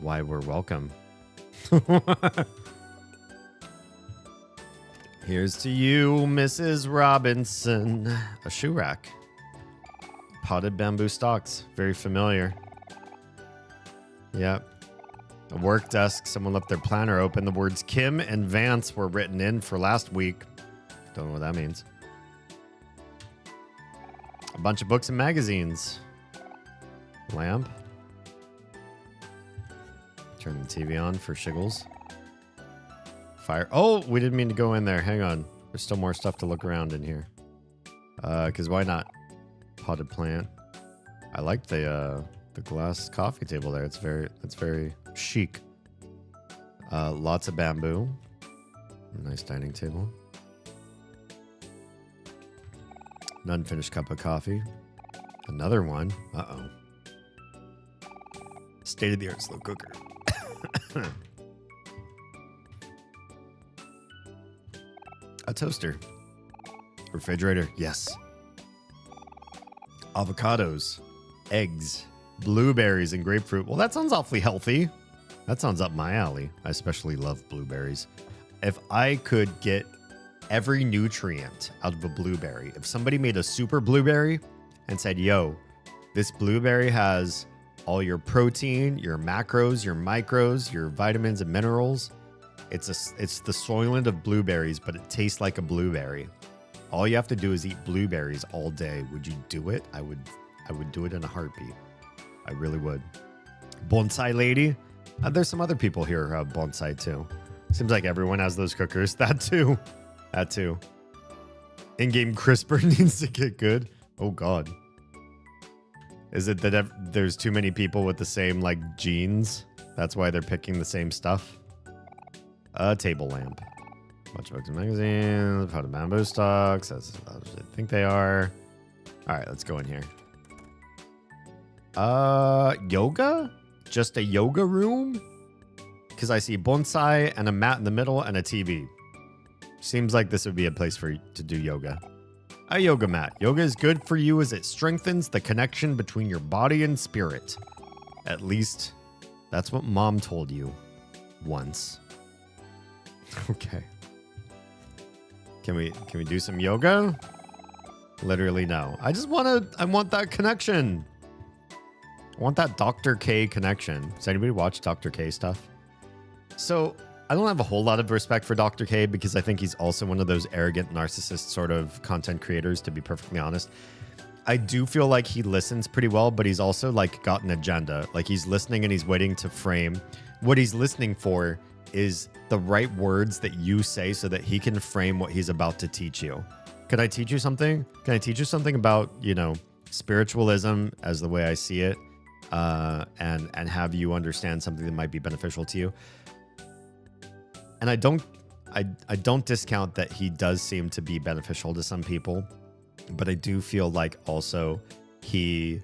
why we're welcome. Here's to you, Mrs. Robinson. A shoe rack. Potted bamboo stalks. Very familiar. Yep. A work desk. Someone left their planner open. The words Kim and Vance were written in for last week. Don't know what that means. A bunch of books and magazines. Lamp. Turn the TV on for shiggles. Fire. Oh, we didn't mean to go in there. Hang on. There's still more stuff to look around in here. Because why not? Potted plant. I like the glass coffee table there. It's very chic. Lots of bamboo. Nice dining table. An unfinished cup of coffee. Another one. Uh-oh. State-of-the-art slow cooker. A toaster. Refrigerator. Yes. Avocados. Eggs. Blueberries and grapefruit. Well, that sounds awfully healthy. That sounds up my alley. I especially love blueberries. If I could get every nutrient out of a blueberry, if somebody made a super blueberry and said, yo, this blueberry has all your protein, your macros, your micros, your vitamins and minerals. It's the Soylent of blueberries, but it tastes like a blueberry. All you have to do is eat blueberries all day. Would you do it? I would do it in a heartbeat. I really would. Bonsai lady. There's some other people here who have bonsai too. Seems like everyone has those cookers. That too. That too. In-game CRISPR needs to get good. Oh God. Is it that there's too many people with the same like genes? That's why they're picking the same stuff. A table lamp. Bunch of books and magazines. Potted bamboo stalks. That's what I think they are. All right, let's go in here. Yoga? Just a yoga room? Because I see bonsai and a mat in the middle and a TV. Seems like this would be a place for you to do yoga. A yoga mat. Yoga is good for you as it strengthens the connection between your body and spirit. At least, that's what Mom told you once. Okay. Can we do some yoga? Literally no. I want that connection. I want that Dr. K connection. Does anybody watch Dr. K stuff? So I don't have a whole lot of respect for Dr. K because I think he's also one of those arrogant narcissist sort of content creators, to be perfectly honest. I do feel like he listens pretty well, but he's also like got an agenda. Like he's listening and he's waiting to frame. What he's listening for is the right words that you say so that he can frame what he's about to teach you. Can I teach you something? Can I teach you something about, spiritualism as the way I see it, and have you understand something that might be beneficial to you? And I don't discount that he does seem to be beneficial to some people, but I do feel like also he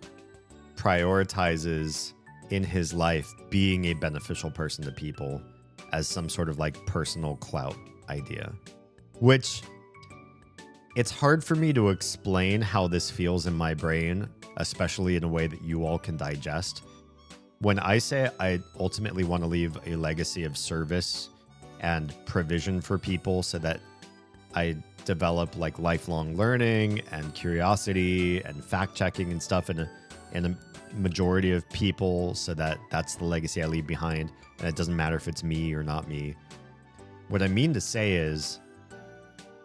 prioritizes in his life being a beneficial person to people as some sort of like personal clout idea, which it's hard for me to explain how this feels in my brain, especially in a way that you all can digest. When I say I ultimately want to leave a legacy of service and provision for people so that I develop like lifelong learning and curiosity and fact checking and stuff in a majority of people, so that that's the legacy I leave behind, and it doesn't matter if it's me or not me. What I mean to say is,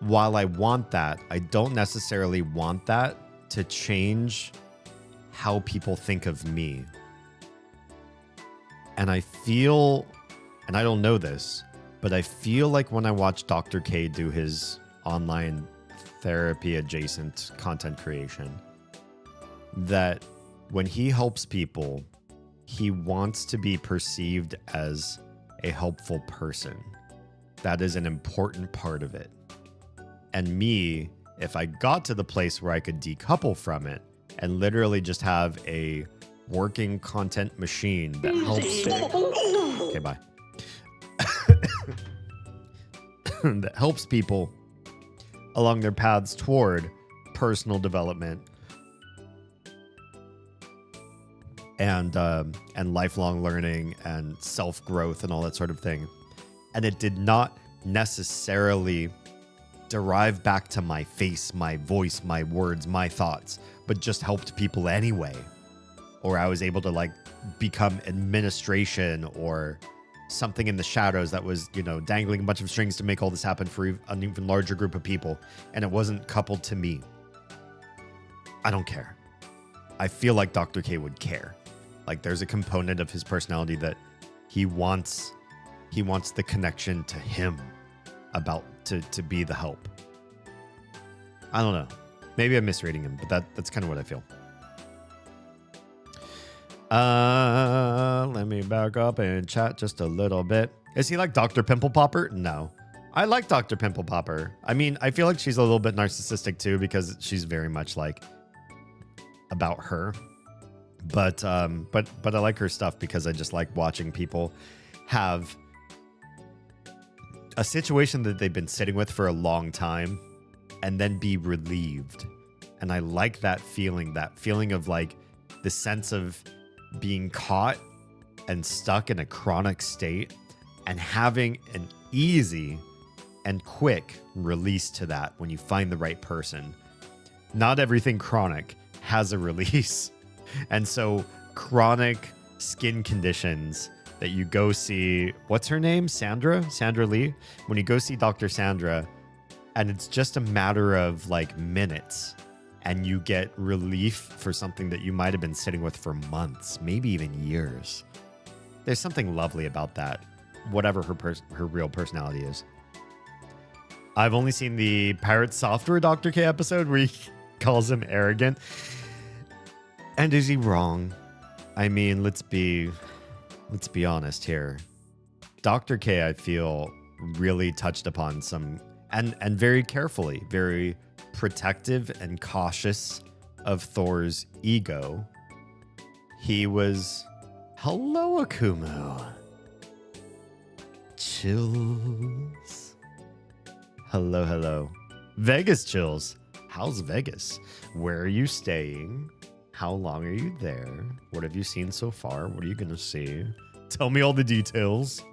while I want that, I don't necessarily want that to change how people think of me. And I feel, and I don't know this, but I feel like when I watch Dr. K do his online therapy adjacent content creation, that when he helps people, he wants to be perceived as a helpful person. That is an important part of it. And me, if I got to the place where I could decouple from it and literally just have a working content machine that helps. Okay, bye. That helps people along their paths toward personal development and lifelong learning and self-growth and all that sort of thing. And it did not necessarily derive back to my face, my voice, my words, my thoughts, but just helped people anyway. Or I was able to like become administration or something in the shadows that was, dangling a bunch of strings to make all this happen for an even larger group of people. And it wasn't coupled to me. I don't care. I feel like Dr. K would care. Like there's a component of his personality that he wants the connection to him about to be the help. I don't know. Maybe I'm misreading him, but that's kind of what I feel. Let me back up and chat just a little bit. Is he like Dr. Pimple Popper? No. I like Dr. Pimple Popper. I mean, I feel like she's a little bit narcissistic too because she's very much like about her. But I like her stuff because I just like watching people have a situation that they've been sitting with for a long time and then be relieved. And I like that feeling of like the sense of being caught and stuck in a chronic state and having an easy and quick release to that when you find the right person. Not everything chronic has a release. And so chronic skin conditions that you go see, what's her name? Sandra Lee. When you go see Dr. Sandra, and it's just a matter of like minutes, and you get relief for something that you might have been sitting with for months, maybe even years. There's something lovely about that, whatever her real personality is. I've only seen the Pirate Software Dr. K episode where he calls him arrogant. And is he wrong? I mean, let's be honest here. Dr. K, I feel, really touched upon some, and very carefully, very protective and cautious of Thor's ego. He was, hello, Akumu. Chills. Hello. Vegas chills. How's Vegas? Where are you staying? How long are you there? What have you seen so far? What are you going to see? Tell me all the details.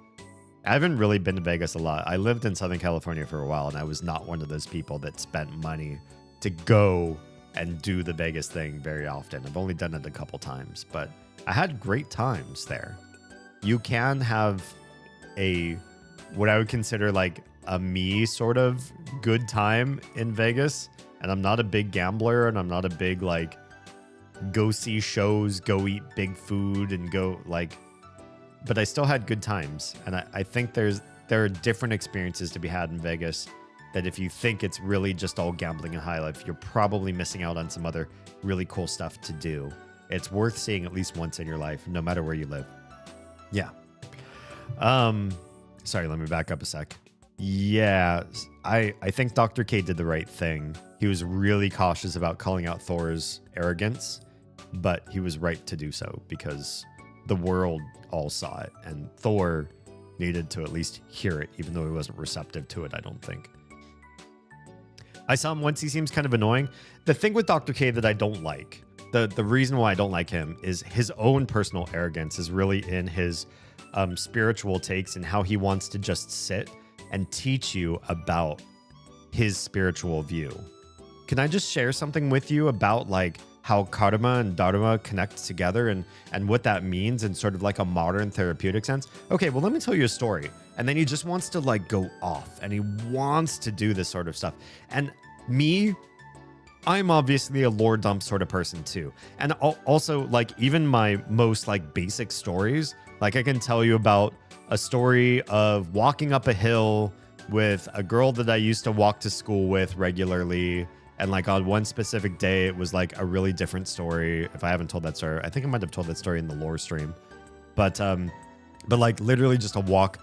I haven't really been to Vegas a lot. I lived in Southern California for a while, and I was not one of those people that spent money to go and do the Vegas thing very often. I've only done it a couple times, but I had great times there. You can have what I would consider like a me sort of good time in Vegas. And I'm not a big gambler, and I'm not a big like go see shows, go eat big food, and go like, but I still had good times. And I think there are different experiences to be had in Vegas that if you think it's really just all gambling and high life, you're probably missing out on some other really cool stuff to do. It's worth seeing at least once in your life, no matter where you live. Yeah. Sorry, let me back up a sec. Yeah, I think Dr. K did the right thing. He was really cautious about calling out Thor's arrogance, but he was right to do so because the world all saw it, and Thor needed to at least hear it, even though he wasn't receptive to it, I don't think. I saw him once. He seems kind of annoying. The thing with Dr. K that I don't like, the reason why I don't like him is his own personal arrogance is really in his spiritual takes and how he wants to just sit and teach you about his spiritual view. Can I just share something with you about like how karma and dharma connect together and what that means in sort of like a modern therapeutic sense? Okay, well, let me tell you a story. And then he just wants to like go off and he wants to do this sort of stuff. And me, I'm obviously a lore dump sort of person too. And also like even my most like basic stories, like I can tell you about a story of walking up a hill with a girl that I used to walk to school with regularly. And like on one specific day, it was like a really different story. If I haven't told that story, I think I might have told that story in the lore stream. But like literally just a walk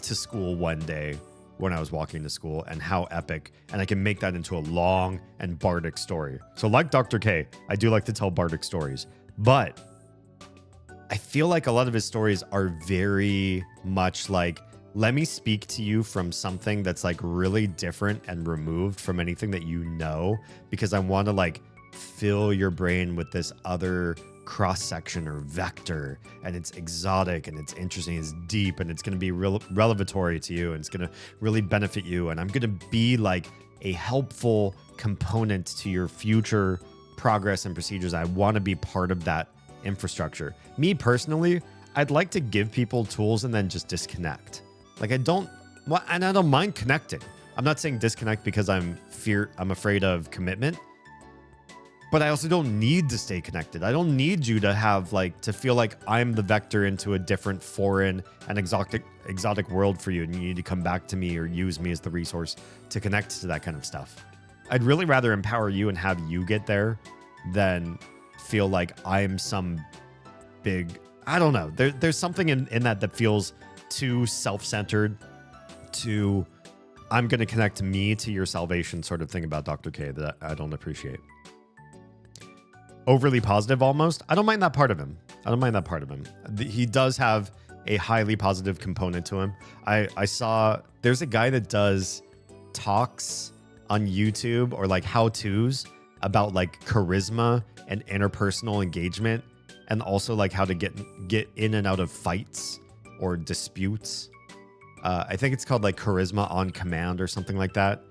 to school one day when I was walking to school, and how epic. And I can make that into a long and bardic story. So like Dr. K, I do like to tell bardic stories, but I feel like a lot of his stories are very much like, let me speak to you from something that's like really different and removed from anything that you know, because I want to like fill your brain with this other cross section or vector, and it's exotic and it's interesting, it's deep, and it's going to be revelatory to you, and it's going to really benefit you, and I'm going to be like a helpful component to your future progress and procedures. I want to be part of that infrastructure. Me personally, I'd like to give people tools and then just disconnect. Like I don't mind connecting. I'm not saying disconnect because I'm afraid of commitment, but I also don't need to stay connected. I don't need you to have like to feel like I'm the vector into a different foreign and exotic world for you, and you need to come back to me or use me as the resource to connect to that kind of stuff. I'd really rather empower you and have you get there than feel like I'm some big, I don't know. There's something in that feels too self-centered, to I'm going to connect me to your salvation sort of thing about Dr. K that I don't appreciate. Overly positive almost. I don't mind that part of him. He does have a highly positive component to him. I saw there's a guy that does talks on YouTube or like how-tos about like charisma and interpersonal engagement, and also like how to get in and out of fights or disputes. I think it's called like Charisma on Command or something like that.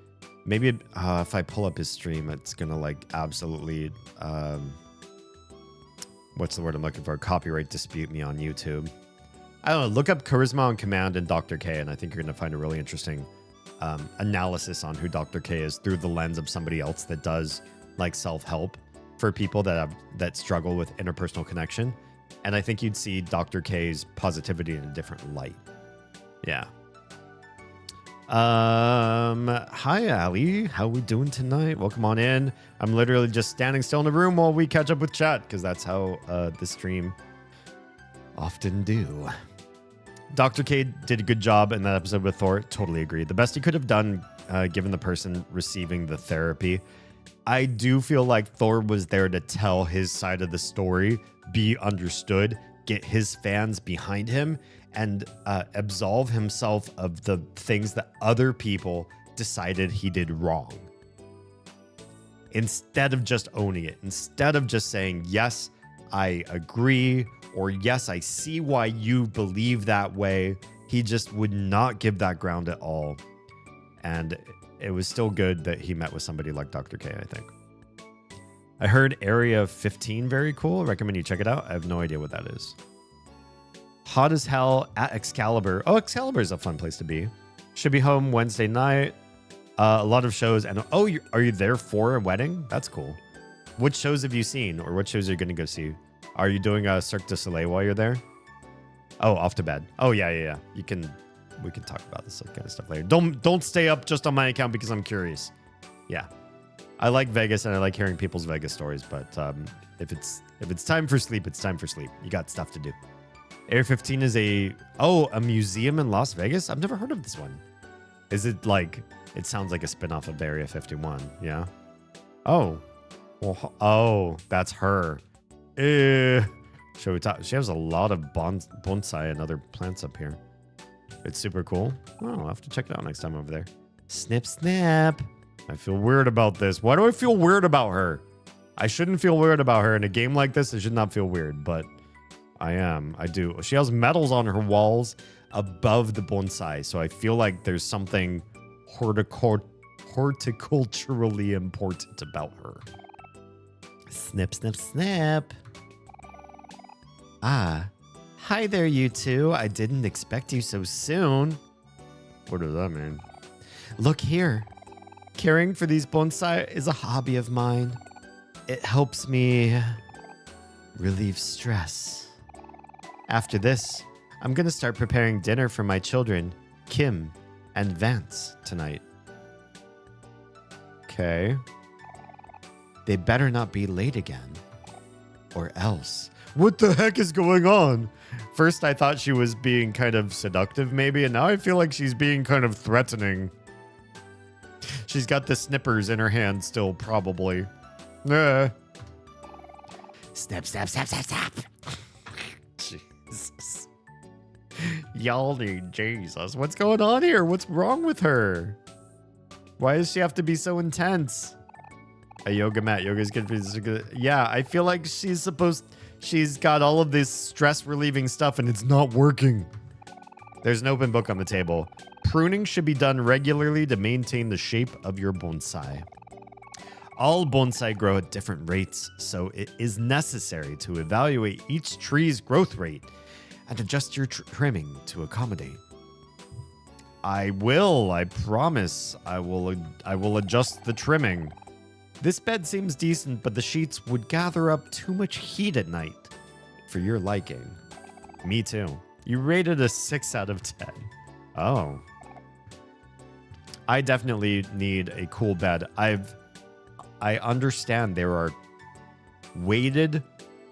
Maybe if I pull up his stream, it's gonna like absolutely what's the word I'm looking for? Copyright dispute me on YouTube. I don't know. Look up Charisma on Command and Dr. K, and I think you're gonna find a really interesting analysis on who Dr. K is through the lens of somebody else that does like self-help for people that struggle with interpersonal connection. And I think you'd see Dr. K's positivity in a different light. Yeah. Hi, Ali. How we doing tonight? Welcome on in. I'm literally just standing still in the room while we catch up with chat, because that's how the stream often do. Dr. K did a good job in that episode with Thor. Totally agree. The best he could have done, given the person receiving the therapy. I do feel like Thor was there to tell his side of the story, be understood, get his fans behind him, and absolve himself of the things that other people decided he did wrong. Instead of just owning it, instead of just saying, yes, I agree, or yes, I see why you believe that way, He just would not give that ground at all. And it was still good that he met with somebody like Dr. K, I think. I heard Area 15 very cool. Recommend you check it out. I have no idea what that is. Hot as hell at Excalibur. Oh, Excalibur is a fun place to be. Should be home Wednesday night. A lot of shows. And oh, are you there for a wedding? That's cool. What shows have you seen, or what shows are you going to go see? Are you doing a Cirque du Soleil while you're there? Oh, off to bed. Oh yeah. We can talk about this kind of stuff later. Don't stay up just on my account because I'm curious. Yeah, I like Vegas and I like hearing people's Vegas stories. But if it's time for sleep, it's time for sleep. You got stuff to do. Area 15 is a museum in Las Vegas. I've never heard of this one. Is it like? It sounds like a spinoff of Area 51. Yeah. Oh. Well, oh, that's her. Shall we talk? She has a lot of bonsai and other plants up here. It's super cool. Oh, I'll have to check it out next time over there. Snip, snap. I feel weird about this. Why do I feel weird about her? I shouldn't feel weird about her. In a game like this, I should not feel weird, but I am. I do. She has medals on her walls above the bonsai, so I feel like there's something horticulturally important about her. Snip, snip, snap. Ah. Hi there, you two. I didn't expect you so soon. What does that mean? Look here. Caring for these bonsai is a hobby of mine. It helps me relieve stress. After this, I'm going to start preparing dinner for my children, Kim and Vance, tonight. Okay. They better not be late again, or else. What the heck is going on? First, I thought she was being kind of seductive, maybe, and now I feel like she's being kind of threatening. She's got the snippers in her hand still, probably. Snap, snap, snap, snap, snap. Jesus. Y'all need Jesus. What's going on here? What's wrong with her? Why does she have to be so intense? A yoga mat. Yoga's good for... Yeah, I feel like she's got all of this stress relieving stuff and it's not working. There's an open book on the table. Pruning should be done regularly to maintain the shape of your bonsai. All bonsai grow at different rates, so it is necessary to evaluate each tree's growth rate and adjust your trimming to accommodate. I promise I will adjust the trimming. This bed seems decent, but the sheets would gather up too much heat at night for your liking. Me too. You rated a 6 out of 10. Oh. I definitely need a cool bed. I understand there are weighted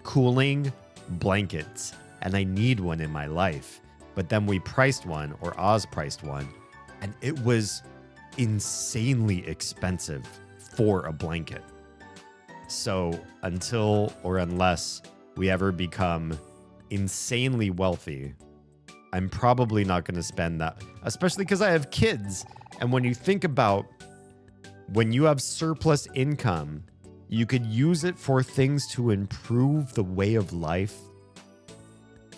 cooling blankets, and I need one in my life. But then we priced one, or Oz priced one, and it was insanely expensive for a blanket. So until or unless we ever become insanely wealthy, I'm probably not going to spend that, especially because I have kids. And when you think about when you have surplus income, you could use it for things to improve the way of life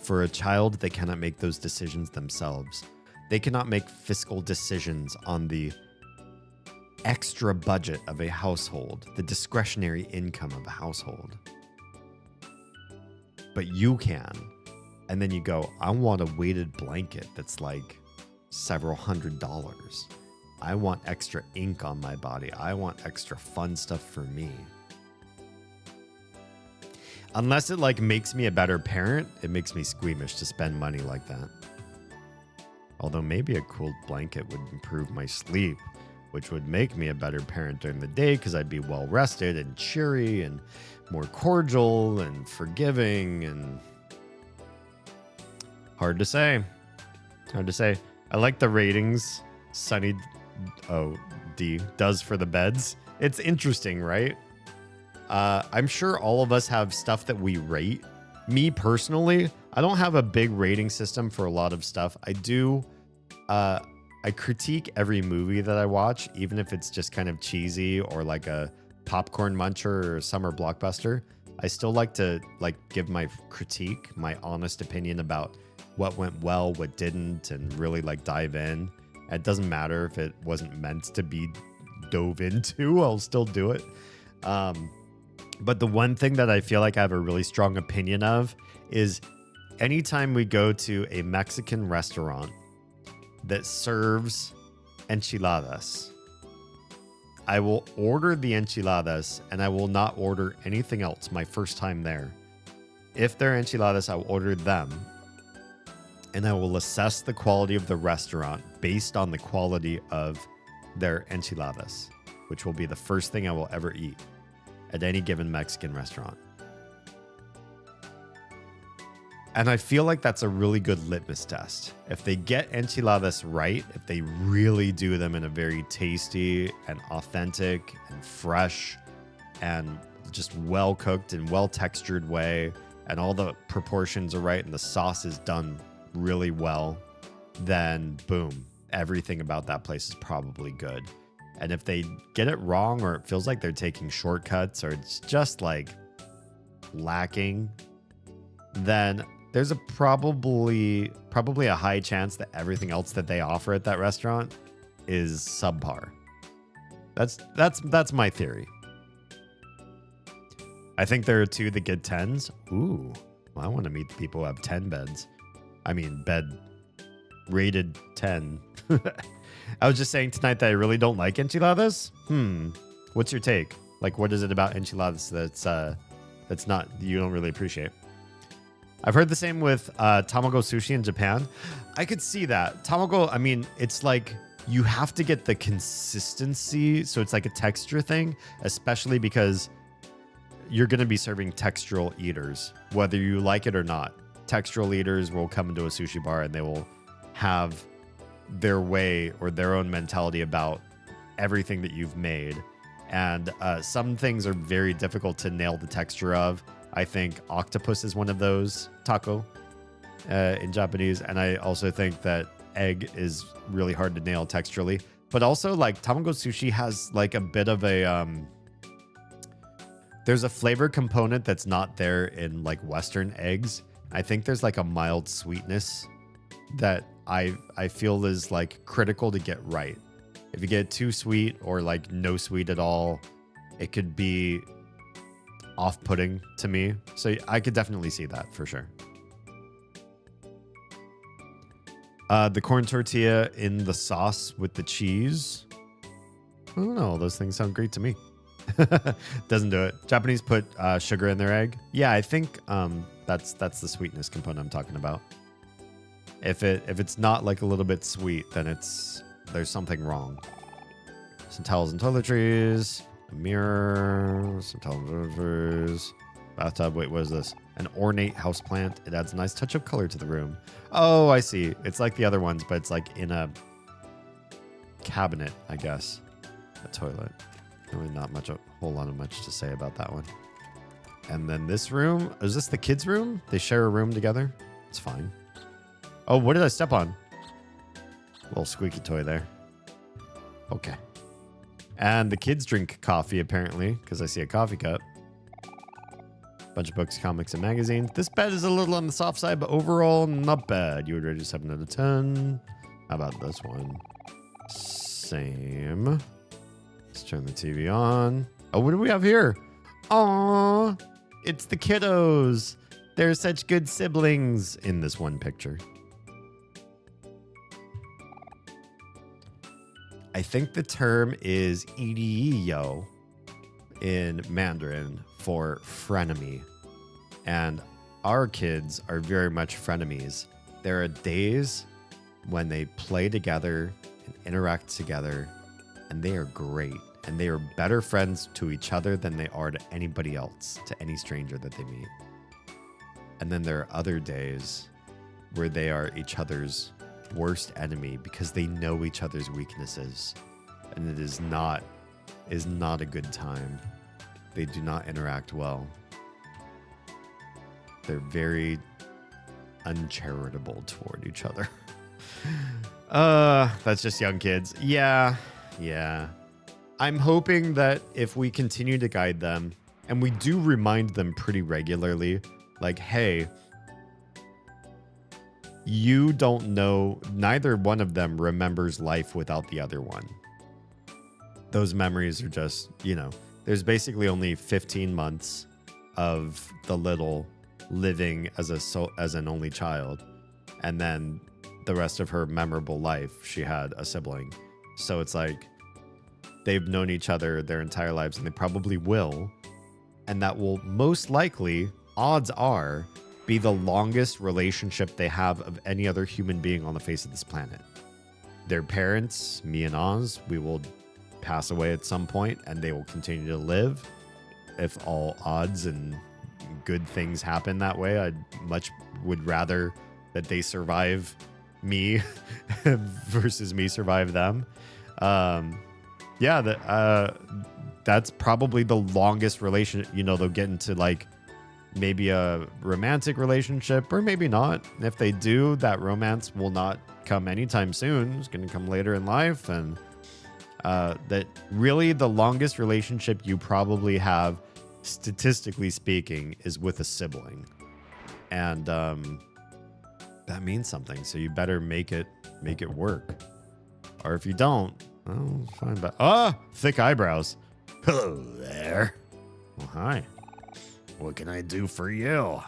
for a child. They cannot make those decisions themselves. They cannot make fiscal decisions on the extra budget of a household, the discretionary income of a household. But you can. And then you go, I want a weighted blanket that's like several $100s. I want extra ink on my body. I want extra fun stuff for me. Unless it like makes me a better parent, it makes me squeamish to spend money like that. Although maybe a cool blanket would improve my sleep, which would make me a better parent during the day because I'd be well rested and cheery and more cordial and forgiving and hard to say. Hard to say. I like the ratings Sunny D does for the beds. It's interesting, right? I'm sure all of us have stuff that we rate. Me personally, I don't have a big rating system for a lot of stuff. I do. I critique every movie that I watch, even if it's just kind of cheesy or like a popcorn muncher or a summer blockbuster. I still like to like give my critique, my honest opinion about what went well, what didn't, and really like dive in. It doesn't matter if it wasn't meant to be dove into, I'll still do it. But the one thing that I feel like I have a really strong opinion of is anytime we go to a Mexican restaurant that serves enchiladas, I will order the enchiladas and I will not order anything else my first time there. If they're enchiladas, I will order them and I will assess the quality of the restaurant based on the quality of their enchiladas, which will be the first thing I will ever eat at any given Mexican restaurant. And I feel like that's a really good litmus test. If they get enchiladas right, if they really do them in a very tasty and authentic and fresh and just well cooked and well textured way, and all the proportions are right and the sauce is done really well, then boom, everything about that place is probably good. And if they get it wrong, or it feels like they're taking shortcuts, or it's just like lacking, then there's a probably a high chance that everything else that they offer at that restaurant is subpar. That's my theory. I think there are two that get 10s. Ooh, well, I want to meet the people who have 10 beds. I mean, bed rated 10. I was just saying tonight that I really don't like enchiladas. What's your take? Like, what is it about enchiladas that's not, you don't really appreciate? I've heard the same with tamago sushi in Japan. I could see that. Tamago, I mean, it's like you have to get the consistency. So it's like a texture thing, especially because you're going to be serving textural eaters, whether you like it or not. Textural eaters will come into a sushi bar and they will have their way or their own mentality about everything that you've made. And some things are very difficult to nail the texture of. I think octopus is one of those, taco in Japanese. And I also think that egg is really hard to nail texturally. But also like tamago sushi has like a bit of a, there's a flavor component that's not there in like Western eggs. I think there's like a mild sweetness that I feel is like critical to get right. If you get too sweet or like no sweet at all, it could be off-putting to me. So I could definitely see that for sure. The corn tortilla in the sauce with the cheese. I don't know. Those things sound great to me. Doesn't do it. Japanese put sugar in their egg. Yeah, I think that's the sweetness component I'm talking about. If it's not like a little bit sweet, then there's something wrong. Some towels and toiletries, a mirror, some towels and toiletries, bathtub. Wait, what is this? An ornate houseplant. It adds a nice touch of color to the room. Oh, I see. It's like the other ones, but it's like in a cabinet, I guess. A toilet. Really not a whole lot of much to say about that one. And then this room, is this the kids' room? They share a room together? It's fine. Oh, what did I step on? Little squeaky toy there. Okay. And the kids drink coffee, apparently, because I see a coffee cup. Bunch of books, comics, and magazines. This bed is a little on the soft side, but overall, not bad. You would rate it 7 out of 10. How about this one? Same. Let's turn the TV on. Oh, what do we have here? Aww, it's the kiddos. They're such good siblings in this one picture. I think the term is idiyo in Mandarin for frenemy. And our kids are very much frenemies. There are days when they play together and interact together, and they are great. And they are better friends to each other than they are to anybody else, to any stranger that they meet. And then there are other days where they are each other's worst enemy because they know each other's weaknesses. And it is not a good time. They do not interact well. They're very uncharitable toward each other. That's just young kids. Yeah. I'm hoping that if we continue to guide them And we do remind them pretty regularly, like, hey, you don't know, neither one of them remembers life without the other one. Those memories are just, you know, there's basically only 15 months of the little living as an only child. And then the rest of her memorable life, she had a sibling. So it's like they've known each other their entire lives, and they probably will. And that will most likely, odds are, be the longest relationship they have of any other human being on the face of this planet. Their parents, me and Oz, we will pass away at some point, and they will continue to live. If all odds and good things happen that way, I much would rather that they survive me versus me survive them. That's probably the longest relationship. You know, they'll get into like maybe a romantic relationship, or maybe not. If they do, that romance will not come anytime soon. It's going to come later in life. And that really the longest relationship you probably have, statistically speaking, is with a sibling. And that means something. So you better make it work. Or if you don't, oh, fine. But thick eyebrows. Hello there. Well, hi. What can I do for you?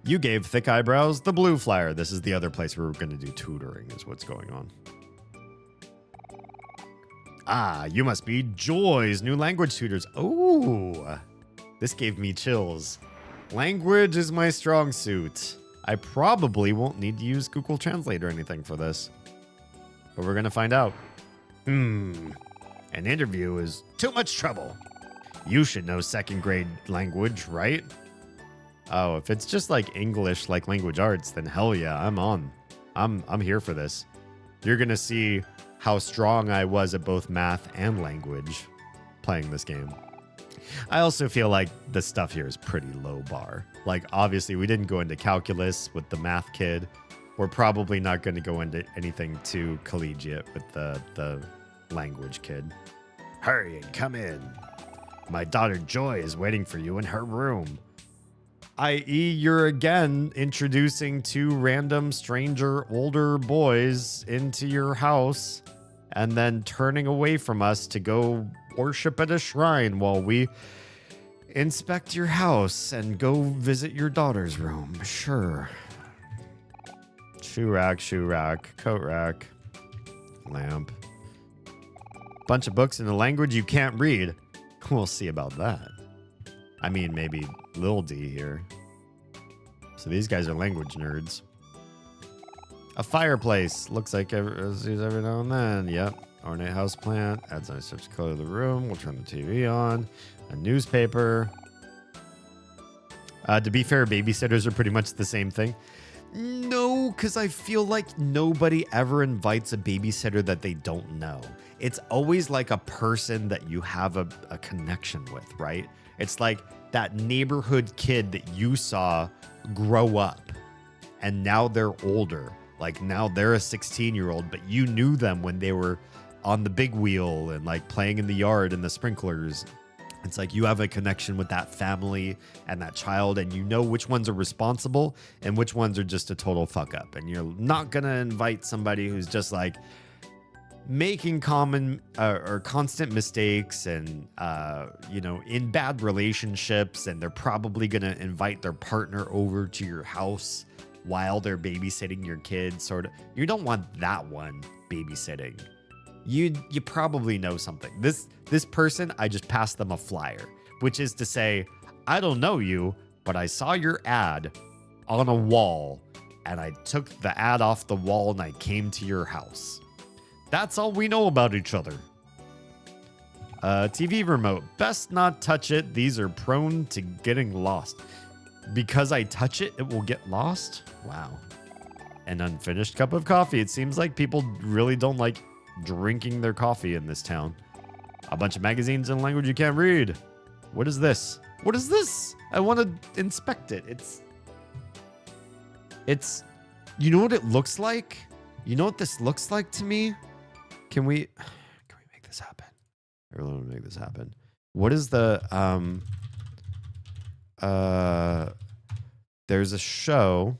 You gave thick eyebrows the blue flyer. This is the other place where we're going to do tutoring, is what's going on. Ah, you must be Joy's new language tutors. Oh, this gave me chills. Language is my strong suit. I probably won't need to use Google Translate or anything for this, but we're going to find out. An interview is too much trouble. You should know second grade language, right? Oh, if it's just like English, like language arts, then hell yeah, I'm on. I'm here for this. You're going to see how strong I was at both math and language playing this game. I also feel like the stuff here is pretty low bar. Like, obviously, we didn't go into calculus with the math kid. We're probably not going to go into anything too collegiate with the language kid. Hurry and come in. My daughter Joy is waiting for you in her room. I.e., you're again introducing two random stranger older boys into your house and then turning away from us to go worship at a shrine while we inspect your house and go visit your daughter's room. Sure. Shoe rack, coat rack, lamp. Bunch of books in a language you can't read. We'll see about that. I mean, maybe Lil D here. So these guys are language nerds. A fireplace. Looks like every now and then. Yep. Ornate house plant. Adds nice touch to color the room. We'll turn the TV on. A newspaper. To be fair, babysitters are pretty much the same thing. No, because I feel like nobody ever invites a babysitter that they don't know. It's always like a person that you have a connection with, right? It's like that neighborhood kid that you saw grow up and now they're older. Like now they're a 16-year-old, but you knew them when they were on the big wheel and like playing in the yard and the sprinklers. It's like you have a connection with that family and that child, and you know which ones are responsible and which ones are just a total fuck up. And you're not going to invite somebody who's just like making common or constant mistakes and, in bad relationships. And they're probably going to invite their partner over to your house while they're babysitting your kids. Sort of. You don't want that one babysitting. You probably know something. This person, I just passed them a flyer, which is to say, I don't know you, but I saw your ad on a wall and I took the ad off the wall and I came to your house. That's all we know about each other. TV remote. Best not touch it. These are prone to getting lost. Because I touch it, it will get lost? Wow. An unfinished cup of coffee. It seems like people really don't like drinking their coffee in this town. A bunch of magazines in a language you can't read. What is this? What is this? I want to inspect it. It's, you know what it looks like? You know what this looks like to me? Can we make this happen? I really want to make this happen. What is the there's a show,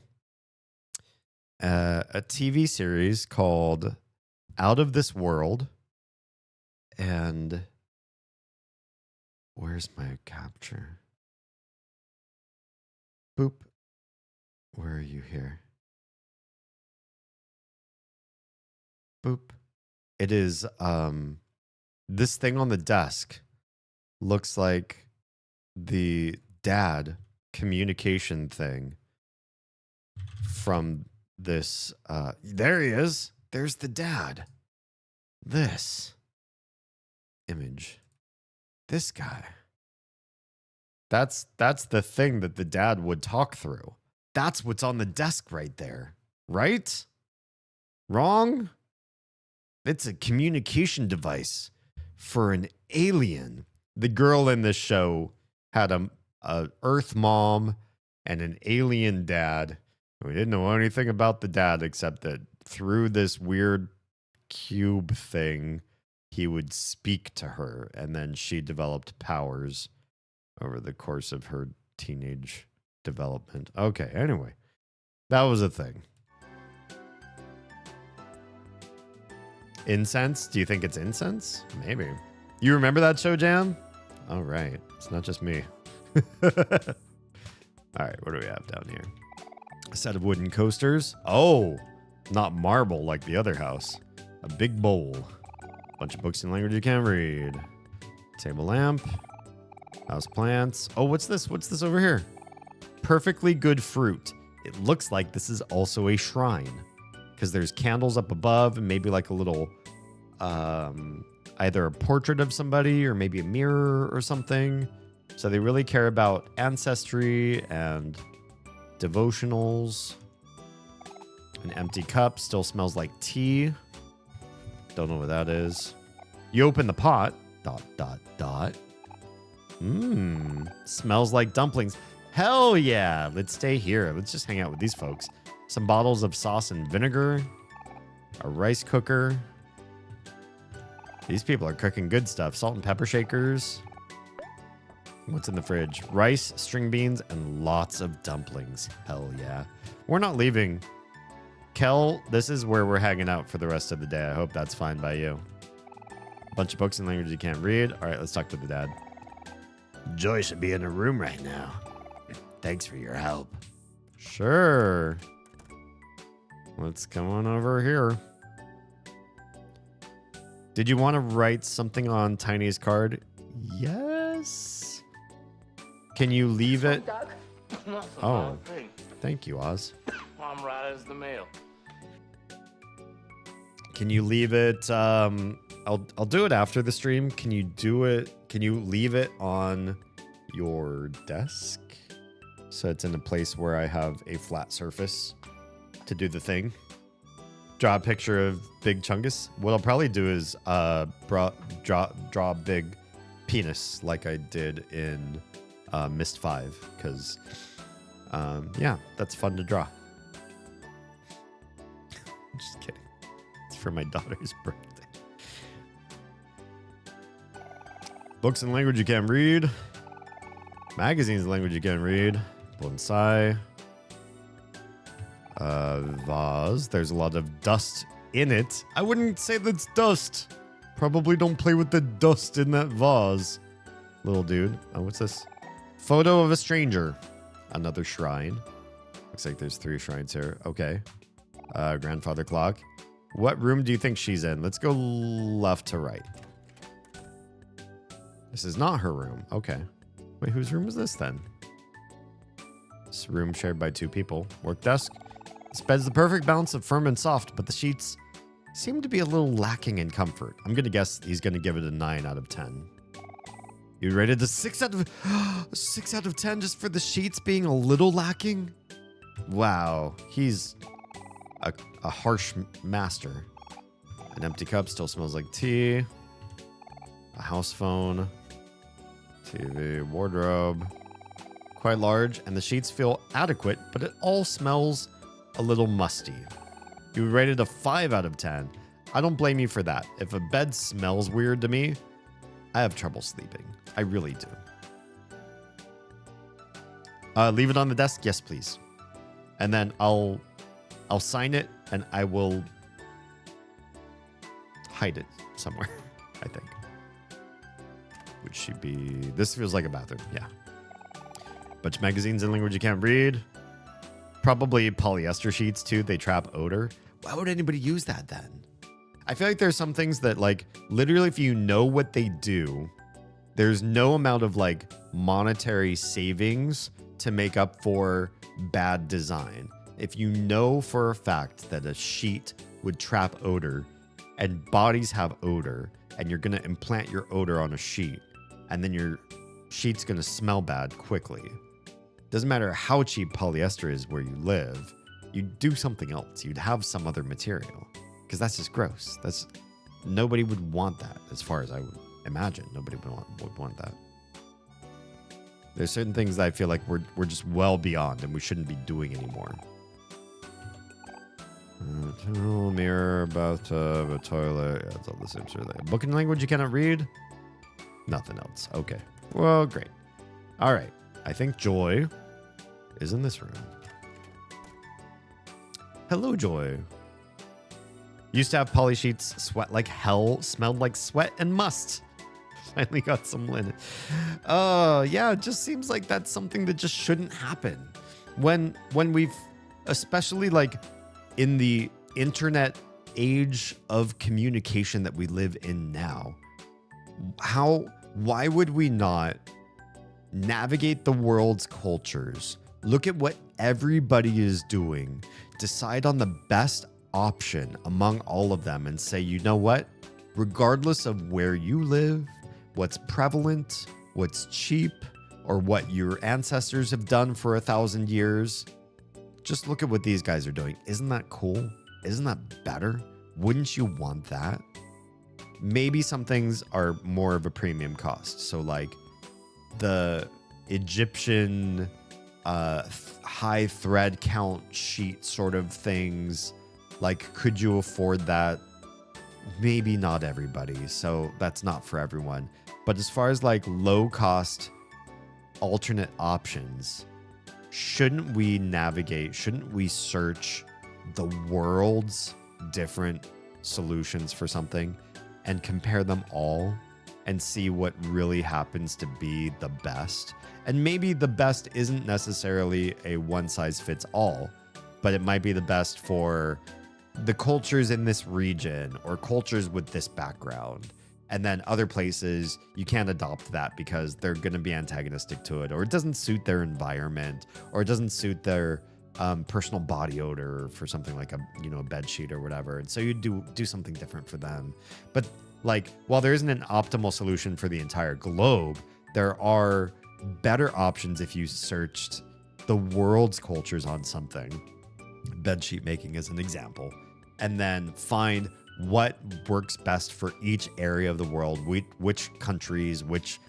a TV series called Out of This World, and where's my capture? Boop. Where are you here? Boop. It is this thing on the desk looks like the dad communication thing from this there he is. There's the dad. This image. This guy. That's the thing that the dad would talk through. That's what's on the desk right there. Right? Wrong? It's a communication device for an alien. The girl in this show had a Earth mom and an alien dad. We didn't know anything about the dad except that through this weird cube thing, he would speak to her, and then she developed powers over the course of her teenage development. Okay, anyway, that was a thing. Incense? Do you think it's incense? Maybe. You remember that show, Jam? All right. It's not just me. All right, what do we have down here? A set of wooden coasters. Oh, not marble like the other house. A big bowl. Bunch of books in language you can't read. Table lamp. House plants. Oh, what's this? What's this over here? Perfectly good fruit. It looks like this is also a shrine because there's candles up above and maybe like a little, either a portrait of somebody or maybe a mirror or something. So they really care about ancestry and devotionals. An empty cup still smells like tea. Don't know what that is. You open the pot. ... Smells like dumplings. Hell yeah. Let's stay here. Let's just hang out with these folks. Some bottles of sauce and vinegar. A rice cooker. These people are cooking good stuff. Salt and pepper shakers. What's in the fridge? Rice, string beans, and lots of dumplings. Hell yeah. We're not leaving. Kel, this is where we're hanging out for the rest of the day. I hope that's fine by you. Bunch of books in language you can't read. All right, let's talk to the dad. Joy should be in her room right now. Thanks for your help. Sure. Let's come on over here. Did you want to write something on Tiny's card? Yes. Can you leave it? Oh, thank you, Oz. I'm right as the mail. Can you leave it? I'll do it after the stream. Can you do it? Can you leave it on your desk so it's in a place where I have a flat surface to do the thing? Draw a picture of Big Chungus. What I'll probably do is draw big penis like I did in Mist 5 because yeah, that's fun to draw. Just kidding. It's for my daughter's birthday. Books in language you can't read. Magazines in language you can't read. Bonsai. Vase. There's a lot of dust in it. I wouldn't say that's dust. Probably don't play with the dust in that vase. Little dude. Oh, what's this? Photo of a stranger. Another shrine. Looks like there's 3 shrines here. Okay. Grandfather clock. What room do you think she's in? Let's go left to right. This is not her room. Okay. Wait, whose room is this then? This room shared by 2 people. Work desk. This bed's the perfect balance of firm and soft, but the sheets seem to be a little lacking in comfort. I'm going to guess he's going to give it a 9 out of 10. You rated a 6 out of 10 just for the sheets being a little lacking? Wow. He's a harsh master. An empty cup still smells like tea. A house phone. TV, wardrobe. Quite large, and the sheets feel adequate, but it all smells a little musty. You rated a 5 out of 10. I don't blame you for that. If a bed smells weird to me, I have trouble sleeping. I really do. Leave it on the desk, yes, please. And then I'll sign it and I will hide it somewhere. I think. Would she be? This feels like a bathroom. Yeah. Bunch of magazines in language you can't read. Probably polyester sheets too. They trap odor. Why would anybody use that then? I feel like there's some things that like literally if you know what they do, there's no amount of like monetary savings to make up for bad design. If you know for a fact that a sheet would trap odor and bodies have odor and you're going to implant your odor on a sheet and then your sheet's going to smell bad quickly. Doesn't matter how cheap polyester is where you live, you'd do something else. You'd have some other material because that's just gross. Nobody would want that as far as I would imagine. Nobody would want that. There's certain things that I feel like we're just well beyond and we shouldn't be doing anymore. Mirror, bathtub, a toilet. Yeah, it's all the same sort of thing. A book in language you cannot read? Nothing else. Okay. Well, great. All right. I think Joy is in this room. Hello, Joy. Used to have poly sheets, sweat like hell, smelled like sweat and must. Finally got some linen. Yeah, it just seems like that's something that just shouldn't happen. When we've, especially like in the internet age of communication that we live in now, why would we not navigate the world's cultures, look at what everybody is doing, decide on the best option among all of them and say, you know what? Regardless of where you live, what's prevalent, what's cheap, or what your ancestors have done for 1,000 years, just look at what these guys are doing. Isn't that cool? Isn't that better? Wouldn't you want that? Maybe some things are more of a premium cost. So like the Egyptian high thread count sheet sort of things, like could you afford that? Maybe not everybody, so that's not for everyone. But as far as like low cost alternate options, shouldn't we search the world's different solutions for something and compare them all and see what really happens to be the best? And maybe the best isn't necessarily a one size fits all, but it might be the best for the cultures in this region or cultures with this background. And then other places, you can't adopt that because they're going to be antagonistic to it, or it doesn't suit their environment, or it doesn't suit their personal body odor for something like a bed sheet or whatever. And so you do something different for them. But like, while there isn't an optimal solution for the entire globe, there are better options if you searched the world's cultures on something. Bed sheet making is an example. And then find what works best for each area of the world, which countries, which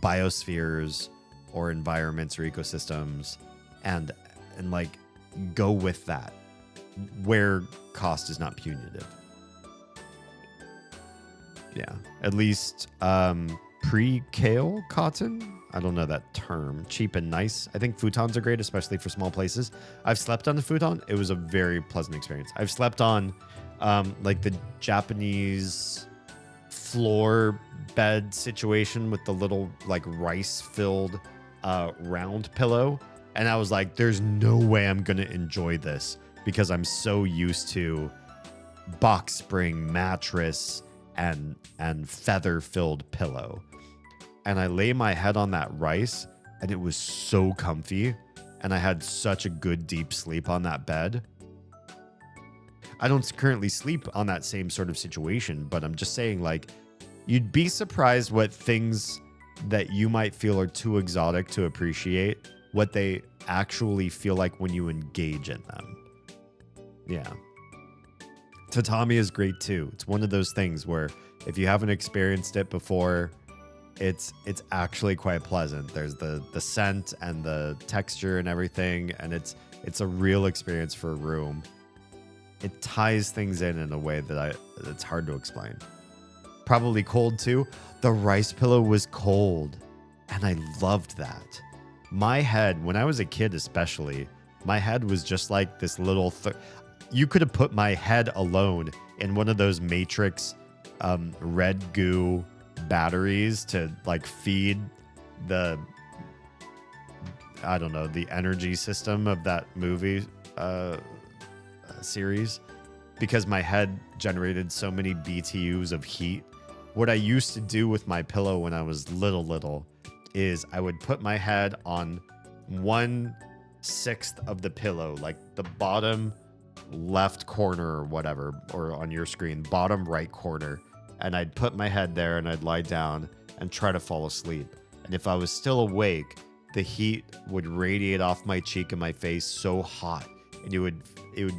biospheres or environments or ecosystems, and like go with that where cost is not punitive. Yeah, at least pre-kale cotton. I don't know that term. Cheap and nice. I think futons are great, especially for small places. I've slept on a futon. It was a very pleasant experience. I've slept on like the Japanese floor bed situation with the little like rice-filled round pillow. And I was like, there's no way I'm going to enjoy this because I'm so used to box spring mattress and feather-filled pillow. And I lay my head on that rice and it was so comfy. And I had such a good deep sleep on that bed. I don't currently sleep on that same sort of situation, but I'm just saying, like, you'd be surprised what things that you might feel are too exotic to appreciate, what they actually feel like when you engage in them. Yeah. Tatami is great too. It's one of those things where if you haven't experienced it before, it's actually quite pleasant. There's the scent and the texture and everything, and it's a real experience for a room. It ties things in a way that it's hard to explain. probably cold too. The rice pillow was cold, and I loved that. My head, when I was a kid especially, my head was just like this little... you could have put my head alone in one of those Matrix red goo batteries to like feed the... I don't know, the energy system of that movie series, because my head generated so many BTUs of heat. What I used to do with my pillow when I was little is I would put my head on 1/6 of the pillow, like the bottom left corner or whatever, or on your screen, bottom right corner. And I'd put my head there and I'd lie down and try to fall asleep. And if I was still awake, the heat would radiate off my cheek and my face so hot, and it would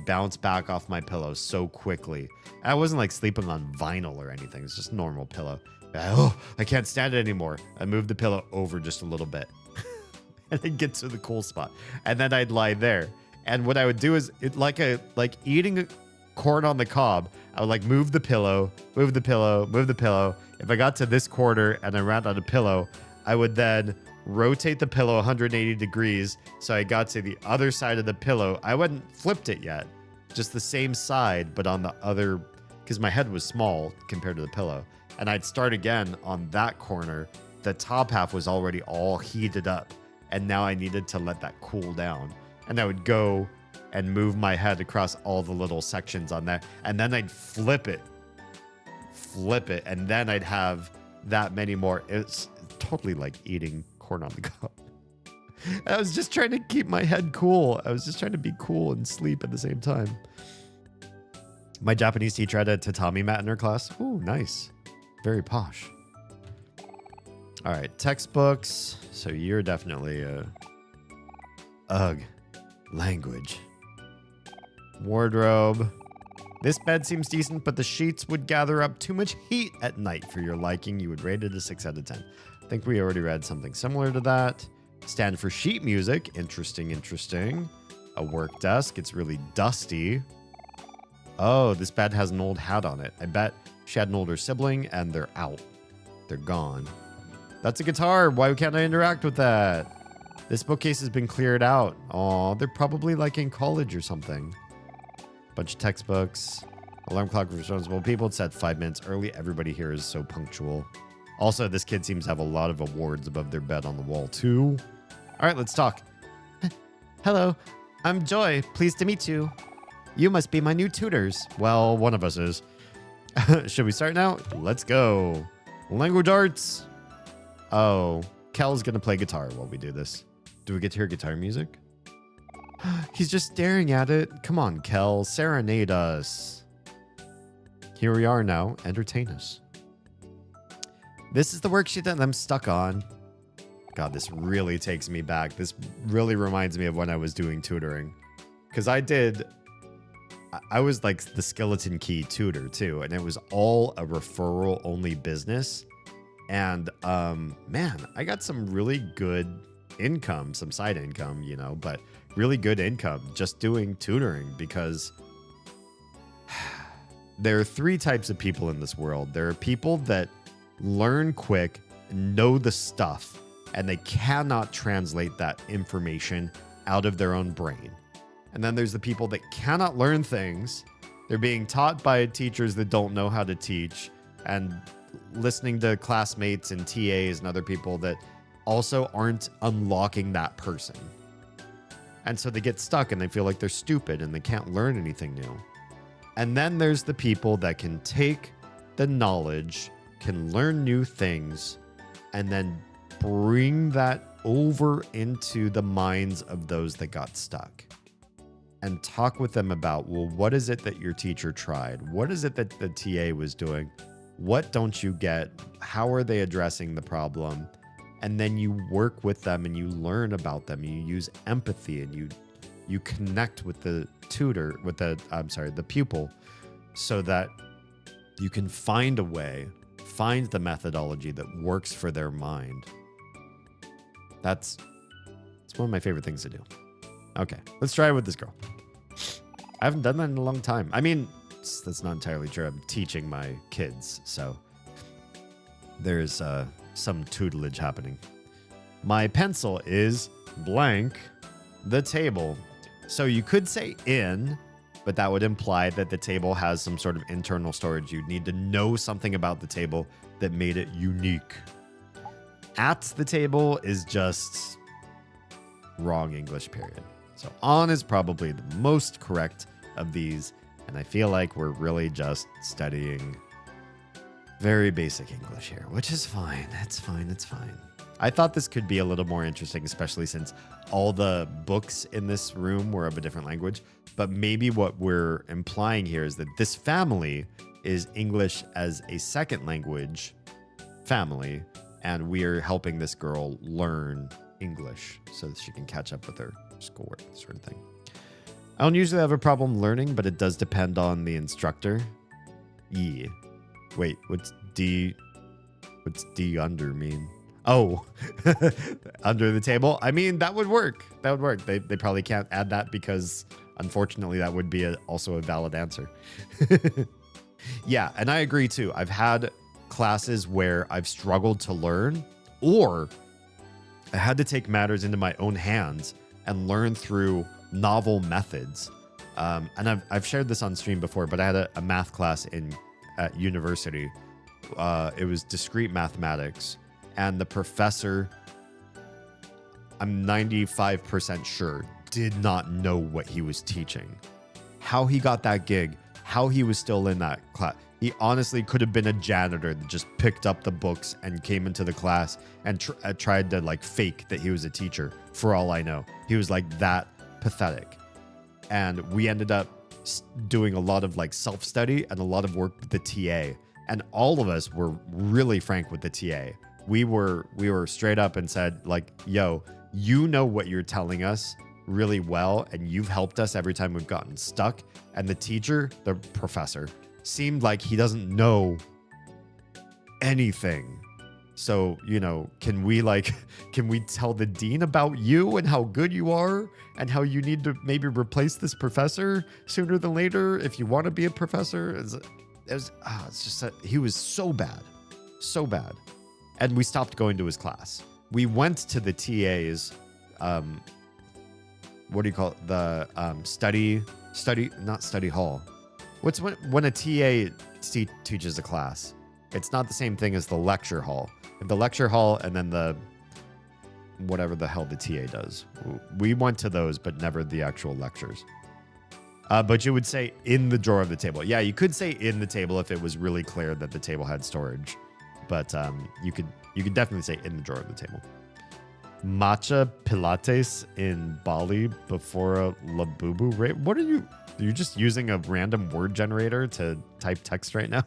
bounce back off my pillow so quickly. I wasn't like sleeping on vinyl or anything. It's just a normal pillow. Oh, I can't stand it anymore. I moved the pillow over just a little bit and I'd get to the cool spot, and then I'd lie there. And what I would do is like eating corn on the cob. I would like move the pillow, move the pillow, move the pillow. If I got to this corner and I ran out of pillow, I would then rotate the pillow 180 degrees so I got to the other side of the pillow. I hadn't flipped it yet, just the same side, but on the other, because my head was small compared to the pillow. And I'd start again on that corner. The top half was already all heated up, and now I needed to let that cool down. And I would go and move my head across all the little sections on there, and then I'd flip it, and then I'd have that many more. It's totally like eating corn on the cob. I was just trying to keep my head cool. I was just trying to be cool and sleep at the same time. My Japanese teacher had a tatami mat in her class. Ooh, nice. Very posh. All right, textbooks. So you're definitely ugh, language. Wardrobe. This bed seems decent, but the sheets would gather up too much heat at night for your liking. You would rate it a 6 out of 10. I think we already read something similar to that. Stand for sheet music. Interesting, interesting. A work desk. It's really dusty. Oh, this bed has an old hat on it. I bet she had an older sibling and they're out. They're gone. That's a guitar. Why can't I interact with that? This bookcase has been cleared out. Oh, they're probably like in college or something. Bunch of textbooks. Alarm clock for responsible people. It's set 5 minutes early. Everybody here is so punctual. Also, this kid seems to have a lot of awards above their bed on the wall, too. All right, let's talk. Hello, I'm Joy. Pleased to meet you. You must be my new tutors. Well, one of us is. Should we start now? Let's go. Language arts. Oh, Kel's going to play guitar while we do this. Do we get to hear guitar music? He's just staring at it. Come on, Kel. Serenade us. Here we are now. Entertain us. This is the worksheet that I'm stuck on. God, this really takes me back. This really reminds me of when I was doing tutoring. Because I was like the skeleton key tutor too. And it was all a referral only business. And man, I got some really good income, some side income, you know, but really good income just doing tutoring, because there are 3 types of people in this world. There are people that learn quick, know the stuff, and they cannot translate that information out of their own brain. And then there's the people that cannot learn things. They're being taught by teachers that don't know how to teach, and listening to classmates and TAs and other people that also aren't unlocking that person. And so they get stuck and they feel like they're stupid and they can't learn anything new. And then there's the people that can take the knowledge, can learn new things, and then bring that over into the minds of those that got stuck. And talk with them about, well, what is it that your teacher tried? What is it that the TA was doing? What don't you get? How are they addressing the problem? And then you work with them and you learn about them. You use empathy and you connect with the tutor, with the pupil, so that you can find a way, find the methodology that works for their mind. It's one of my favorite things to do. Okay, let's try it with this girl. I haven't done that in a long time. I mean, that's not entirely true. I'm teaching my kids, so There's some tutelage happening. My pencil is blank the table. So you could say in, but that would imply that the table has some sort of internal storage. You'd need to know something about the table that made it unique. At the table is just wrong English, period. So on is probably the most correct of these, and I feel like we're really just studying very basic English here, which is fine. It's fine. It's fine. I thought this could be a little more interesting, especially since all the books in this room were of a different language. But maybe what we're implying here is that this family is English as a second language family, and we're helping this girl learn English so that she can catch up with her schoolwork, sort of thing. I don't usually have a problem learning, but it does depend on the instructor. Yeah. Wait, what's D under mean? Oh, under the table. I mean, that would work. That would work. They probably can't add that because, unfortunately, that would be also a valid answer. Yeah, and I agree too. I've had classes where I've struggled to learn, or I had to take matters into my own hands and learn through novel methods. And I've shared this on stream before, but I had a math class at university. It was discrete mathematics. And the professor, I'm 95% sure, did not know what he was teaching. How he got that gig, how he was still in that class. He honestly could have been a janitor that just picked up the books and came into the class and tried to like fake that he was a teacher, for all I know. He was like that pathetic. And we ended up doing a lot of like self-study and a lot of work with the TA. And all of us were really frank with the TA. We were straight up and said like, yo, you know what you're telling us really well, and you've helped us every time we've gotten stuck. And the teacher, the professor, seemed like he doesn't know anything. So, can we tell the dean about you and how good you are and how you need to maybe replace this professor sooner than later if you want to be a professor? It's just that he was so bad. And we stopped going to his class. We went to the TA's, what do you call it? The not study hall. What's when a TA teaches a class? It's not the same thing as the lecture hall. The lecture hall and then the whatever the hell the TA does. We went to those, but never the actual lectures. But you would say in the drawer of the table. Yeah, you could say in the table if it was really clear that the table had storage. But you could definitely say in the drawer of the table. Matcha Pilates in Bali before a Labubu raid. What are you just using a random word generator to type text right now?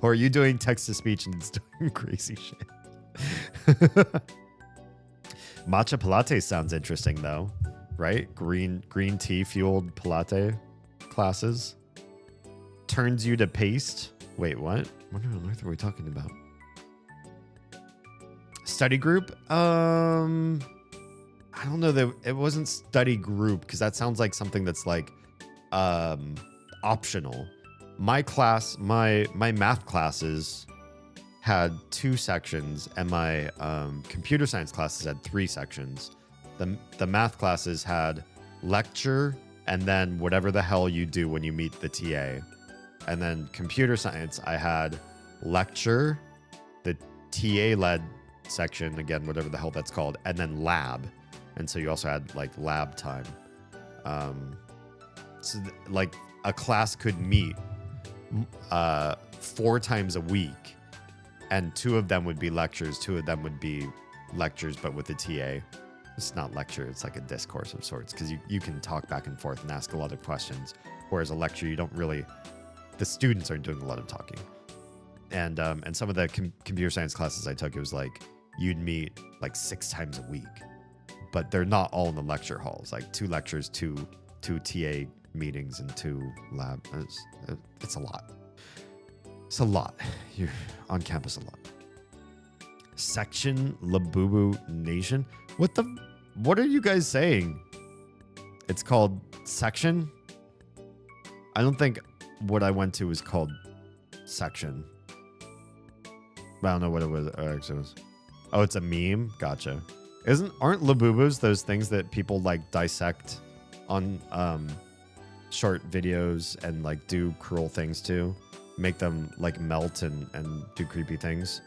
Or are you doing text to speech and it's doing crazy shit? Matcha Pilates sounds interesting though, right? Green tea fueled Pilates classes. Turns you to paste. Wait, what? What on earth are we talking about? Study group? I don't know that it wasn't study group because that sounds like something that's like optional. My class, my math classes had 2 sections, and my computer science classes had 3 sections. The math classes had lecture and then whatever the hell you do when you meet the TA. And then computer science, I had lecture, the TA-led section, again, whatever the hell that's called, and then lab. And so you also had like lab time. So like a class could meet 4 times a week, and 2 of them would be lectures, 2 of them would be lectures but with a TA. It's not lecture, it's like a discourse of sorts, because you can talk back and forth and ask a lot of questions, whereas a lecture you don't really, the students aren't doing a lot of talking. And some of the computer science classes I took, it was like you'd meet like 6 times a week, but they're not all in the lecture halls. Like 2 lectures, 2 TA meetings, and 2 lab. It's a lot. It's a lot. You're on campus a lot. Section Labubu Nation. What are you guys saying? It's called section? I don't think what I went to was called section. I don't know what it was. Oh, it's a meme. Gotcha. Aren't labubus those things that people like dissect on short videos and like do cruel things to, make them like melt and do creepy things?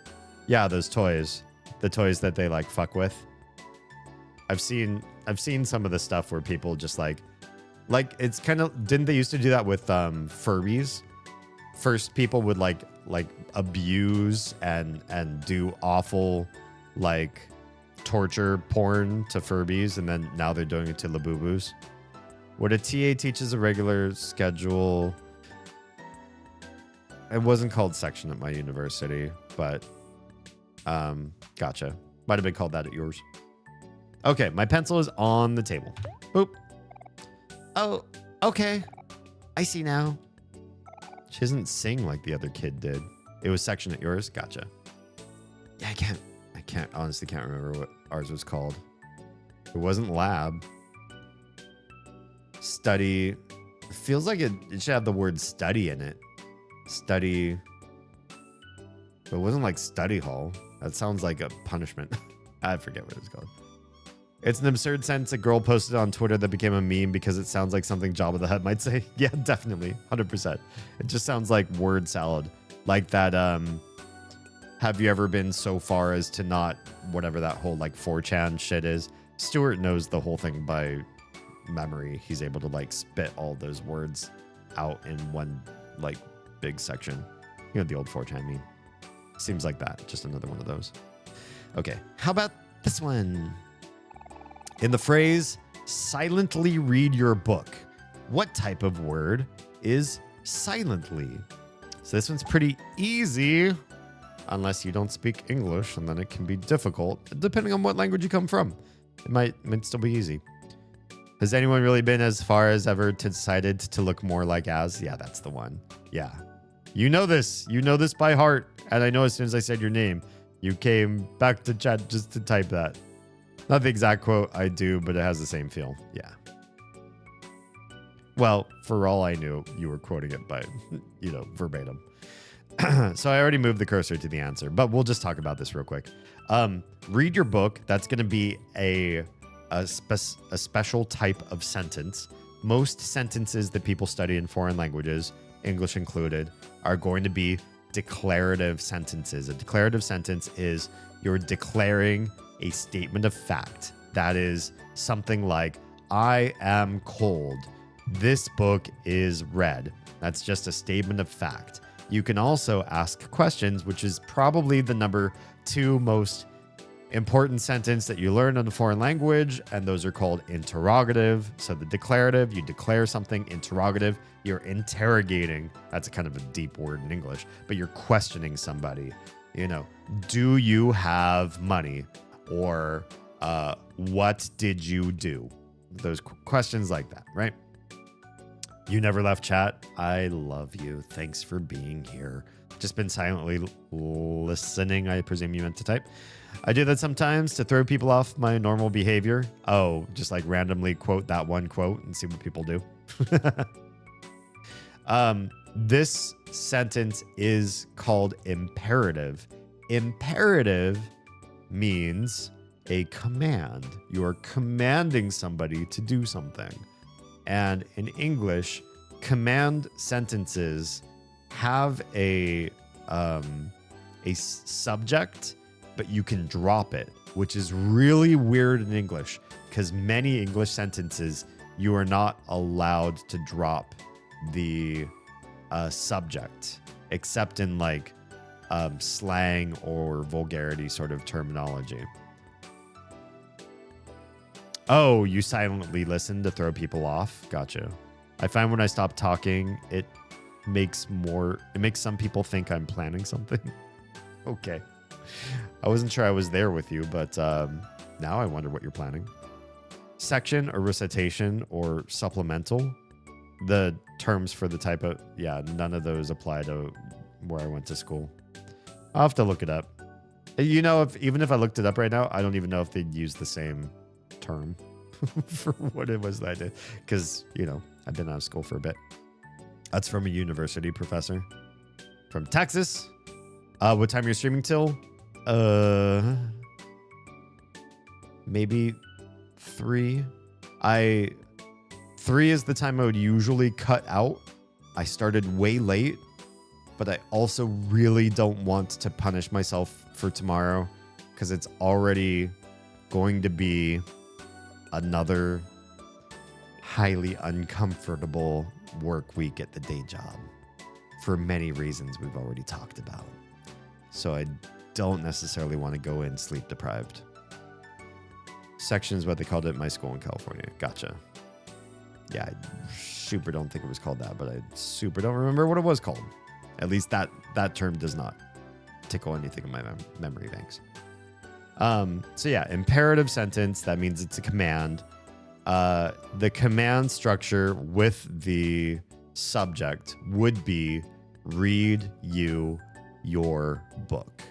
Yeah, those toys, the toys that they like fuck with. I've seen some of the stuff where people just like it's kind of, didn't they used to do that with Furbies? First, people would like abuse and do awful like torture porn to Furbies, and then now they're doing it to Labubus. What a TA teaches a regular schedule. It wasn't called section at my university, but gotcha. Might have been called that at yours. Okay, my pencil is on the table. Boop. Oh, okay. I see now. She doesn't sing like the other kid did. It was section at yours? Gotcha. Yeah, I honestly can't remember what ours was called. It wasn't lab. Study. It feels like it should have the word study in it. Study. But it wasn't like study hall. That sounds like a punishment. I forget what it's called. It's an absurd sentence a girl posted on Twitter that became a meme because it sounds like something Jabba the Hutt might say. Yeah, definitely. 100%. It just sounds like word salad. Like that, have you ever been so far as to not, whatever that whole like 4chan shit is? Stuart knows the whole thing by memory. He's able to like spit all those words out in one like big section. You know, the old 4chan meme. Seems like that. Just another one of those. Okay. How about this one? In the phrase, silently read your book, what type of word is silently? So this one's pretty easy, unless you don't speak English, and then it can be difficult, depending on what language you come from. It might still be easy. Has anyone really been as far as ever decided to look more like Az? Yeah, that's the one. Yeah. You know this. You know this by heart. And I know as soon as I said your name, you came back to chat just to type that. Not the exact quote, I do, but it has the same feel. Yeah. Well, for all I knew, you were quoting it by, verbatim. So I already moved the cursor to the answer, but we'll just talk about this real quick. Read your book. That's going to be a special type of sentence. Most sentences that people study in foreign languages, English included, are going to be declarative sentences. A declarative sentence is you're declaring a statement of fact. That is something like, I am cold. This book is red. That's just a statement of fact. You can also ask questions, which is probably the number 2 most important sentence that you learn in a foreign language, and those are called interrogative. So the declarative, you declare something. Interrogative, you're interrogating. That's a kind of a deep word in English, but you're questioning somebody. Do you have money? Or what did you do? Those questions like that, right? You never left chat. I love you. Thanks for being here. Just been silently listening. I presume you meant to type. I do that sometimes to throw people off my normal behavior. Oh, just like randomly quote that one quote and see what people do. This sentence is called imperative. Imperative means a command. You are commanding somebody to do something. And in English, command sentences have a subject, but you can drop it, which is really weird in English because many English sentences, you are not allowed to drop the subject, except in like slang or vulgarity sort of terminology. Oh, you silently listen to throw people off? Gotcha. I find when I stop talking, it makes some people think I'm planning something. Okay. I wasn't sure I was there with you, but now I wonder what you're planning. Section or recitation or supplemental. The terms for the type of, none of those apply to where I went to school. I'll have to look it up. Even if I looked it up right now, I don't even know if they'd use the same term for what it was that I did. Because, I've been out of school for a bit. That's from a university professor from Texas. What time are you streaming till? Maybe 3. 3 is the time I would usually cut out. I started way late, but I also really don't want to punish myself for tomorrow because it's already going to be another highly uncomfortable work week at the day job for many reasons we've already talked about. So I don't necessarily want to go in sleep deprived. Section is what they called it at my school in California. Gotcha. Yeah, I super don't think it was called that, but I super don't remember what it was called. At least that term does not tickle anything in my memory banks. So yeah, imperative sentence, that means it's a command. The command structure with the subject would be read you your book.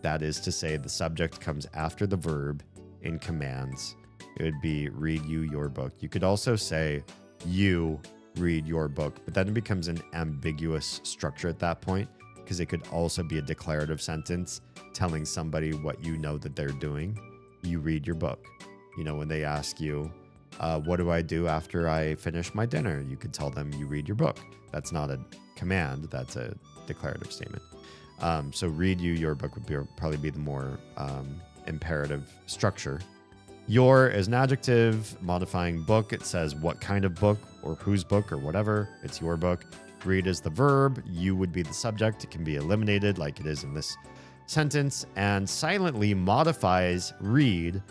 That is to say the subject comes after the verb in commands. It would be read you your book. You could also say you read your book, but then it becomes an ambiguous structure at that point because it could also be a declarative sentence telling somebody what you know that they're doing. You read your book. You know, when they ask you, what do I do after I finish my dinner? You could tell them you read your book. That's not a command. That's a declarative statement. So read you your book would probably be the more imperative structure. Your is an adjective modifying book. It says what kind of book or whose book or whatever. It's your book. Read is the verb. You would be the subject. It can be eliminated like it is in this sentence. And silently modifies read,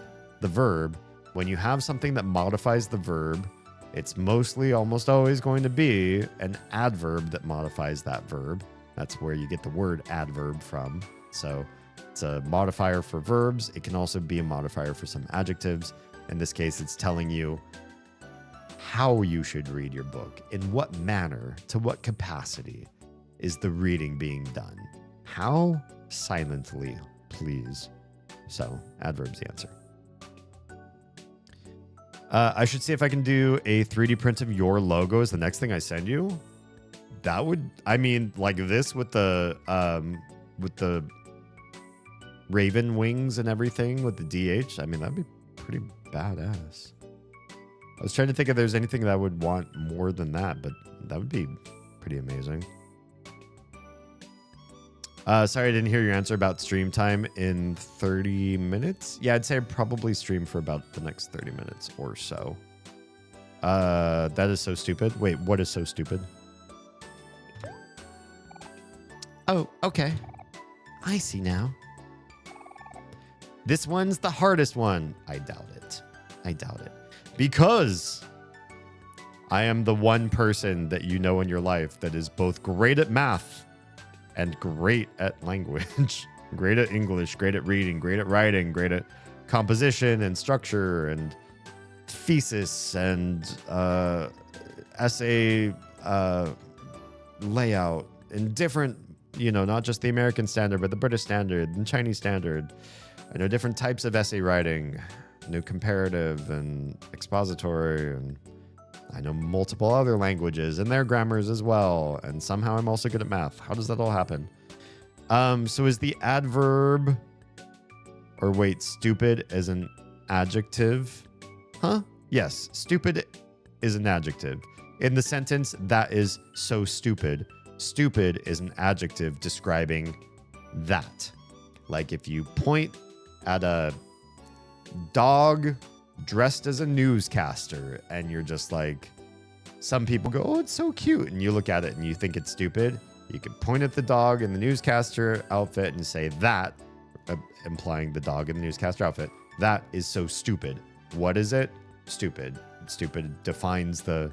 the verb. When you have something that modifies the verb, it's mostly almost always going to be an adverb that modifies that verb. That's where you get the word adverb from. So it's a modifier for verbs. It can also be a modifier for some adjectives. In this case, it's telling you how you should read your book, in what manner, to what capacity is the reading being done. How? Silently, please. So, adverb's the answer. I should see if I can do a 3D print of your logo as the next thing I send you. That would, I mean, like this with the raven wings and everything with the DH. I mean, that'd be pretty badass. I was trying to think if there's anything that I would want more than that, but that would be pretty amazing. Sorry, I didn't hear your answer about stream time in 30 minutes. Yeah, I'd say I'd probably stream for about the next 30 minutes or so. That is so stupid. Wait, what is so stupid? Oh, okay. I see now. This one's the hardest one. I doubt it. I doubt it. Because I am the one person that you know in your life that is both great at math and great at language. Great at English, great at reading, great at writing, great at composition and structure and thesis and essay layout and different, you know, not just the American standard, but the British standard and Chinese standard. I know different types of essay writing, new comparative and expository, and I know multiple other languages and their grammars as well. And somehow I'm also good at math. How does that all happen? So is the adverb, or wait, stupid is an adjective? Huh? Yes, stupid is an adjective. In the sentence, that is so stupid. Stupid is an adjective describing that. Like if you point at a dog dressed as a newscaster and you're just like, some people go, oh, it's so cute. And you look at it and you think it's stupid. You could point at the dog in the newscaster outfit and say that, implying the dog in the newscaster outfit, that is so stupid. What is it? Stupid. Stupid defines the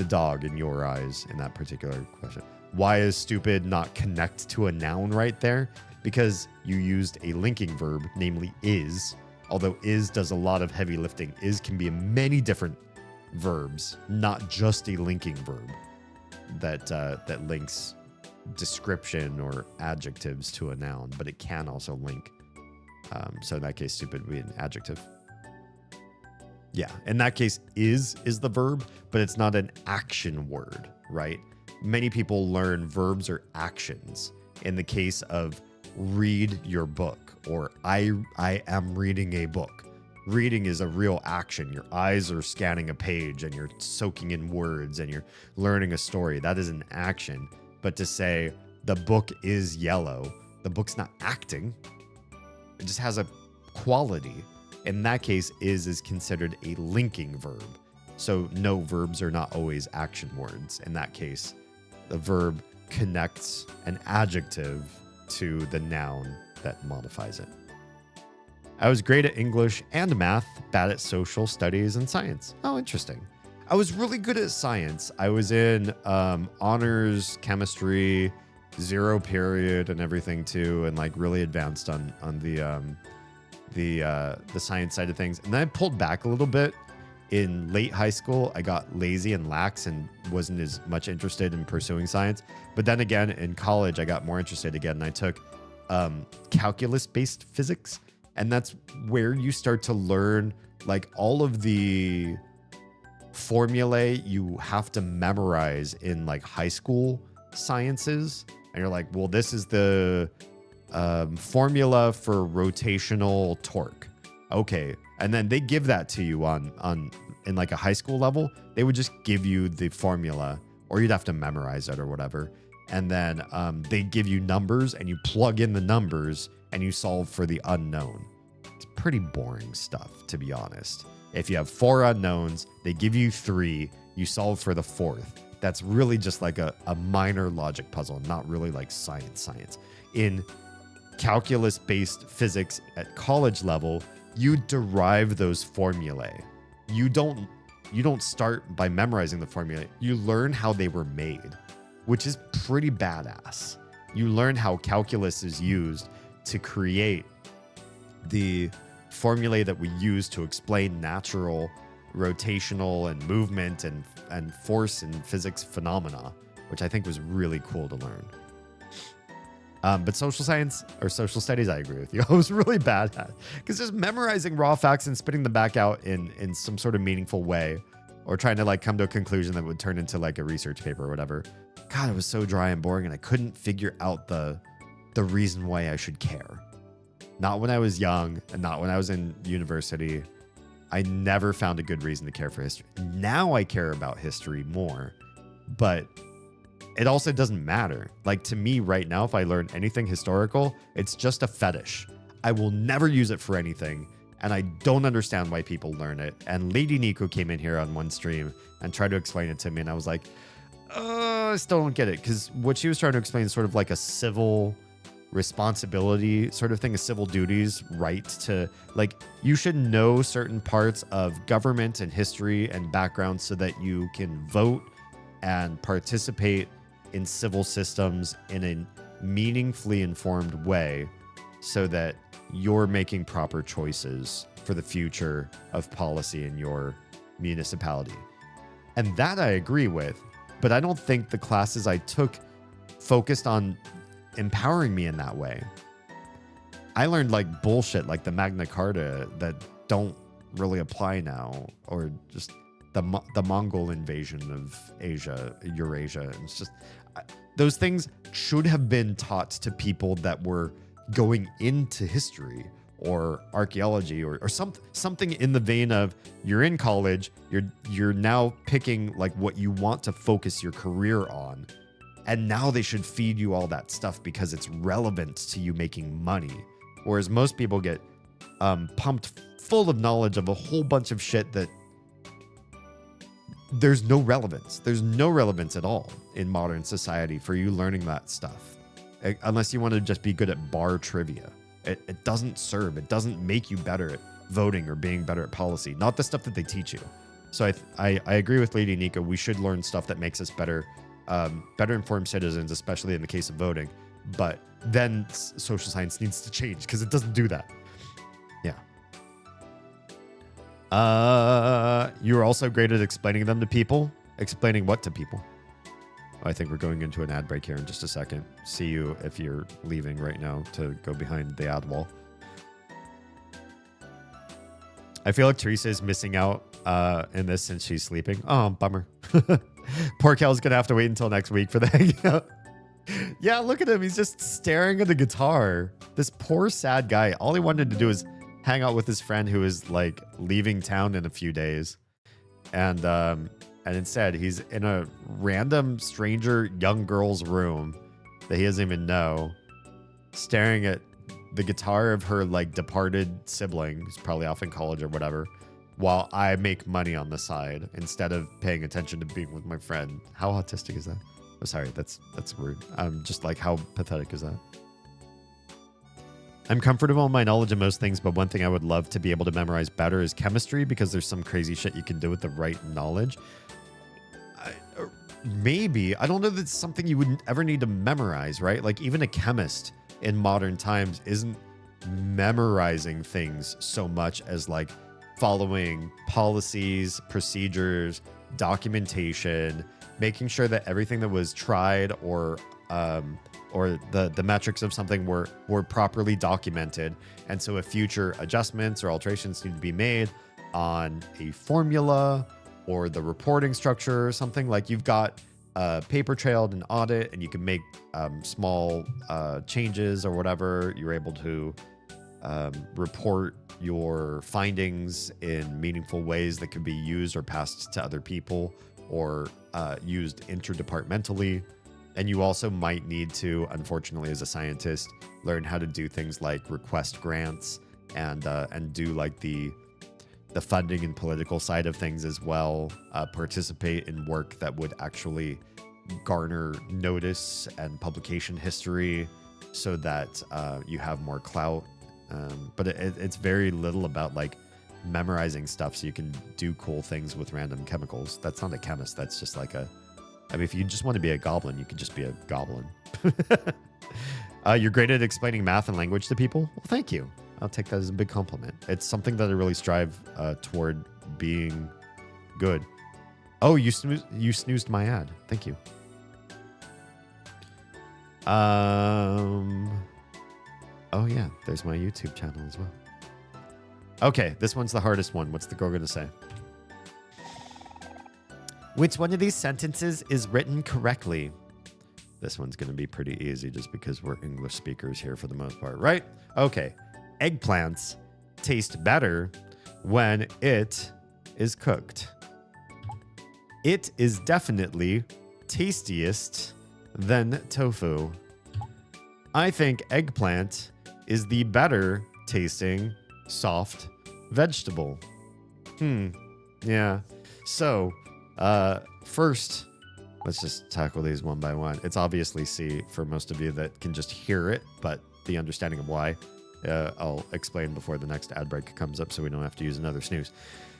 dog in your eyes in that particular question. Why is stupid not connect to a noun right there? Because you used a linking verb, namely is. Although is does a lot of heavy lifting. Is can be many different verbs, not just a linking verb that links description or adjectives to a noun, but it can also link. So in that case, stupid would be an adjective. Yeah, in that case, is the verb, but it's not an action word, right? Many people learn verbs are actions. In the case of read your book, or I am reading a book. Reading is a real action. Your eyes are scanning a page and you're soaking in words and you're learning a story. That is an action. But to say the book is yellow, the book's not acting. It just has a quality. In that case, is considered a linking verb. So no, verbs are not always action words. In that case, the verb connects an adjective to the noun that modifies it. I was great at English and math, bad at social studies and science. Oh, interesting. I was really good at science. I was in honors chemistry, 0 period and everything too, and like really advanced on the science side of things. And then I pulled back a little bit. In late high school, I got lazy and lax and wasn't as much interested in pursuing science. But then again, in college, I got more interested again, and I took calculus-based physics. And that's where you start to learn like all of the formulae you have to memorize in like high school sciences. And you're like, well, this is the formula for rotational torque. Okay. And then they give that to you in like a high school level. They would just give you the formula, or you'd have to memorize it or whatever. And then they give you numbers and you plug in the numbers and you solve for the unknown. It's pretty boring stuff, to be honest. If you have 4 unknowns, they give you 3, you solve for the 4th. That's really just like a minor logic puzzle, not really like science. In calculus-based physics at college level, you derive those formulae. You don't start by memorizing the formulae. You learn how they were made, which is pretty badass. You learn how calculus is used to create the formulae that we use to explain natural rotational and movement and force and physics phenomena, which I think was really cool to learn. But social science or social studies, I agree with you. I was really bad at, because just memorizing raw facts and spitting them back out in some sort of meaningful way, or trying to like come to a conclusion that would turn into like a research paper or whatever. God, it was so dry and boring, and I couldn't figure out the reason why I should care. Not when I was young, and not when I was in university. I never found a good reason to care for history. Now I care about history more, but it also doesn't matter. Like, to me right now, if I learn anything historical, it's just a fetish. I will never use it for anything, and I don't understand why people learn it. And Lady Nico came in here on one stream and tried to explain it to me, and I was like, I still don't get it. Because what she was trying to explain is sort of like a civil responsibility sort of thing, a civil duties right to, like, you should know certain parts of government and history and background so that you can vote and participate in civil systems in a meaningfully informed way, so that you're making proper choices for the future of policy in your municipality. And that I agree with, but I don't think the classes I took focused on empowering me in that way. I learned like bullshit like the Magna Carta that don't really apply now, or just the Mongol invasion of Asia, Eurasia. And it's just, those things should have been taught to people that were going into history or archaeology or something in the vein of, you're in college, you're now picking like what you want to focus your career on. And now they should feed you all that stuff because it's relevant to you making money. Whereas most people get pumped full of knowledge of a whole bunch of shit that there's no relevance. There's no relevance at all in modern society for you learning that stuff. Unless you want to just be good at bar trivia. It doesn't serve. It doesn't make you better at voting or being better at policy. Not the stuff that they teach you. So I agree with Lady Nika. We should learn stuff that makes us better informed citizens, especially in the case of voting. But then social science needs to change because it doesn't do that. Yeah. You're also great at explaining them to people. Explaining what to people? I think we're going into an ad break here in just a second. See you if you're leaving right now to go behind the ad wall. I feel like Teresa is missing out in this since she's sleeping. Oh, bummer. Poor Kel's going to have to wait until next week for the hangout. Yeah, look at him. He's just staring at the guitar. This poor sad guy. All he wanted to do is hang out with his friend who is like leaving town in a few days. And instead he's in a random stranger young girl's room that he doesn't even know, staring at the guitar of her like departed sibling, who's probably off in college or whatever, while I make money on the side instead of paying attention to being with my friend. How autistic is that? Oh, sorry, that's rude. Just like, how pathetic is that? I'm comfortable in my knowledge of most things, but one thing I would love to be able to memorize better is chemistry, because there's some crazy shit you can do with the right knowledge. Maybe. I don't know that it's something you would ever need to memorize, right? Like, even a chemist in modern times isn't memorizing things so much as like following policies, procedures, documentation, making sure that everything that was tried or the metrics of something were properly documented. And so if future adjustments or alterations need to be made on a formula or the reporting structure or something, like you've got a paper trail and audit, and you can make small changes or whatever. You're able to report your findings in meaningful ways that can be used or passed to other people or used interdepartmentally. And you also might need to, unfortunately, as a scientist, learn how to do things like request grants and do like the funding and political side of things as well. Participate in work that would actually garner notice and publication history so that you have more clout. But it's very little about like memorizing stuff so you can do cool things with random chemicals. That's not a chemist. That's just like I mean, if you just want to be a goblin, you could just be a goblin. You're great at explaining math and language to people. Well, thank you. I'll take that as a big compliment. It's something that I really strive toward being good. Oh, you snoozed my ad. Thank you. Oh yeah, there's my YouTube channel as well. Okay, this one's the hardest one. What's the girl gonna say? Which one of these sentences is written correctly? This one's going to be pretty easy just because we're English speakers here for the most part, right? Okay. Eggplants taste better when it is cooked. It is definitely tastiest than tofu. I think eggplant is the better tasting soft vegetable. Yeah. So, first, let's just tackle these one by one. It's obviously C for most of you that can just hear it, but the understanding of why, I'll explain before the next ad break comes up so we don't have to use another snooze.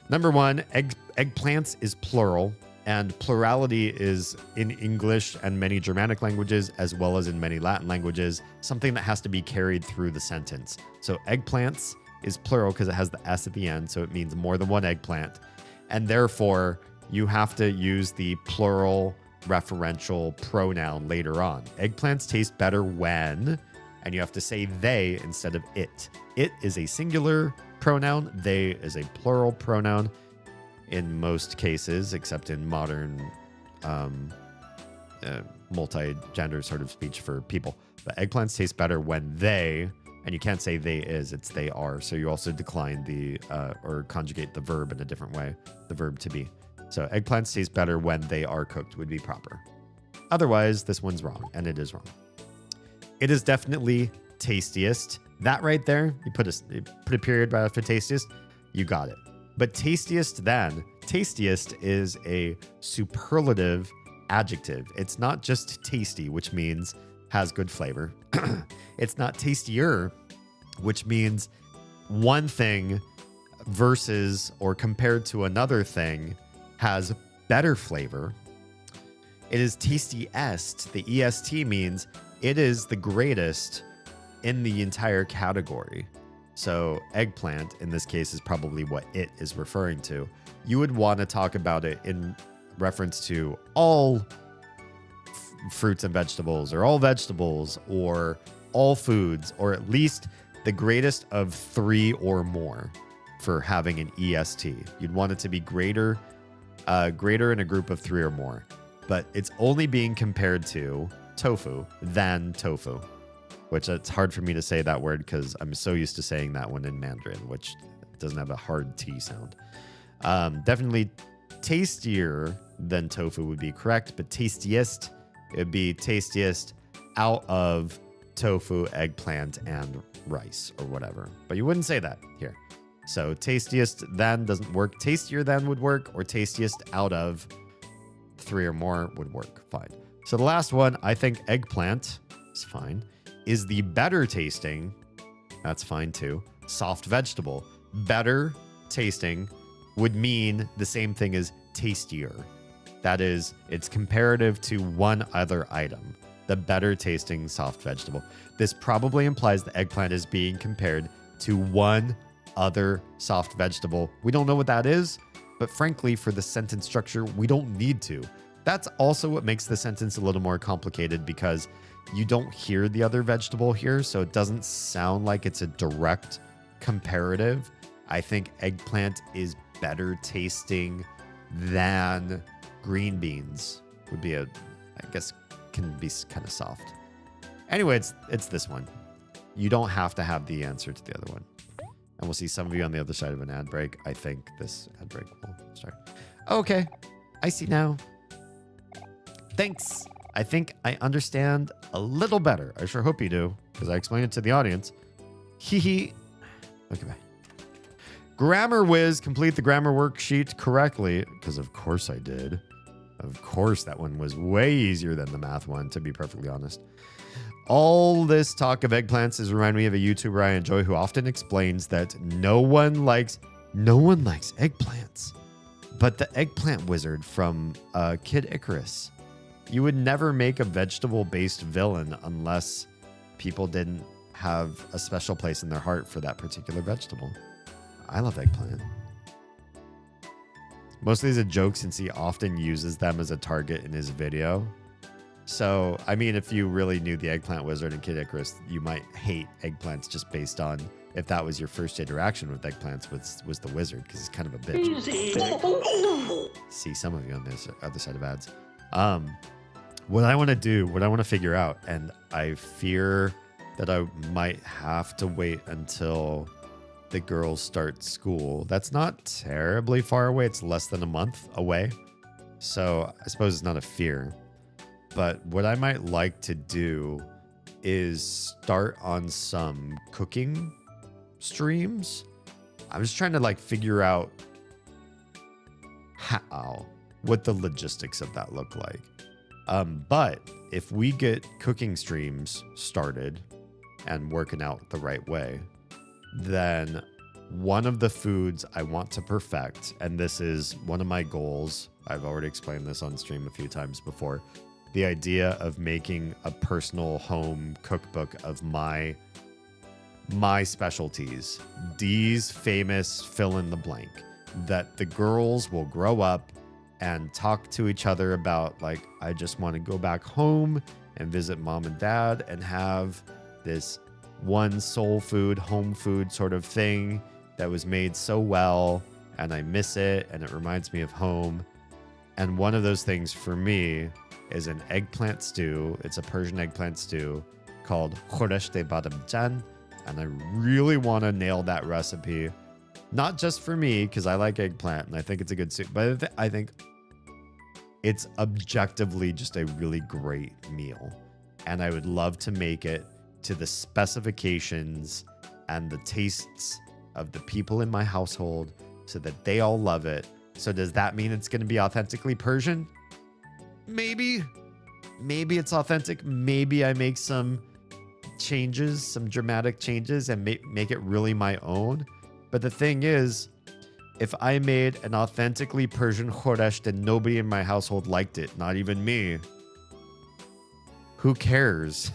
Number one, eggplants is plural, and plurality is in English and many Germanic languages, as well as in many Latin languages, something that has to be carried through the sentence. So eggplants is plural because it has the S at the end, so it means more than one eggplant. And therefore, you have to use the plural referential pronoun later on. Eggplants taste better when, and you have to say they instead of it. It is a singular pronoun. They is a plural pronoun in most cases, except in modern multi-gender sort of speech for people. But eggplants taste better when they, and you can't say they is, it's they are. So you also decline the, or conjugate the verb in a different way, the verb to be. So eggplants taste better when they are cooked would be proper. Otherwise, this one's wrong, and it is wrong. It is definitely tastiest. That right there, you put a period right after tastiest, you got it. But tastiest is a superlative adjective. It's not just tasty, which means has good flavor. It's not tastier, which means one thing versus or compared to another thing has better flavor. It is tastiest. The EST means it is the greatest in the entire category. So eggplant, in this case, is probably what it is referring to. You would want to talk about it in reference to all fruits and vegetables, or all vegetables, or all foods, or at least the greatest of three or more for having an EST. You'd want it to be greater in a group of three or more. But it's only being compared to tofu than tofu, which it's hard for me to say that word because I'm so used to saying that one in Mandarin, which doesn't have a hard T sound. Definitely tastier than tofu would be correct, but tastiest, it would be tastiest out of tofu, eggplant, and rice or whatever. But you wouldn't say that here. So tastiest than doesn't work. Tastier than would work, or tastiest out of 3 or more would work. Fine. So the last one, I think eggplant is fine. Is the better tasting, that's fine too, soft vegetable. Better tasting would mean the same thing as tastier. That is, it's comparative to one other item, the better tasting soft vegetable. This probably implies the eggplant is being compared to one other soft vegetable. We don't know what that is, but frankly, for the sentence structure, we don't need to. That's also what makes the sentence a little more complicated because you don't hear the other vegetable here, so it doesn't sound like it's a direct comparative. I think eggplant is better tasting than green beans would be I guess can be kind of soft. Anyway, it's this one. You don't have to have the answer to the other one. And we'll see some of you on the other side of an ad break. I think this ad break will start. Okay, I see now. Thanks. I think I understand a little better. I sure hope you do, because I explained it to the audience. Hee hee. Okay, bye. Grammar whiz, complete the grammar worksheet correctly, because of course I did. Of course, that one was way easier than the math one, to be perfectly honest. All this talk of eggplants is reminding me of a YouTuber I enjoy who often explains that no one likes eggplants. But the eggplant wizard from Kid Icarus. You would never make a vegetable-based villain unless people didn't have a special place in their heart for that particular vegetable. I love eggplant. Mostly as a joke since he often uses them as a target in his video. So, I mean, if you really knew the eggplant wizard and Kid Icarus, you might hate eggplants just based on if that was your first interaction with eggplants was the wizard, because he's kind of a bitch. See some of you on this other side of ads. What I want to figure out, and I fear that I might have to wait until the girls start school. That's not terribly far away. It's less than a month away. So I suppose it's not a fear. But what I might like to do is start on some cooking streams. I'm just trying to figure out what the logistics of that look like. But if we get cooking streams started and working out the right way, then one of the foods I want to perfect, and this is one of my goals, I've already explained this on stream a few times before, the idea of making a personal home cookbook of my specialties, Dee's famous fill in the blank, that the girls will grow up and talk to each other about, I just want to go back home and visit mom and dad and have this one soul food, home food sort of thing that was made so well, and I miss it, and it reminds me of home. And one of those things for me is an eggplant stew. It's a Persian eggplant stew called khoresh de badamjan, and I really want to nail that recipe. Not just for me, because I like eggplant and I think it's a good soup, but I think it's objectively just a really great meal. And I would love to make it to the specifications and the tastes of the people in my household so that they all love it. So does that mean it's going to be authentically Persian? Maybe. Maybe it's authentic. Maybe I make some changes, some dramatic changes, and make it really my own. But the thing is, if I made an authentically Persian khoresh and nobody in my household liked it, not even me, who cares?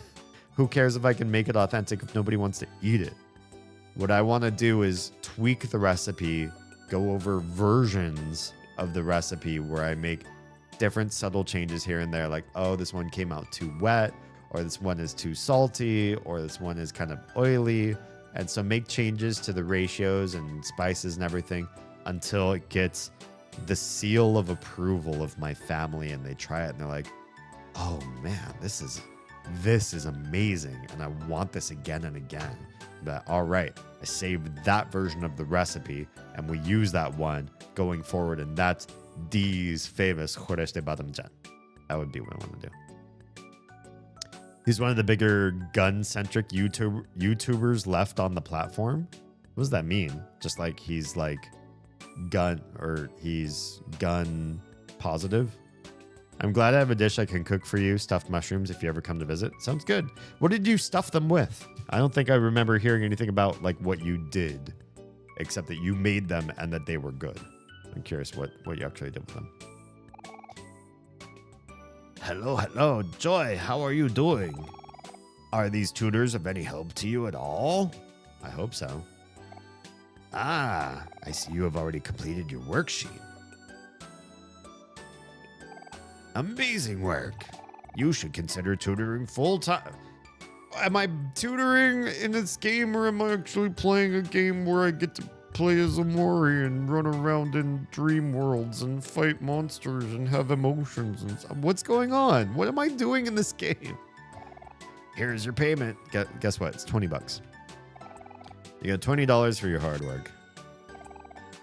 Who cares if I can make it authentic if nobody wants to eat it? What I want to do is tweak the recipe, go over versions of the recipe where I make different subtle changes here and there, like, oh, this one came out too wet, or this one is too salty, or this one is kind of oily. And so make changes to the ratios and spices and everything until it gets the seal of approval of my family, and they try it and they're like, Oh man, this is amazing, and I want this again and again. But all right, I saved that version of the recipe, and we use that one going forward, and that's D's famous Jores de Badamjan. That would be what I want to do. He's one of the bigger gun-centric YouTubers left on the platform. What does that mean? Just like he's like he's gun positive? I'm glad I have a dish I can cook for you, stuffed mushrooms, if you ever come to visit. Sounds good. What did you stuff them with? I don't think I remember hearing anything about like what you did, except that you made them and that they were good. I'm curious what you actually did with them. Hello, Joy. How are you doing? Are these tutors of any help to you at all? I hope so. Ah, I see you have already completed your worksheet. Amazing work. You should consider tutoring full-time. Am I tutoring in this game, or am I actually playing a game where I get to play as OMORI and run around in dream worlds and fight monsters and have emotions and stuff? What's going on? What am I doing in this game? Here's your payment. Guess what? It's $20. You get $20 for your hard work.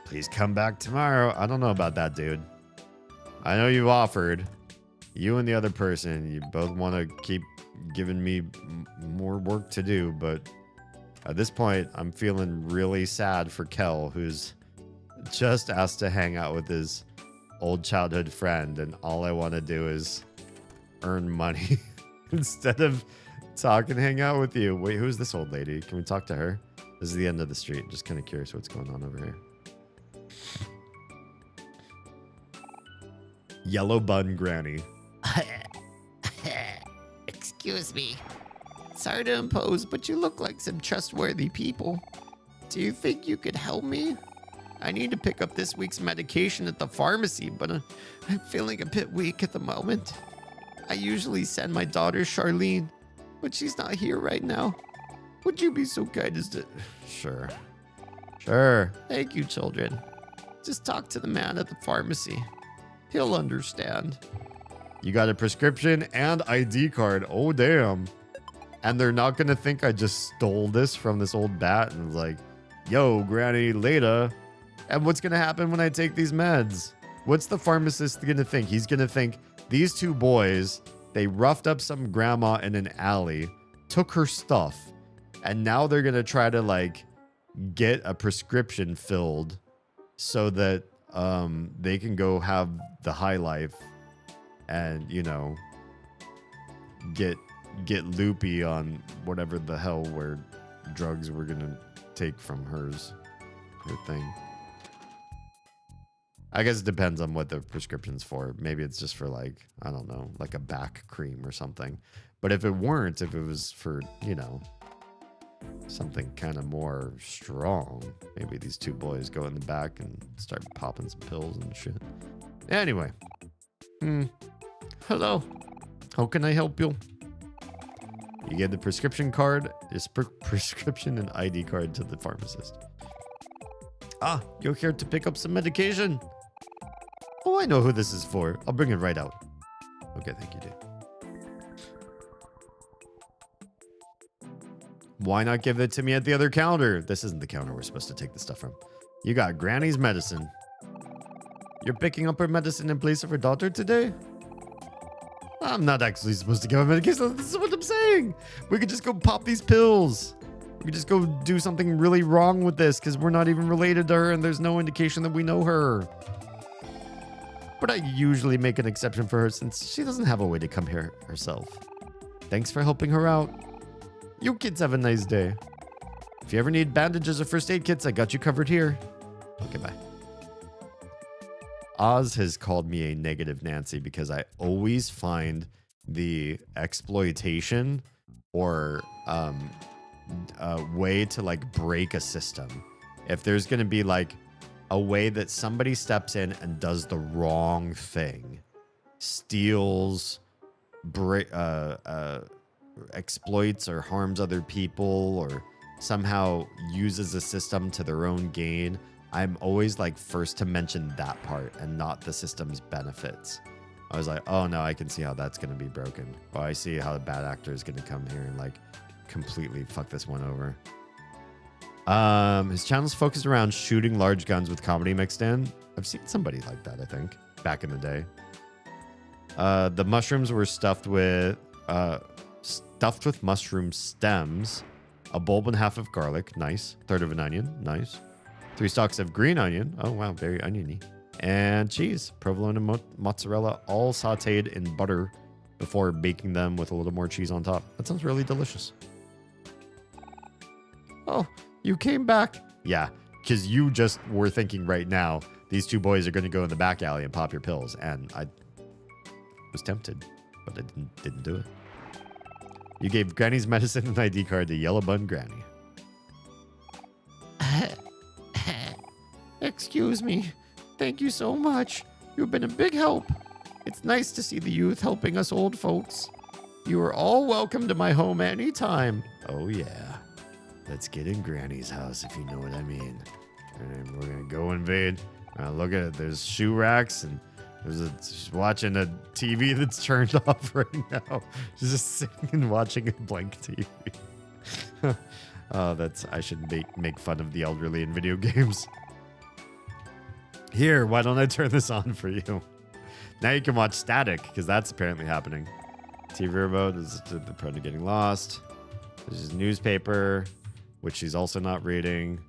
Please come back tomorrow. I don't know about that, dude. I know you've offered. You and the other person, you both want to keep giving me more work to do, but at this point, I'm feeling really sad for Kel, who's just asked to hang out with his old childhood friend, and all I want to do is earn money instead of talk and hang out with you. Wait, who's this old lady? Can we talk to her? This is the end of the street. Just kind of curious what's going on over here. Yellow bun granny. Excuse me. Sorry to impose, but you look like some trustworthy people. Do you think you could help me? I need to pick up this week's medication at the pharmacy, but I'm feeling a bit weak at the moment. I usually send my daughter Charlene, but she's not here right now. Would you be so kind as to... Sure. Thank you, children. Just talk to the man at the pharmacy. He'll understand. You got a prescription and ID card. Oh, damn. And they're not going to think I just stole this from this old bat and was like, yo, granny, later. And what's going to happen when I take these meds? What's the pharmacist going to think? He's going to think these two boys, they roughed up some grandma in an alley, took her stuff, and now they're going to try to like get a prescription filled so that they can go have the high life and, you know, get loopy on whatever the hell where drugs we're gonna take from her thing. I guess it depends on what the prescription's for. Maybe it's just for like, I don't know, like a back cream or something. But if it was for, you know, something kind of more strong, maybe these two boys go in the back and start popping some pills and shit. Anyway. Hello. How can I help you? You get the prescription card, prescription and ID card to the pharmacist. Ah, you're here to pick up some medication. Oh, I know who this is for. I'll bring it right out. Okay, thank you, dude. Why not give it to me at the other counter? This isn't the counter we're supposed to take the stuff from. You got Granny's medicine. You're picking up her medicine in place of her daughter today? I'm not actually supposed to give her medication. This is what I'm saying. We could just go pop these pills. We could just go do something really wrong with this because we're not even related to her and there's no indication that we know her. But I usually make an exception for her since she doesn't have a way to come here herself. Thanks for helping her out. You kids have a nice day. If you ever need bandages or first aid kits, I got you covered here. Okay, bye. Oz has called me a negative Nancy because I always find the exploitation or a way to like break a system. If there's going to be like a way that somebody steps in and does the wrong thing, steals, exploits or harms other people or somehow uses a system to their own gain, I'm always like first to mention that part and not the system's benefits. I was like, oh no, I can see how that's going to be broken. Oh, I see how the bad actor is going to come here and like completely fuck this one over. His channel's focused around shooting large guns with comedy mixed in. I've seen somebody like that, I think, back in the day. The mushrooms were stuffed with mushroom stems, a bulb and a half of garlic, nice. Third of an onion, nice. 3 stalks of green onion, oh wow, very oniony. And cheese, provolone and mozzarella, all sauteed in butter before baking them with a little more cheese on top. That sounds really delicious. Oh, you came back. Yeah, because you just were thinking right now, these 2 boys are going to go in the back alley and pop your pills. And I was tempted, but I didn't do it. You gave Granny's medicine and ID card to Yellow Bun Granny. Excuse me. Thank you so much. You've been a big help. It's nice to see the youth helping us old folks. You are all welcome to my home anytime. Oh yeah. Let's get in Granny's house, if you know what I mean. And we're gonna go invade. Look at it. There's shoe racks, and she's watching a TV that's turned off right now. She's just sitting and watching a blank TV. Oh, I should make fun of the elderly in video games. Here, why don't I turn this on for you? Now you can watch static, because that's apparently happening. TV remote is the probably getting lost. There's his newspaper, which she's also not reading.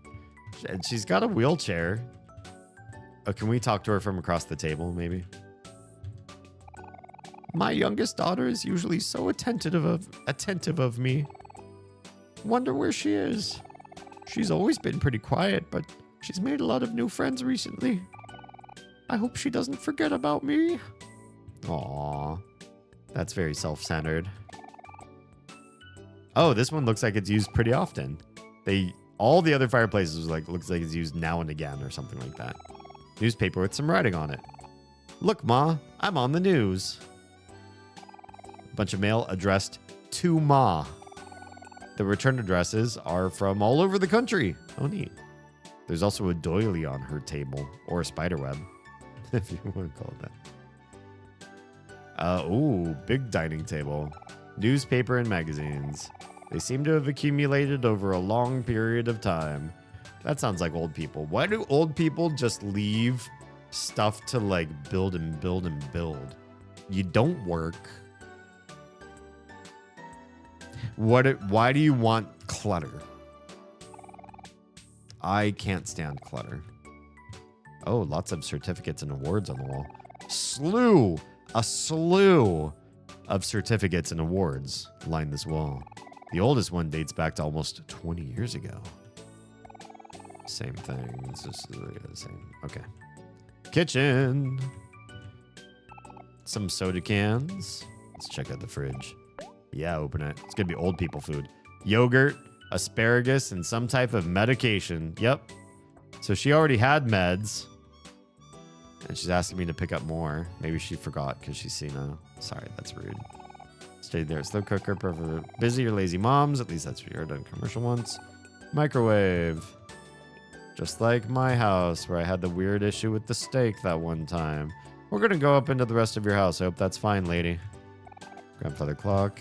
And she's got a wheelchair. Oh, can we talk to her from across the table, maybe? My youngest daughter is usually so attentive of me. Wonder where she is. She's always been pretty quiet, but she's made a lot of new friends recently. I hope she doesn't forget about me. Aww. That's very self-centered. Oh, this one looks like it's used pretty often. All the other fireplaces looks like it's used now and again or something like that. Newspaper with some writing on it. Look, Ma, I'm on the news. A bunch of mail addressed to Ma. The return addresses are from all over the country. Oh, neat. There's also a doily on her table, or a spider web, if you want to call it that. Ooh, big dining table. Newspaper and magazines. They seem to have accumulated over a long period of time. That sounds like old people. Why do old people just leave stuff to like build and build and build? You don't work. Why do you want clutter? I can't stand clutter. Oh, lots of certificates and awards on the wall. A slew of certificates and awards line this wall. The oldest one dates back to almost 20 years ago. Same thing. It's just the same. Okay. Kitchen. Some soda cans. Let's check out the fridge. Yeah, open it. It's gonna be old people food. Yogurt, asparagus, and some type of medication. Yep. So she already had meds. And she's asking me to pick up more. Maybe she forgot because she's seen a... Sorry, that's rude. Stayed there. Slow cooker, prefer busy or lazy moms. At least that's what you heard on commercial once. Microwave. Just like my house, where I had the weird issue with the steak that one time. We're going to go up into the rest of your house. I hope that's fine, lady. Grandfather clock.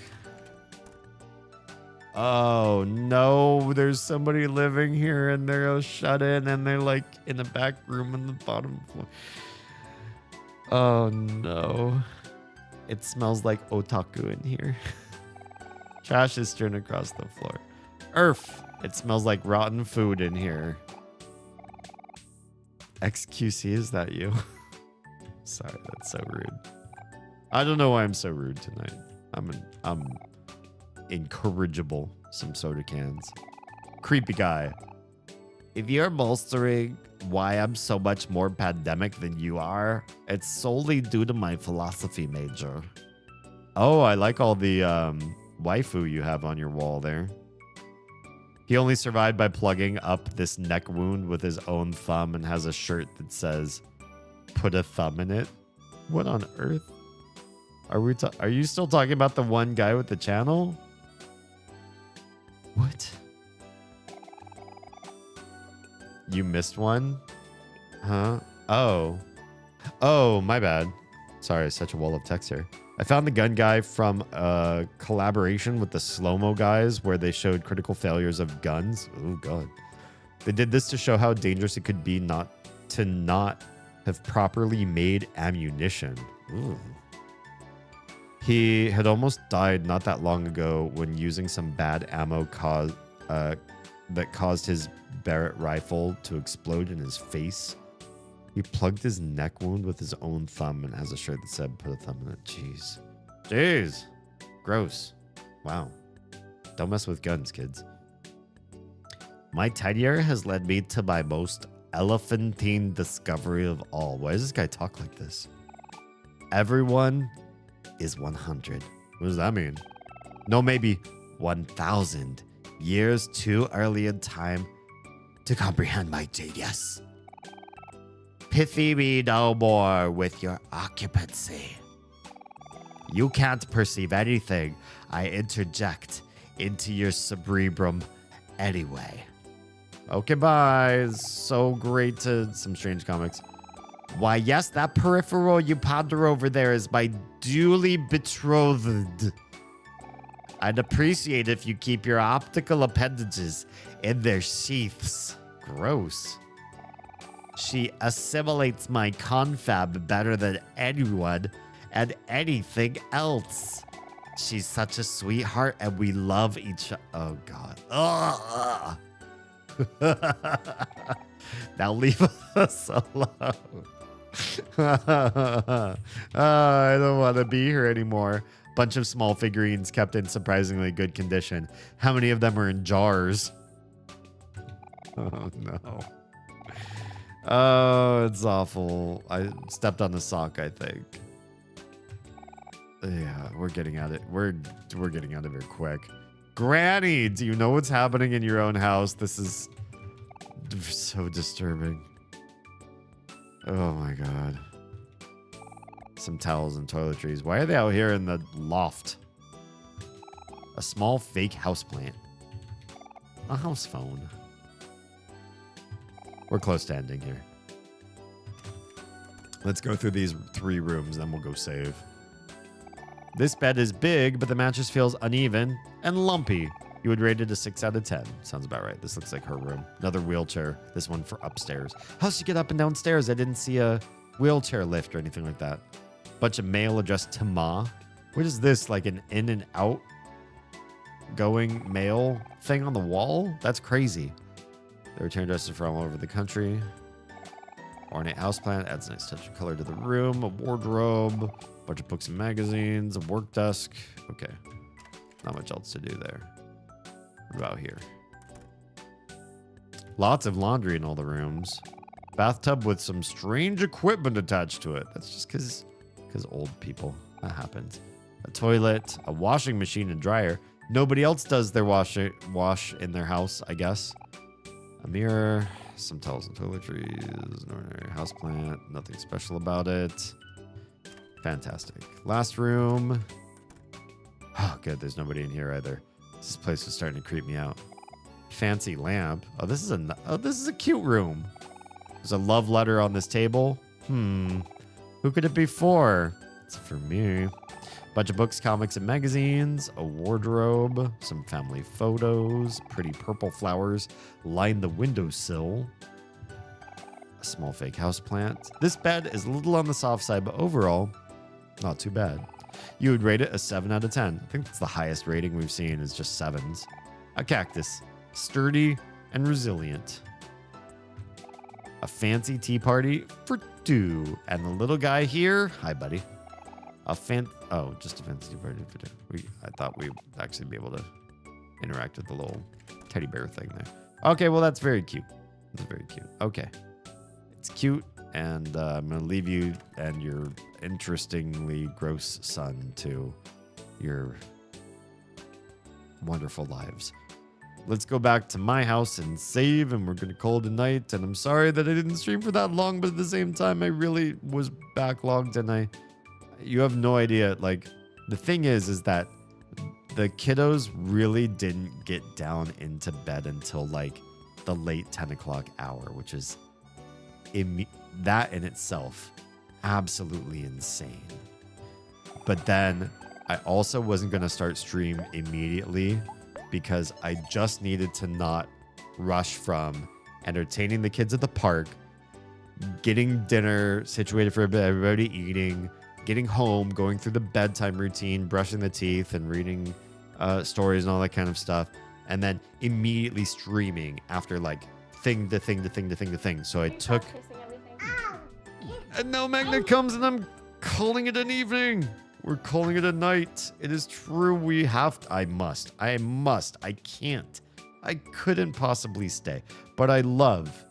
Oh, no. There's somebody living here, and they're shut in, and they're, like, in the back room on the bottom floor. Oh, no. It smells like otaku in here. Trash is strewn across the floor. Earth. It smells like rotten food in here. XQC, is that you? Sorry, that's so rude. I don't know why I'm so rude tonight. I'm incorrigible. Some soda cans. Creepy guy. If you're bolstering why I'm so much more pandemic than you are, it's solely due to my philosophy major. Oh, I like all the waifu you have on your wall there. He only survived by plugging up this neck wound with his own thumb and has a shirt that says, "Put a thumb in it." What on earth? Are you still talking about the one guy with the channel? What? You missed one? Huh? Oh. Oh, my bad. Sorry, such a wall of text here. I found the gun guy from a collaboration with the slow-mo guys where they showed critical failures of guns. Oh, God. They did this to show how dangerous it could be not have properly made ammunition. Ooh. He had almost died not that long ago when using some bad ammo that caused his Barrett rifle to explode in his face. He plugged his neck wound with his own thumb and has a shirt that said, put a thumb in it. Jeez. Jeez. Gross. Wow. Don't mess with guns, kids. My tenure has led me to my most elephantine discovery of all. Why does this guy talk like this? Everyone is 100. What does that mean? No, maybe 1,000 years too early in time to comprehend my genius. Pithy me no more with your occupancy. You can't perceive anything I interject into your cerebrum anyway. Okay, bye. So great to some strange comics. Why, yes, that peripheral you ponder over there is my duly betrothed. I'd appreciate if you keep your optical appendages in their sheaths. Gross. She assimilates my confab better than anyone and anything else. She's such a sweetheart and we love each other. Oh, God. Now leave us alone. I don't want to be here anymore. Bunch of small figurines kept in surprisingly good condition. How many of them are in jars? Oh, no. Oh, it's awful. I stepped on the sock, I think. Yeah, we're getting at it. We're getting out of here quick. Granny, do you know what's happening in your own house? This is so disturbing. Oh my God. Some towels and toiletries. Why are they out here in the loft? A small fake houseplant. A house phone. We're close to ending here. Let's go through these 3 rooms, then we'll go save. This bed is big, but the mattress feels uneven and lumpy. You would rate it a 6 out of 10. Sounds about right. This looks like her room. Another wheelchair. This one for upstairs. How's she get up and down stairs? I didn't see a wheelchair lift or anything like that. Bunch of mail addressed to Ma. What is this? Like an in and out going mail thing on the wall? That's crazy. The return dresses from all over the country. Ornate houseplant adds a nice touch of color to the room. A wardrobe. Bunch of books and magazines. A work desk. Okay. Not much else to do there. What about here? Lots of laundry in all the rooms. Bathtub with some strange equipment attached to it. That's just because old people. That happens. A toilet, a washing machine and dryer. Nobody else does their wash in their house, I guess. A mirror, some towels and toiletries, an ordinary houseplant. Nothing special about it. Fantastic. Last room. Oh, good. There's nobody in here either. This place is starting to creep me out. Fancy lamp. Oh, this is a cute room. There's a love letter on this table. Who could it be for? It's for me. Bunch of books, comics, and magazines. A wardrobe. Some family photos. Pretty purple flowers line the windowsill. A small fake houseplant. This bed is a little on the soft side, but overall, not too bad. You would rate it a 7 out of 10. I think that's the highest rating we've seen is just 7s. A cactus. Sturdy and resilient. A fancy tea party for 2. And the little guy here. Hi, buddy. Just a fancy tea party for 2. I thought we'd actually be able to interact with the little teddy bear thing there. Okay, well, that's very cute. That's very cute. Okay. It's cute. And I'm going to leave you and your interestingly gross son to your wonderful lives. Let's go back to my house and save, and we're going to call it a night. And I'm sorry that I didn't stream for that long, but at the same time, I really was backlogged, and you have no idea. Like, the thing is that the kiddos really didn't get down into bed until like the late 10 o'clock hour, which is that in itself absolutely insane. But then I also wasn't going to start stream immediately because I just needed to not rush from entertaining the kids at the park, getting dinner situated for everybody eating, getting home, going through the bedtime routine, brushing the teeth and reading stories and all that kind of stuff, and then immediately streaming after like thing to thing to thing to thing to thing. So I took, and now Magna comes and I'm calling it an evening. We're calling it a night. It is true. We have to, I can't, I couldn't possibly stay. But I love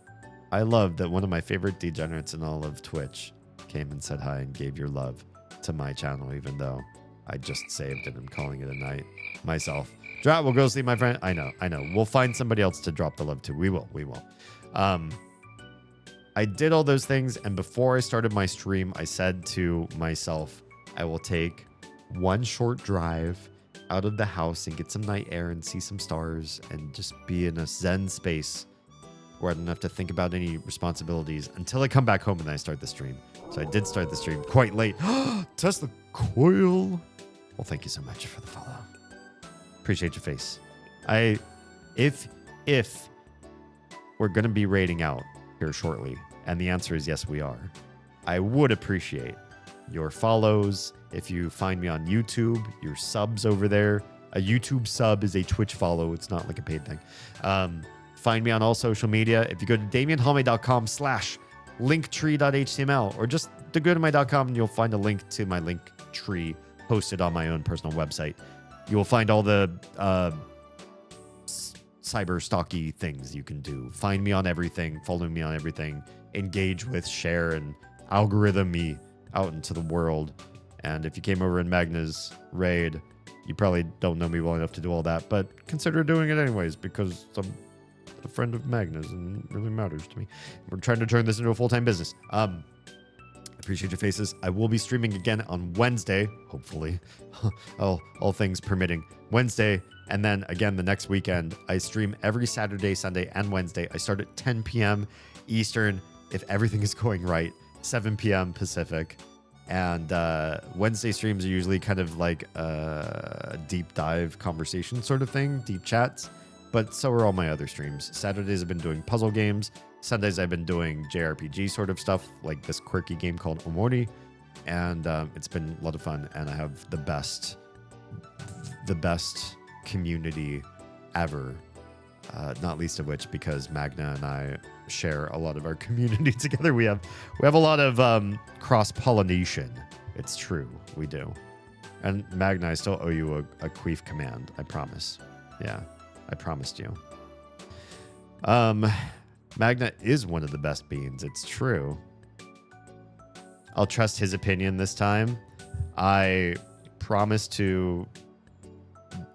that one of my favorite degenerates in all of Twitch came and said hi and gave your love to my channel, even though I just saved and I'm calling it a night myself. Drat, we'll go sleep, my friend. I know. We'll find somebody else to drop the love to. We will. I did all those things, and before I started my stream, I said to myself, I will take one short drive out of the house and get some night air and see some stars and just be in a zen space where I don't have to think about any responsibilities until I come back home and I start the stream. So I did start the stream quite late. Tesla Coil. Well, thank you so much for the follow. Appreciate your face. If we're going to be raiding out here shortly, and the answer is yes, we are, I would appreciate your follows. If you find me on YouTube, your subs over there. A YouTube sub is a Twitch follow. It's not like a paid thing. Find me on all social media. If you go to DamienHalme.com/linktree.html, or just to go to my.com, and you'll find a link to my link tree posted on my own personal website. You will find all the cyber stalky things you can do. Find me on everything. Follow me on everything. Engage with, share, and algorithm me out into the world. And if you came over in Magna's raid, you probably don't know me well enough to do all that, but consider doing it anyways because I'm a friend of Magna's and it really matters to me. We're trying to turn this into a full-time business. Appreciate your faces. I will be streaming again on Wednesday, hopefully, all things permitting. Wednesday, and then again the next weekend. I stream every Saturday, Sunday, and Wednesday. I start at 10 p.m. Eastern, if everything is going right, 7 p.m. Pacific. And Wednesday streams are usually kind of like a deep dive conversation sort of thing, deep chats. But so are all my other streams. Saturdays I've been doing puzzle games. Sundays I've been doing JRPG sort of stuff, like this quirky game called OMORI. And it's been a lot of fun. And I have the best community ever. Not least of which because Magna and I share a lot of our community together. We have a lot of cross-pollination. It's true. We do. And Magna, I still owe you a queef command. I promise. Yeah, I promised you. Magna is one of the best beans. It's true. I'll trust his opinion this time. I promise to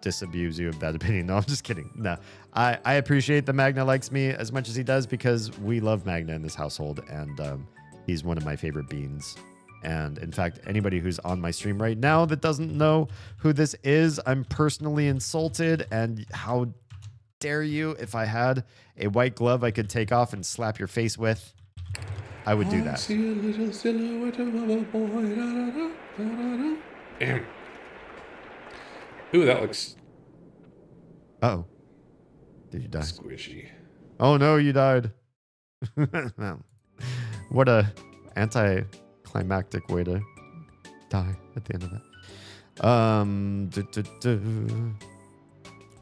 disabuse you of that opinion. No, I'm just kidding. No, I appreciate that Magna likes me as much as he does because we love Magna in this household, and he's one of my favorite beans. And in fact, anybody who's on my stream right now that doesn't know who this is, I'm personally insulted. And how dare you? If I had a white glove I could take off and slap your face with, I would do that. See a little silhouette of a boy. Damn. Ooh, that looks... Uh-oh. Did you die? Squishy. Oh no, you died. What a anticlimactic way to die at the end of that.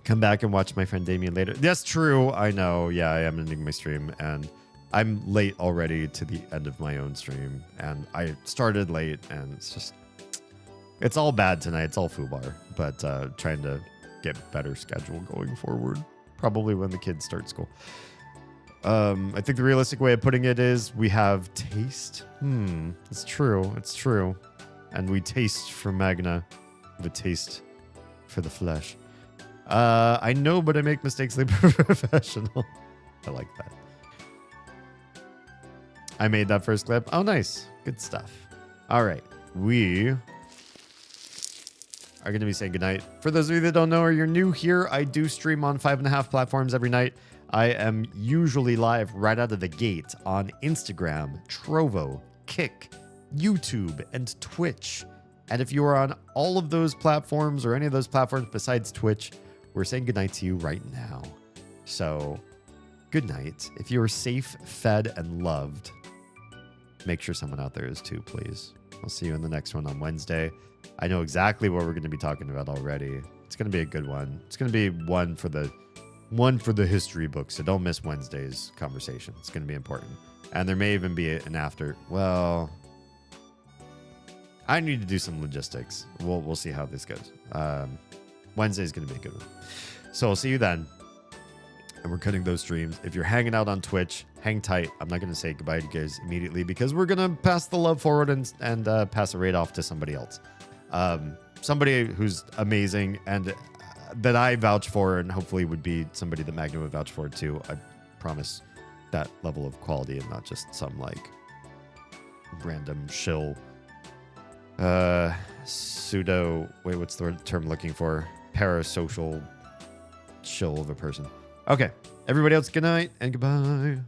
Come back and watch my friend Damien later. That's true. I know. Yeah, I am ending my stream, and I'm late already to the end of my own stream, and I started late, and it's all bad tonight. It's all foobar, but trying to get better schedule going forward. Probably when the kids start school. I think the realistic way of putting it is we have taste. It's true. It's true. And we taste for Magna. We have a taste for the flesh. I know, but I make mistakes like a professional. I like that. I made that first clip. Oh, nice. Good stuff. All right. We are going to be saying goodnight. For those of you that don't know or you're new here, I do stream on 5.5 platforms every night. I am usually live right out of the gate on Instagram, Trovo, Kick, YouTube, and Twitch. And if you are on all of those platforms or any of those platforms besides Twitch, we're saying goodnight to you right now. So, good night. If you are safe, fed, and loved, make sure someone out there is too, please. I'll see you in the next one on Wednesday. I know exactly what we're going to be talking about already. It's going to be a good one. It's going to be one for the history book, so don't miss Wednesday's conversation. It's going to be important. And there may even be an after. Well, I need to do some logistics. We'll see how this goes. Wednesday's going to be a good one. So I'll see you then. And we're cutting those streams. If you're hanging out on Twitch, hang tight. I'm not going to say goodbye to you guys immediately because we're going to pass the love forward and pass it right off to somebody else. Somebody who's amazing and that I vouch for, and hopefully would be somebody that Magna would vouch for too. I promise that level of quality and not just some like random shill pseudo, wait, what's the term I'm looking for? Parasocial shill of a person. Okay, everybody else, good night and goodbye.